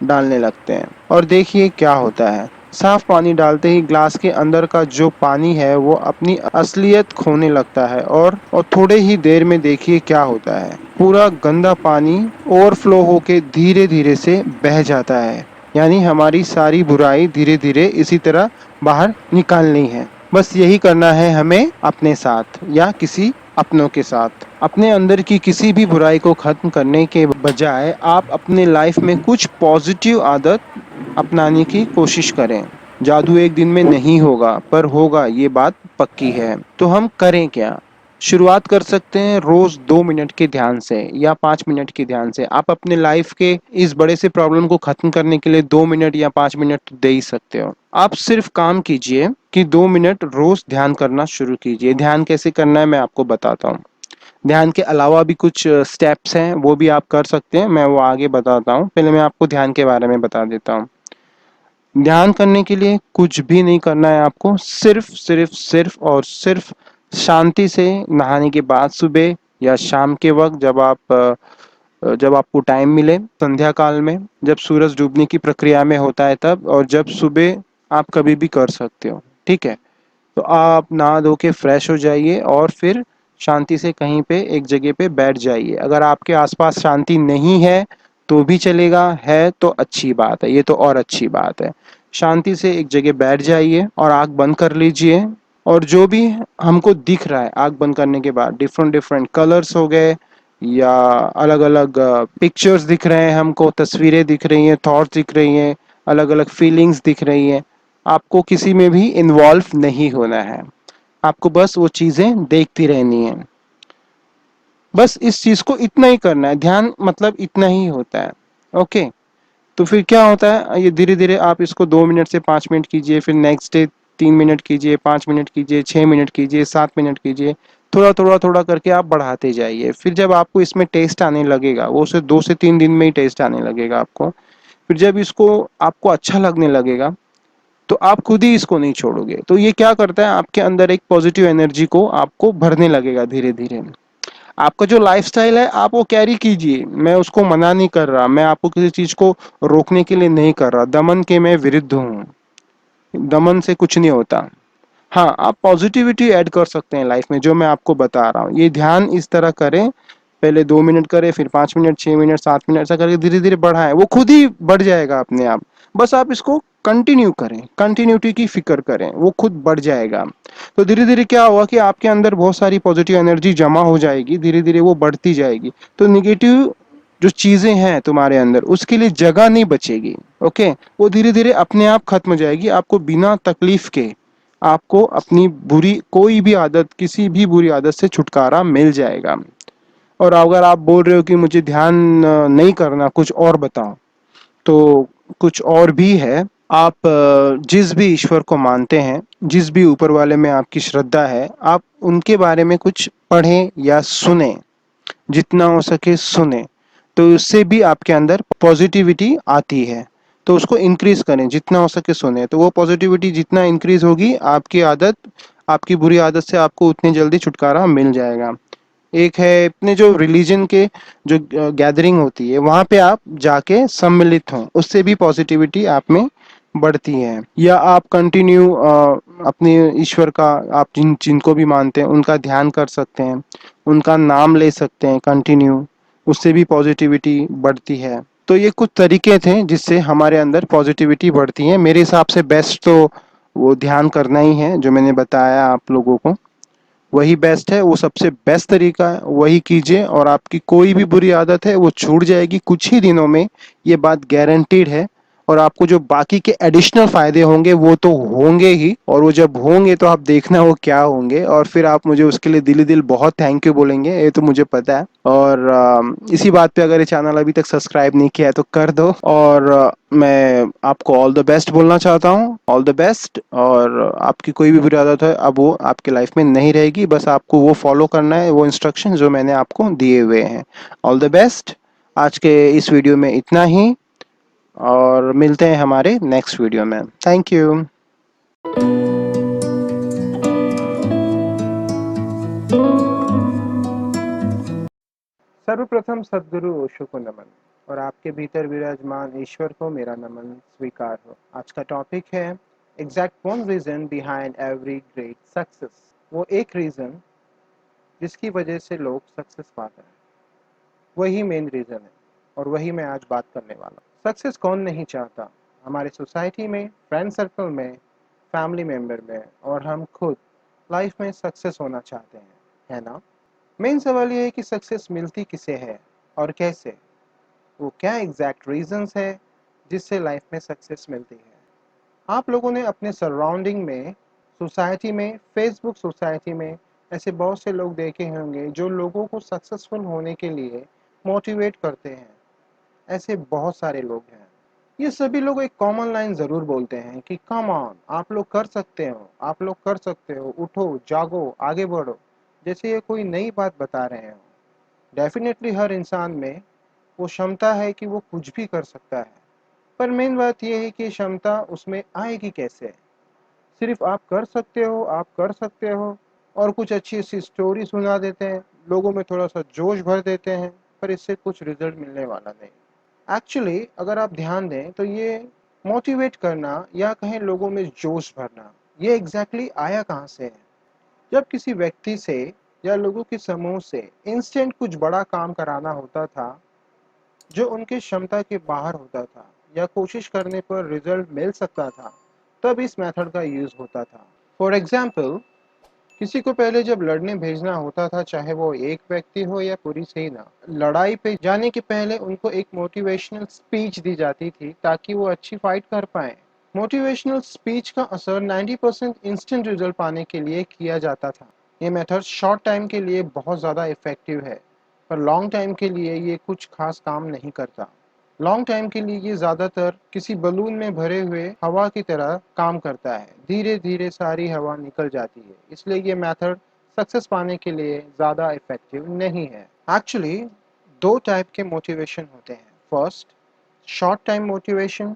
डालने लगते हैं और देखिए क्या होता है। साफ पानी डालते ही ग्लास के अंदर का जो पानी है वो अपनी असलियत खोने लगता है, और थोड़े ही देर में देखिए क्या होता है। पूरा गंदा पानी ओवरफ्लो होके धीरे धीरे से बह जाता है। यानी हमारी सारी बुराई धीरे धीरे इसी तरह बाहर निकालनी है। बस यही करना है हमें अपने साथ या किसी अपनों के साथ। अपने अंदर की किसी भी बुराई को खत्म करने के बजाय आप अपने लाइफ में कुछ पॉजिटिव आदत अपनाने की कोशिश करें। जादू एक दिन में नहीं होगा, पर होगा, ये बात पक्की है। तो हम करें क्या? शुरुआत कर सकते हैं रोज 2 मिनट के ध्यान से या 5 मिनट के ध्यान से। आप अपने लाइफ के इस बड़े से प्रॉब्लम को खत्म करने के लिए 2 मिनट या 5 मिनट तो दे ही सकते हो। आप सिर्फ काम कीजिए कि 2 मिनट रोज ध्यान करना शुरू कीजिए। ध्यान कैसे करना है मैं आपको बताता हूँ। ध्यान के अलावा भी कुछ स्टेप्स हैं, वो भी आप कर सकते हैं, मैं वो आगे बताता हूँ। पहले मैं आपको ध्यान के बारे में बता देता हूँ। ध्यान करने के लिए कुछ भी नहीं करना है आपको, सिर्फ सिर्फ सिर्फ और सिर्फ शांति से नहाने के बाद सुबह या शाम के वक्त, जब आपको टाइम मिले, संध्या काल में, जब सूरज डूबने की प्रक्रिया में होता है तब, और जब सुबह, आप कभी भी कर सकते हो। ठीक है, तो आप नहा धो के फ्रेश हो जाइए और फिर शांति से कहीं पे एक जगह पे बैठ जाइए। अगर आपके आसपास शांति नहीं है तो भी चलेगा, है तो अच्छी बात है, ये तो और अच्छी बात है। शांति से एक जगह बैठ जाइए और आंख बंद कर लीजिए, और जो भी हमको दिख रहा है आंख बंद करने के बाद, डिफरेंट डिफरेंट कलर्स हो गए या अलग अलग पिक्चर्स दिख रहे हैं हमको, तस्वीरें दिख रही हैं, थॉट्स दिख रही हैं, अलग अलग फीलिंग्स दिख रही हैं, आपको किसी में भी इन्वॉल्व नहीं होना है। आपको बस वो चीजें देखती रहनी है। बस इस चीज को इतना ही करना है। ध्यान मतलब इतना ही होता है। ओके, तो फिर क्या होता है, ये धीरे धीरे आप इसको 2 मिनट से 5 मिनट कीजिए, फिर नेक्स्ट डे 3 मिनट कीजिए, 5 मिनट कीजिए, 6 मिनट कीजिए, 7 मिनट कीजिए। थोड़ा थोड़ा थोड़ा करके आप बढ़ाते जाइए। फिर जब आपको इसमें टेस्ट आने लगेगा, वो उसे 2 से 3 दिन में ही टेस्ट आने लगेगा आपको। फिर जब इसको आपको अच्छा लगने लगेगा तो आप खुद ही इसको नहीं छोड़ोगे। तो ये क्या करता है, आपके अंदर एक पॉजिटिव एनर्जी को आपको भरने लगेगा धीरे धीरे। आपका जो लाइफस्टाइल है आप वो कैरी कीजिए, मैं उसको मना नहीं कर रहा, मैं आपको किसी चीज को रोकने के लिए नहीं कर रहा। दमन के मैं विरुद्ध हूँ, दमन से कुछ नहीं होता। हाँ, आप पॉजिटिविटी ऐड कर सकते हैं लाइफ में, जो मैं आपको बता रहा हूँ। ये ध्यान इस तरह करें, पहले 2 मिनट करें, फिर 5 मिनट, 6 मिनट, 7 मिनट, ऐसा करके धीरे धीरे बढ़ाएं, वो खुद ही बढ़ जाएगा अपने आप। बस आप इसको कंटिन्यू करें, कंटिन्यूटी की फिक्र करें, वो खुद बढ़ जाएगा। तो धीरे धीरे क्या होगा कि आपके अंदर बहुत सारी पॉजिटिव एनर्जी जमा हो जाएगी, धीरे धीरे वो बढ़ती जाएगी। तो निगेटिव जो चीजें हैं तुम्हारे अंदर, उसके लिए जगह नहीं बचेगी। ओके, वो धीरे धीरे अपने आप खत्म हो जाएगी। आपको बिना तकलीफ के आपको अपनी बुरी कोई भी आदत, किसी भी बुरी आदत से छुटकारा मिल जाएगा। और अगर आप बोल रहे हो कि मुझे ध्यान नहीं करना, कुछ और बताओ, तो कुछ और भी है। आप जिस भी ईश्वर को मानते हैं, जिस भी ऊपर वाले में आपकी श्रद्धा है, आप उनके बारे में कुछ पढ़ें या सुने, जितना हो सके सुने। तो उससे भी आपके अंदर पॉजिटिविटी आती है। तो उसको इंक्रीज करें, जितना हो सके सुने। तो वो पॉजिटिविटी जितना इंक्रीज होगी, आपकी आदत, आपकी बुरी आदत से आपको उतनी जल्दी छुटकारा मिल जाएगा। एक है अपने जो रिलीजन के जो गैदरिंग होती है, वहां पे आप जाके सम्मिलित हों, उससे भी पॉजिटिविटी आप में बढ़ती हैं, या आप कंटिन्यू अपने ईश्वर का, आप जिनको भी मानते हैं उनका ध्यान कर सकते हैं, उनका नाम ले सकते हैं कंटिन्यू, उससे भी पॉजिटिविटी बढ़ती है। तो ये कुछ तरीके थे जिससे हमारे अंदर पॉजिटिविटी बढ़ती है। मेरे हिसाब से बेस्ट तो वो ध्यान करना ही है, जो मैंने बताया आप लोगों को, वही बेस्ट है, वो सबसे बेस्ट तरीका है, वही कीजिए और आपकी कोई भी बुरी आदत है वो छूट जाएगी कुछ ही दिनों में, ये बात गारंटीड है। और आपको जो बाकी के एडिशनल फायदे होंगे वो तो होंगे ही, और वो जब होंगे तो आप देखना वो क्या होंगे, और फिर आप मुझे उसके लिए दिली दिल बहुत थैंक यू बोलेंगे, ये तो मुझे पता है। और इसी बात पे अगर ये चैनल अभी तक सब्सक्राइब नहीं किया है तो कर दो। और मैं आपको ऑल द बेस्ट बोलना चाहता हूँ, ऑल द बेस्ट। और आपकी कोई भी बुरी आदत है अब वो आपकी लाइफ में नहीं रहेगी, बस आपको वो फॉलो करना है, वो इंस्ट्रक्शन जो मैंने आपको दिए हुए हैं। All the best. आज के इस वीडियो में इतना ही, और मिलते हैं हमारे नेक्स्ट वीडियो में। Thank you. सर्वप्रथम सद्गुरु ओशो को नमन, और आपके भीतर विराजमान ईश्वर को मेरा नमन स्वीकार हो। आज का टॉपिक है exact one reason behind every great success. वो एक रीजन जिसकी वजह से लोग सक्सेस पाते हैं, वही मेन रीजन है, और वही मैं आज बात करने वाला हूँ। सक्सेस कौन नहीं चाहता? हमारे सोसाइटी में, फ्रेंड सर्कल में, फैमिली मेंबर में, और हम खुद लाइफ में सक्सेस होना चाहते हैं, है ना? मेन सवाल ये है कि सक्सेस मिलती किसे है और कैसे? वो क्या एग्जैक्ट रीजंस है जिससे लाइफ में सक्सेस मिलती है? आप लोगों ने अपने सराउंडिंग में, सोसाइटी में, फेसबुक सोसाइटी में ऐसे बहुत से लोग देखे होंगे जो लोगों को सक्सेसफुल होने के लिए मोटिवेट करते हैं। ऐसे बहुत सारे लोग हैं। ये सभी लोग एक कॉमन लाइन ज़रूर बोलते हैं कि कम ऑन, आप लोग कर सकते हो, आप लोग कर सकते हो, उठो, जागो, आगे बढ़ो, जैसे ये कोई नई बात बता रहे हो। डेफिनेटली हर इंसान में वो क्षमता है कि वो कुछ भी कर सकता है, पर मेन बात ये है कि क्षमता उसमें आएगी कैसे? सिर्फ आप कर सकते हो, आप कर सकते हो, और कुछ अच्छी सी स्टोरी सुना देते हैं, लोगों में थोड़ा सा जोश भर देते हैं, पर इससे कुछ रिजल्ट मिलने वाला नहीं। एक्चुअली अगर आप ध्यान दें तो ये मोटिवेट करना, या कहें लोगों में जोश भरना, ये एग्जैक्टली आया कहाँ से है? जब किसी व्यक्ति से या लोगों के समूह से इंस्टेंट कुछ बड़ा काम कराना होता था जो उनके क्षमता के बाहर होता था, या कोशिश करने पर रिजल्ट मिल सकता था, तब इस मेथड का यूज होता था। फॉर एग्जाम्पल, किसी को पहले जब लड़ने भेजना होता था, चाहे वो एक व्यक्ति हो या पूरी सेना, लड़ाई पे जाने के पहले उनको एक मोटिवेशनल स्पीच दी जाती थी ताकि वो अच्छी फाइट कर पाए। मोटिवेशनल स्पीच का असर 90% इंस्टेंट रिजल्ट पाने के लिए किया जाता था। ये मेथड शॉर्ट टाइम के लिए बहुत ज़्यादा इफेक्टिव है, पर लॉन्ग टाइम के लिए ये कुछ खास काम नहीं करता। लॉन्ग टाइम के लिए ये ज़्यादातर किसी बलून में भरे हुए हवा की तरह काम करता है, धीरे धीरे सारी हवा निकल जाती है, इसलिए ये मेथड सक्सेस पाने के लिए ज़्यादा इफेक्टिव नहीं है। एक्चुअली दो टाइप के मोटिवेशन होते हैं। First, short time motivation.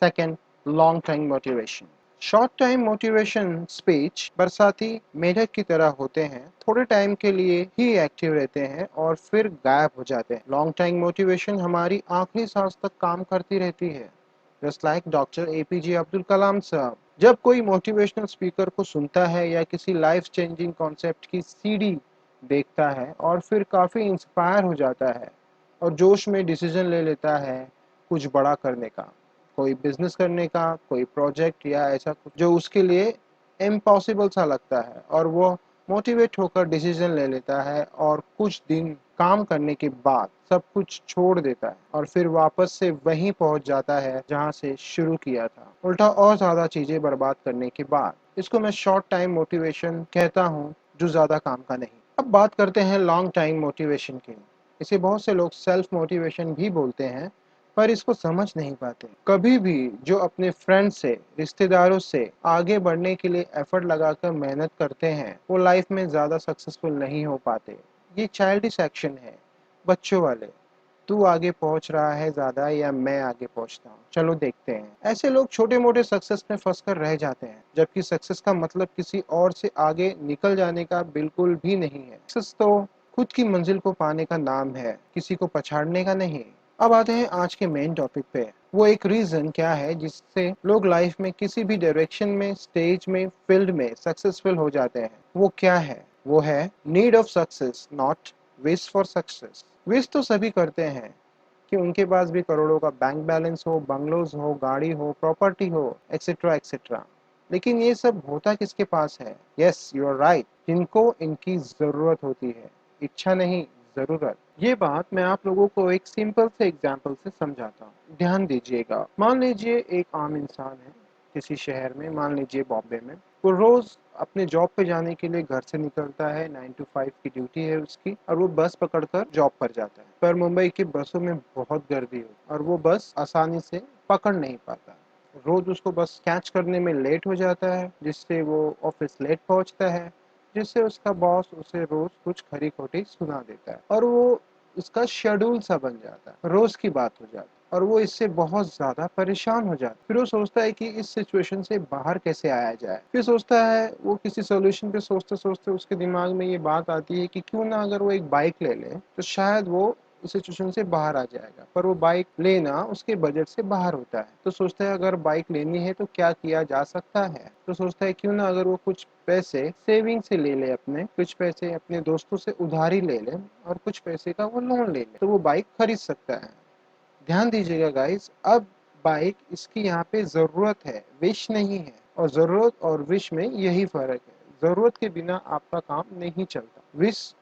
Second, long time motivation. Short time motivation speech बरसाती मेढक की तरह होते हैं, थोड़े टाइम के लिए ही एक्टिव रहते हैं और फिर गायब हो जाते हैं। लॉन्ग टाइम मोटिवेशन हमारी आखिरी सांस तक काम करती रहती है, just like doctor APJ Abdul Kalam साहब। जब कोई मोटिवेशनल स्पीकर को सुनता है या किसी लाइफ चेंजिंग कॉन्सेप्ट की सीडी देखता है और फिर काफ़ी इंस्पायर हो जाता है और जोश में डिसीजन ले लेता है कुछ बड़ा करने का, कोई बिजनेस करने का, कोई प्रोजेक्ट या ऐसा कुछ जो उसके लिए इम्पॉसिबल सा लगता है, और वो मोटिवेट होकर डिसीजन ले लेता है और कुछ दिन काम करने के बाद सब कुछ छोड़ देता है और फिर वापस से वहीं पहुंच जाता है जहां से शुरू किया था, उल्टा और ज़्यादा चीज़ें बर्बाद करने के बाद। इसको मैं शॉर्ट टाइम मोटिवेशन कहता हूँ, जो ज़्यादा काम का नहीं। अब बात करते हैं लॉन्ग टाइम मोटिवेशन की। इसे बहुत से लोग सेल्फ मोटिवेशन भी बोलते हैं, पर इसको समझ नहीं पाते। कभी भी जो अपने फ्रेंड से, रिश्तेदारों से आगे बढ़ने के लिए एफर्ट लगाकर मेहनत करते हैं, वो लाइफ में ज़्यादा सक्सेसफुल नहीं हो पाते। ये चाइल्डिश एक्शन है, बच्चों वाले। तू आगे पहुंच रहा है ज़्यादा या मैं आगे पहुंचता हूँ, चलो देखते हैं। ऐसे लोग छोटे मोटे सक्सेस में फंस कर रह जाते हैं, जबकि सक्सेस का मतलब किसी और से आगे निकल जाने का बिल्कुल भी नहीं है। सक्सेस तो खुद की मंजिल को पाने का नाम है, किसी को पछाड़ने का नहीं। अब आते हैं आज के मेन टॉपिक पे। वो एक रीजन क्या है जिससे लोग लाइफ में किसी भी डायरेक्शन में, स्टेज में, फील्ड में सक्सेसफुल हो जाते हैं। वो क्या है? वो है need of success, not wish for success. Wish तो सभी करते हैं कि उनके पास भी करोड़ों का बैंक बैलेंस हो, बंगलोज हो, गाड़ी हो, प्रॉपर्टी हो, एक्सेट्रा एक्सेट्रा। लेकिन ये सब होता किसके पास है? यस, यू आर राइट, जिनको इनकी जरूरत होती है, इच्छा नहीं, जरूरत। ये बात मैं आप लोगों को एक सिंपल से एग्जाम्पल से समझाता हूँ, ध्यान दीजिएगा। मान लीजिए एक आम इंसान है किसी शहर में, मान लीजिए बॉम्बे में। वो रोज अपने जॉब पे जाने के लिए घर से निकलता है, 9 to 5 की ड्यूटी है उसकी, और वो बस पकड़कर जॉब पर जाता है। पर मुंबई की बसों में बहुत गर्दी हो और वो बस आसानी से पकड़ नहीं पाता। रोज उसको बस कैच करने में लेट हो जाता है, जिससे वो ऑफिस लेट पहुंचता है, जिससे उसका बॉस उसे रोज कुछ खरी खोटी सुना देता है और वो उसका शेड्यूल सा बन जाता है, रोज की बात हो जाती है और वो इससे बहुत ज्यादा परेशान हो जाता है। फिर वो सोचता है कि इस सिचुएशन से बाहर कैसे आया जाए। फिर सोचता है, वो किसी सोल्यूशन पे सोचते सोचते उसके दिमाग में ये बात आती है कि क्यों ना अगर वो एक बाइक ले ले तो शायद वो इस सिचुएशन से बाहर आ जाएगा। पर वो बाइक लेना उसके बजट से बाहर होता है। तो सोचता है अगर बाइक लेनी है तो क्या किया जा सकता है। तो सोचता है क्यों ना अगर वो कुछ पैसे सेविंग से ले ले, अपने कुछ पैसे अपने दोस्तों से उधारी ले ले और कुछ पैसे का वो लोन ले ले, तो वो बाइक खरीद सकता है। ध्यान दीजिएगा गाइस, अब बाइक इसकी यहाँ पे जरूरत है, विश नहीं है। और जरूरत और विश में यही फर्क है, जरूरत के बिना आपका काम नहीं चलता। विश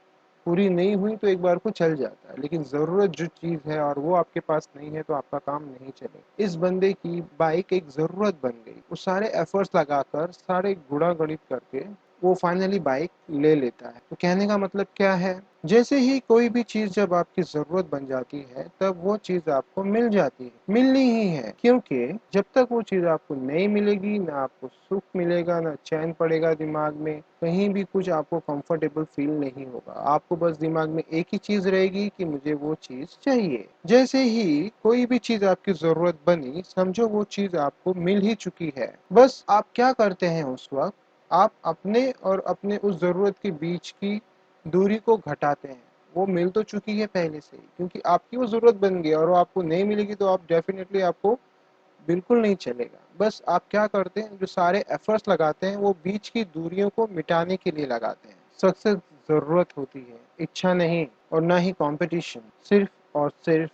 पूरी नहीं हुई तो एक बार को चल जाता है, लेकिन जरूरत जो चीज है और वो आपके पास नहीं है तो आपका काम नहीं चलेगा। इस बंदे की बाइक एक जरूरत बन गई। वो सारे एफर्ट्स लगाकर, सारे गुणा गणित करके वो फाइनली बाइक ले लेता है। तो कहने का मतलब क्या है? जैसे ही कोई भी चीज जब आपकी जरूरत बन जाती है तब वो चीज आपको मिल जाती है, मिलनी ही है। क्योंकि जब तक वो चीज आपको नहीं मिलेगी, ना आपको सुख मिलेगा, ना चैन पड़ेगा दिमाग में, कहीं भी कुछ आपको कंफर्टेबल फील नहीं होगा। आपको बस दिमाग में एक ही चीज रहेगी कि मुझे वो चीज चाहिए। जैसे ही कोई भी चीज आपकी जरूरत बनी, समझो वो चीज आपको मिल ही चुकी है। बस आप क्या करते हैं उस वक्त? आप अपने और अपने उस जरूरत के बीच की दूरी को घटाते हैं। वो मिल तो चुकी है पहले से ही, क्योंकि आपकी वो जरूरत बन गई और वो आपको नहीं मिलेगी तो आप डेफिनेटली आपको बिल्कुल नहीं चलेगा। बस आप क्या करते हैं, जो सारे एफर्ट्स लगाते हैं वो बीच की दूरियों को मिटाने के लिए लगाते हैं। सक्सेस जरूरत होती है, इच्छा नहीं, और ना ही कंपटीशन, सिर्फ और सिर्फ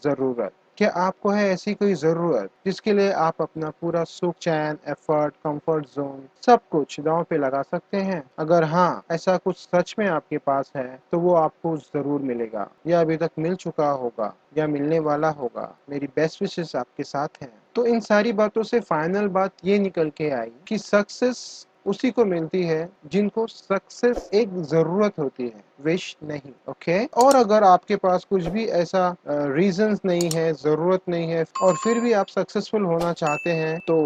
जरूरत। क्या आपको है ऐसी कोई जरूरत जिसके लिए आप अपना पूरा सुख, चैन, एफर्ट, कंफर्ट जोन सब कुछ दांव पे लगा सकते हैं? अगर हाँ, ऐसा कुछ सच में आपके पास है तो वो आपको जरूर मिलेगा, या अभी तक मिल चुका होगा, या मिलने वाला होगा। मेरी बेस्ट विशेस आपके साथ हैं। तो इन सारी बातों से फाइनल बात ये निकल के आई कि सक्सेस उसी को मिलती है जिनको सक्सेस एक जरूरत होती है, विश नहीं। ओके? और अगर आपके पास कुछ भी ऐसा रीजंस नहीं है, जरूरत नहीं है, और फिर भी आप सक्सेसफुल होना चाहते हैं, तो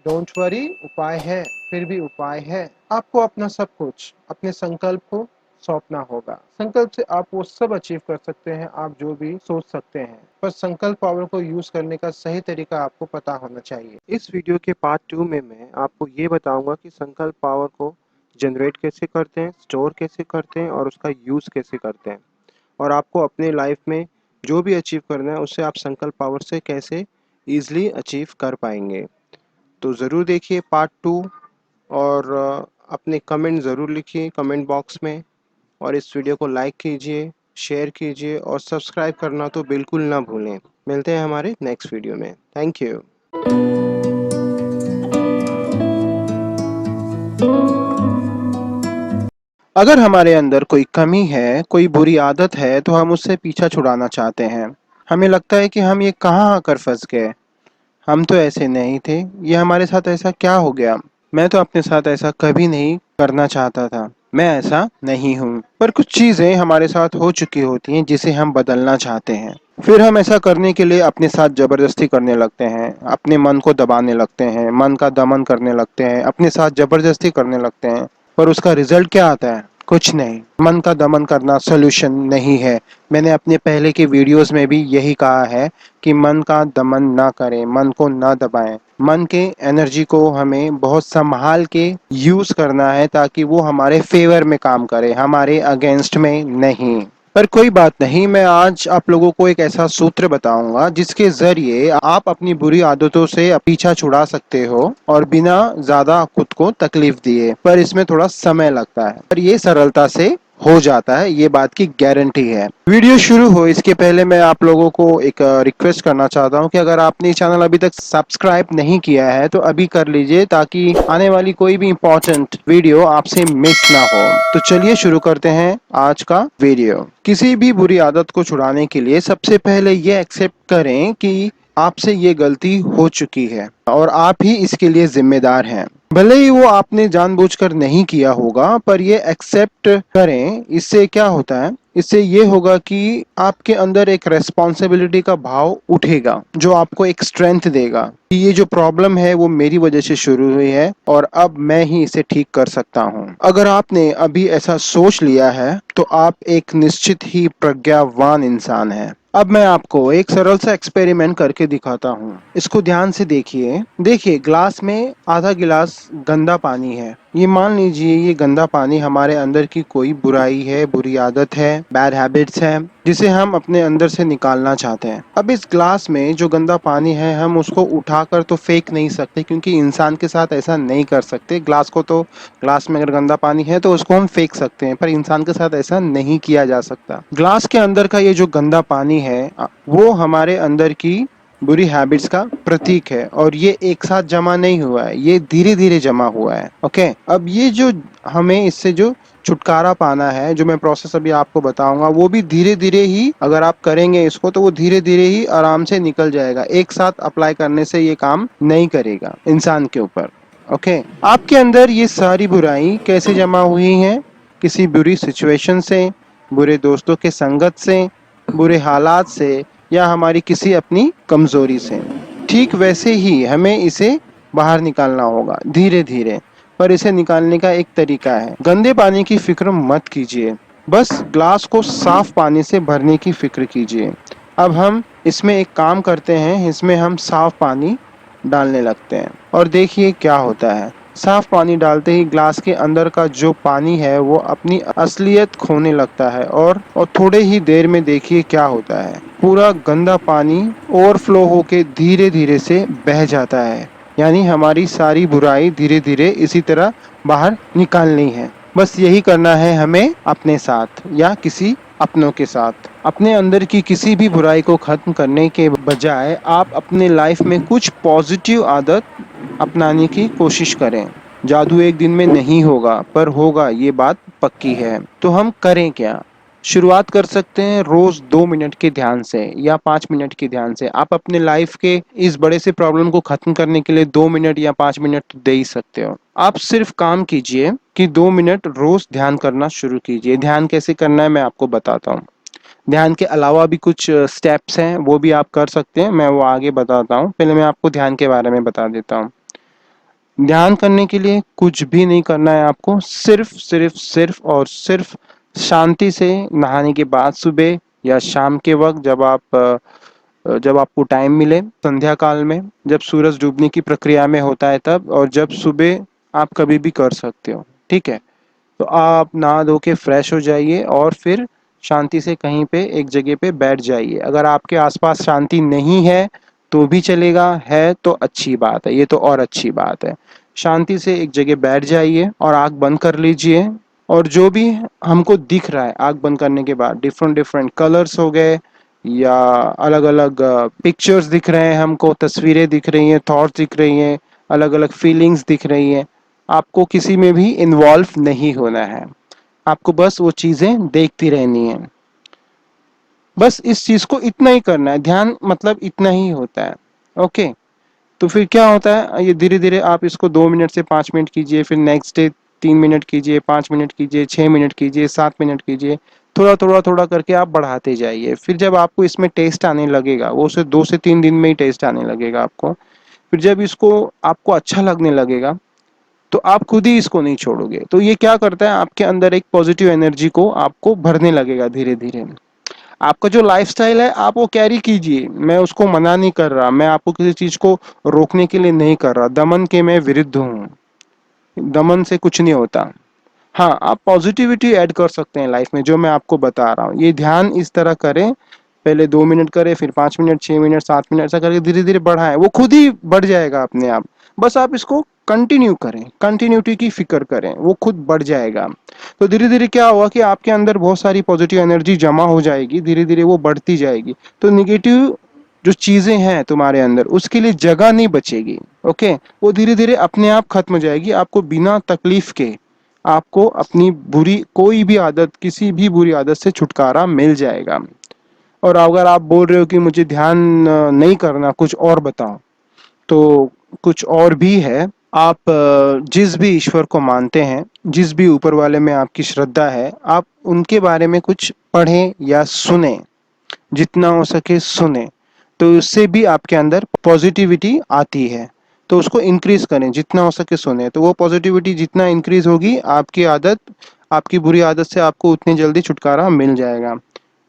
डोंट वरी, उपाय है। फिर भी उपाय है। आपको अपना सब कुछ अपने संकल्प को सौंपना होगा। संकल्प से आप वो सब अचीव कर सकते हैं आप जो भी सोच सकते हैं, पर संकल्प पावर को यूज करने का सही तरीका आपको पता होना चाहिए। इस वीडियो के पार्ट 2 में मैं आपको ये बताऊंगा कि संकल्प पावर को जनरेट कैसे करते हैं, स्टोर कैसे करते हैं और उसका यूज कैसे करते हैं, और आपको अपने लाइफ में जो भी अचीव करना है उससे आप संकल्प पावर से कैसे ईजिली अचीव कर पाएंगे। तो ज़रूर देखिए पार्ट 2, और अपने कमेंट ज़रूर लिखिए कमेंट बॉक्स में, और इस वीडियो को लाइक कीजिए, शेयर कीजिए और सब्सक्राइब करना तो बिल्कुल ना भूलें। मिलते हैं हमारे नेक्स्ट वीडियो में। Thank you. अगर हमारे अंदर कोई कमी है, कोई बुरी आदत है, तो हम उससे पीछा छुड़ाना चाहते हैं। हमें लगता है कि हम ये कहाँ आकर फंस गए, हम तो ऐसे नहीं थे, ये हमारे साथ ऐसा क्या हो गया। मैं तो अपने साथ ऐसा कभी नहीं करना चाहता था, मैं ऐसा नहीं हूँ। पर कुछ चीजें हमारे साथ हो चुकी होती हैं जिसे हम बदलना चाहते हैं। फिर हम ऐसा करने के लिए अपने साथ जबरदस्ती करने लगते हैं, अपने मन को दबाने लगते हैं, मन का दमन करने लगते हैं, अपने साथ जबरदस्ती करने लगते हैं। पर उसका रिजल्ट क्या आता है? कुछ नहीं। मन का दमन करना सॉल्यूशन नहीं है। मैंने अपने पहले के वीडियोस में भी यही कहा है कि मन का दमन ना करें, मन को ना दबाएं। मन के एनर्जी को हमें बहुत संभाल के यूज करना है ताकि वो हमारे फेवर में काम करे, हमारे अगेंस्ट में नहीं। पर कोई बात नहीं, मैं आज आप लोगों को एक ऐसा सूत्र बताऊंगा जिसके जरिए आप अपनी बुरी आदतों से पीछा छुड़ा सकते हो और बिना ज्यादा खुद को तकलीफ दिए। पर इसमें थोड़ा समय लगता है, पर ये सरलता से हो जाता है, ये बात की गारंटी है। वीडियो शुरू हो इसके पहले मैं आप लोगों को एक रिक्वेस्ट करना चाहता हूं कि अगर आपने चैनल अभी तक सब्सक्राइब नहीं किया है तो अभी कर लीजिए, ताकि आने वाली कोई भी इंपॉर्टेंट वीडियो आपसे मिस ना हो। तो चलिए शुरू करते हैं आज का वीडियो। किसी भी बुरी आदत को छुड़ाने के लिए सबसे पहले ये एक्सेप्ट करें कि आपसे ये गलती हो चुकी है और आप ही इसके लिए जिम्मेदार हैं। भले ही वो आपने जानबूझकर नहीं किया होगा, पर ये एक्सेप्ट करें। इससे क्या होता है, इससे ये होगा कि आपके अंदर एक रेस्पॉन्सिबिलिटी का भाव उठेगा जो आपको एक स्ट्रेंथ देगा कि ये जो प्रॉब्लम है वो मेरी वजह से शुरू हुई है और अब मैं ही इसे ठीक कर सकता हूँ। अगर आपने अभी ऐसा सोच लिया है तो आप एक निश्चित ही प्रज्ञावान इंसान हैं। अब मैं आपको एक सरल सा एक्सपेरिमेंट करके दिखाता हूँ। इसको ध्यान से देखिए। देखिए, ग्लास में आधा गिलास गंदा पानी है। ये मान लीजिए ये गंदा पानी हमारे अंदर की कोई बुराई है, बुरी आदत है, बैड हैबिट्स है, जिसे हम अपने अंदर से निकालना चाहते हैं। अब इस ग्लास में जो गंदा पानी है हम उसको उठाकर तो फेंक नहीं सकते, क्योंकि इंसान के साथ ऐसा नहीं कर सकते। ग्लास को तो, ग्लास में अगर गंदा पानी है तो उसको हम फेंक सकते हैं, पर इंसान के साथ ऐसा नहीं किया जा सकता। ग्लास के अंदर का ये जो गंदा पानी है वो हमारे अंदर की बुरी हैबिट्स का प्रतीक है और ये एक साथ जमा नहीं हुआ है, ये धीरे धीरे जमा हुआ है। ओके, अब ये जो हमें इससे जो छुटकारा पाना है, जो मैं प्रोसेस अभी आपको बताऊंगा, वो भी धीरे धीरे ही अगर आप करेंगे इसको तो वो धीरे धीरे ही आराम से निकल जाएगा। एक साथ अप्लाई करने से ये काम नहीं करेगा इंसान के ऊपर। ओके, आपके अंदर ये सारी बुराई कैसे जमा हुई हैं? किसी बुरी सिचुएशन से, बुरे दोस्तों के संगत से, बुरे हालात से, या हमारी किसी अपनी कमजोरी से। ठीक वैसे ही हमें इसे बाहर निकालना होगा धीरे धीरे। पर इसे निकालने का एक तरीका है। गंदे पानी की फिक्र मत कीजिए, बस ग्लास को साफ पानी से भरने की फिक्र कीजिए। अब हम इसमें एक काम करते हैं, इसमें हम साफ पानी डालने लगते हैं और देखिए क्या होता है। साफ पानी डालते ही ग्लास के अंदर का जो पानी है वो अपनी असलियत खोने लगता है और थोड़े ही देर में देखिए क्या होता है। पूरा गंदा पानी ओवरफ्लो होके धीरे धीरे से बह जाता है। यानी हमारी सारी बुराई धीरे धीरे इसी तरह बाहर निकालनी है। बस यही करना है हमें अपने साथ या किसी अपनों के साथ। अपने अंदर की किसी भी बुराई को खत्म करने के बजाय आप अपने लाइफ में कुछ पॉजिटिव आदत अपनाने की कोशिश करें। जादू एक दिन में नहीं होगा, पर होगा, ये बात पक्की है। तो हम करें क्या? शुरुआत कर सकते हैं रोज 2 मिनट के ध्यान से या 5 मिनट के ध्यान से। आप अपने लाइफ के इस बड़े से प्रॉब्लम को खत्म करने के लिए 2 मिनट या 5 मिनट तो दे ही सकते हो। आप सिर्फ काम कीजिए कि 2 मिनट रोज ध्यान करना शुरू कीजिए। ध्यान कैसे करना है मैं आपको बताता हूँ। ध्यान के अलावा भी कुछ स्टेप्स हैं, वो भी आप कर सकते हैं, मैं वो आगे बताता हूँ। पहले मैं आपको ध्यान के बारे में बता देता हूँ। ध्यान करने के लिए कुछ भी नहीं करना है आपको, सिर्फ शांति से नहाने के बाद सुबह या शाम के वक्त, जब आपको टाइम मिले, संध्या काल में, जब सूरज डूबने की प्रक्रिया में होता है तब, और जब सुबह, आप कभी भी कर सकते हो। ठीक है, तो आप नहा धो के फ्रेश हो जाइए और फिर शांति से कहीं पे एक जगह पे बैठ जाइए। अगर आपके आसपास शांति नहीं है तो भी चलेगा, है तो अच्छी बात है, ये तो और अच्छी बात है। शांति से एक जगह बैठ जाइए और आंख बंद कर लीजिए। और जो भी हमको दिख रहा है आंख बंद करने के बाद, डिफरेंट डिफरेंट कलर्स हो गए या अलग अलग पिक्चर्स दिख रहे हैं हमको, तस्वीरें दिख रही हैं, थॉट्स दिख रही हैं, अलग अलग फीलिंग्स दिख रही हैं, आपको किसी में भी इन्वॉल्व नहीं होना है। आपको बस वो चीजें देखती रहनी है। बस इस चीज को इतना ही करना है। ध्यान मतलब इतना ही होता है। ओके, तो फिर क्या होता है, ये धीरे धीरे आप इसको 2 मिनट से 5 मिनट कीजिए, फिर नेक्स्ट डे 3 मिनट कीजिए, 5 मिनट कीजिए, 6 मिनट कीजिए, 7 मिनट कीजिए। थोड़ा थोड़ा थोड़ा करके आप बढ़ाते जाइए। फिर जब आपको इसमें टेस्ट आने लगेगा, वो सिर्फ 2 से 3 दिन में ही टेस्ट आने लगेगा आपको। फिर जब इसको आपको अच्छा लगने लगेगा तो आप खुद ही इसको नहीं छोड़ोगे। तो ये क्या करता है, आपके अंदर एक पॉजिटिव एनर्जी को आपको भरने लगेगा धीरे धीरे। आपका जो लाइफस्टाइल है आप वो कैरी कीजिए, मैं उसको मना नहीं कर रहा, मैं आपको किसी चीज को रोकने के लिए नहीं कर रहा। दमन के मैं विरुद्ध हूँ, दमन से कुछ नहीं होता। हाँ, आप पॉजिटिविटी ऐड कर सकते हैं लाइफ में, जो मैं आपको बता रहा हूँ। ये ध्यान इस तरह करें, पहले 2 मिनट करें, फिर 5 मिनट, 6 मिनट, 7 मिनट, ऐसा करके धीरे-धीरे बढ़ाएँ, वो खुद ही बढ़ जाएगा अपने आप। बस आप इसको कंटिन्यू करें, कंटिन्यूटी की फ़िक्र करें, वो खुद बढ़ जाएगा। तो धीरे-धीरे क्या होगा कि आपके अंदर बहुत सारी पॉजिटिव एनर्जी जमा हो जाएगी, धीरे-धीरे वो बढ़ती जाएगी। तो नेगेटिव जो चीज़ें हैं तुम्हारे अंदर, उसके लिए जगह नहीं बचेगी, ओके? वो धीरे-धीरे अपने आप खत्म हो जाएगी, आपको बिना तकलीफ के आपको अपनी बुरी कोई भी आदत, किसी भी बुरी आदत से छुटकारा मिल जाएगा। और अगर आप बोल रहे हो कि मुझे ध्यान नहीं करना, कुछ और बताओ, तो कुछ और भी है। आप जिस भी ईश्वर को मानते हैं, जिस भी ऊपर वाले में आपकी श्रद्धा है, आप उनके बारे में कुछ पढ़ें या सुनें, जितना हो सके सुने, तो उससे भी आपके अंदर पॉजिटिविटी आती है। तो उसको इंक्रीज करें, जितना हो सके सुने, तो वो पॉजिटिविटी जितना इंक्रीज होगी, आपकी आदत, आपकी बुरी आदत से आपको उतनी जल्दी छुटकारा मिल जाएगा।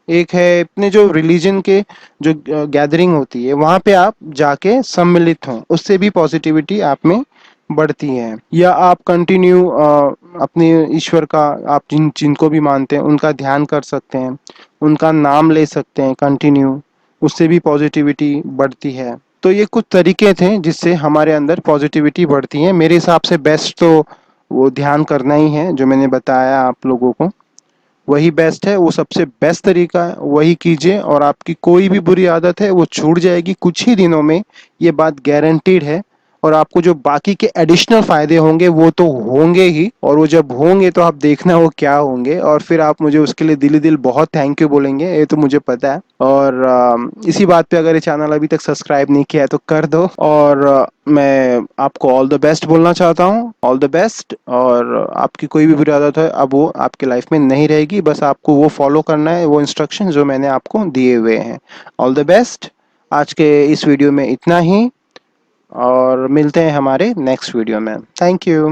एक है अपने जो रिलीजन के जो गैदरिंग होती है, वहां पे आप जाके सम्मिलित हों, उससे भी पॉजिटिविटी आप में बढ़ती है। या आप कंटिन्यू अपने ईश्वर का, आप जिनको भी मानते हैं उनका ध्यान कर सकते हैं, उनका नाम ले सकते हैं कंटिन्यू, उससे भी पॉजिटिविटी बढ़ती है। तो ये कुछ तरीके थे जिससे हमारे अंदर पॉजिटिविटी बढ़ती है। मेरे हिसाब से बेस्ट तो वो ध्यान करना ही है, जो मैंने बताया आप लोगों को, वही बेस्ट है, वो सबसे बेस्ट तरीका है, वही कीजिए और आपकी कोई भी बुरी आदत है वो छूट जाएगी कुछ ही दिनों में, ये बात गारंटीड है। और आपको जो बाकी के एडिशनल फायदे होंगे वो तो होंगे ही, और वो जब होंगे तो आप देखना वो क्या होंगे, और फिर आप मुझे उसके लिए दिली दिल बहुत थैंक यू बोलेंगे, ये तो मुझे पता है। और इसी बात पे अगर ये चैनल अभी तक सब्सक्राइब नहीं किया है तो कर दो। और मैं आपको ऑल द बेस्ट बोलना चाहता हूँ, ऑल द बेस्ट। और आपकी कोई भी बुरी आदत है अब वो आपके लाइफ में नहीं रहेगी, बस आपको वो फॉलो करना है, वो इंस्ट्रक्शन जो मैंने आपको दिए हुए हैं। All the best. आज के इस वीडियो में इतना ही, और मिलते हैं हमारे नेक्स्ट वीडियो में। Thank you.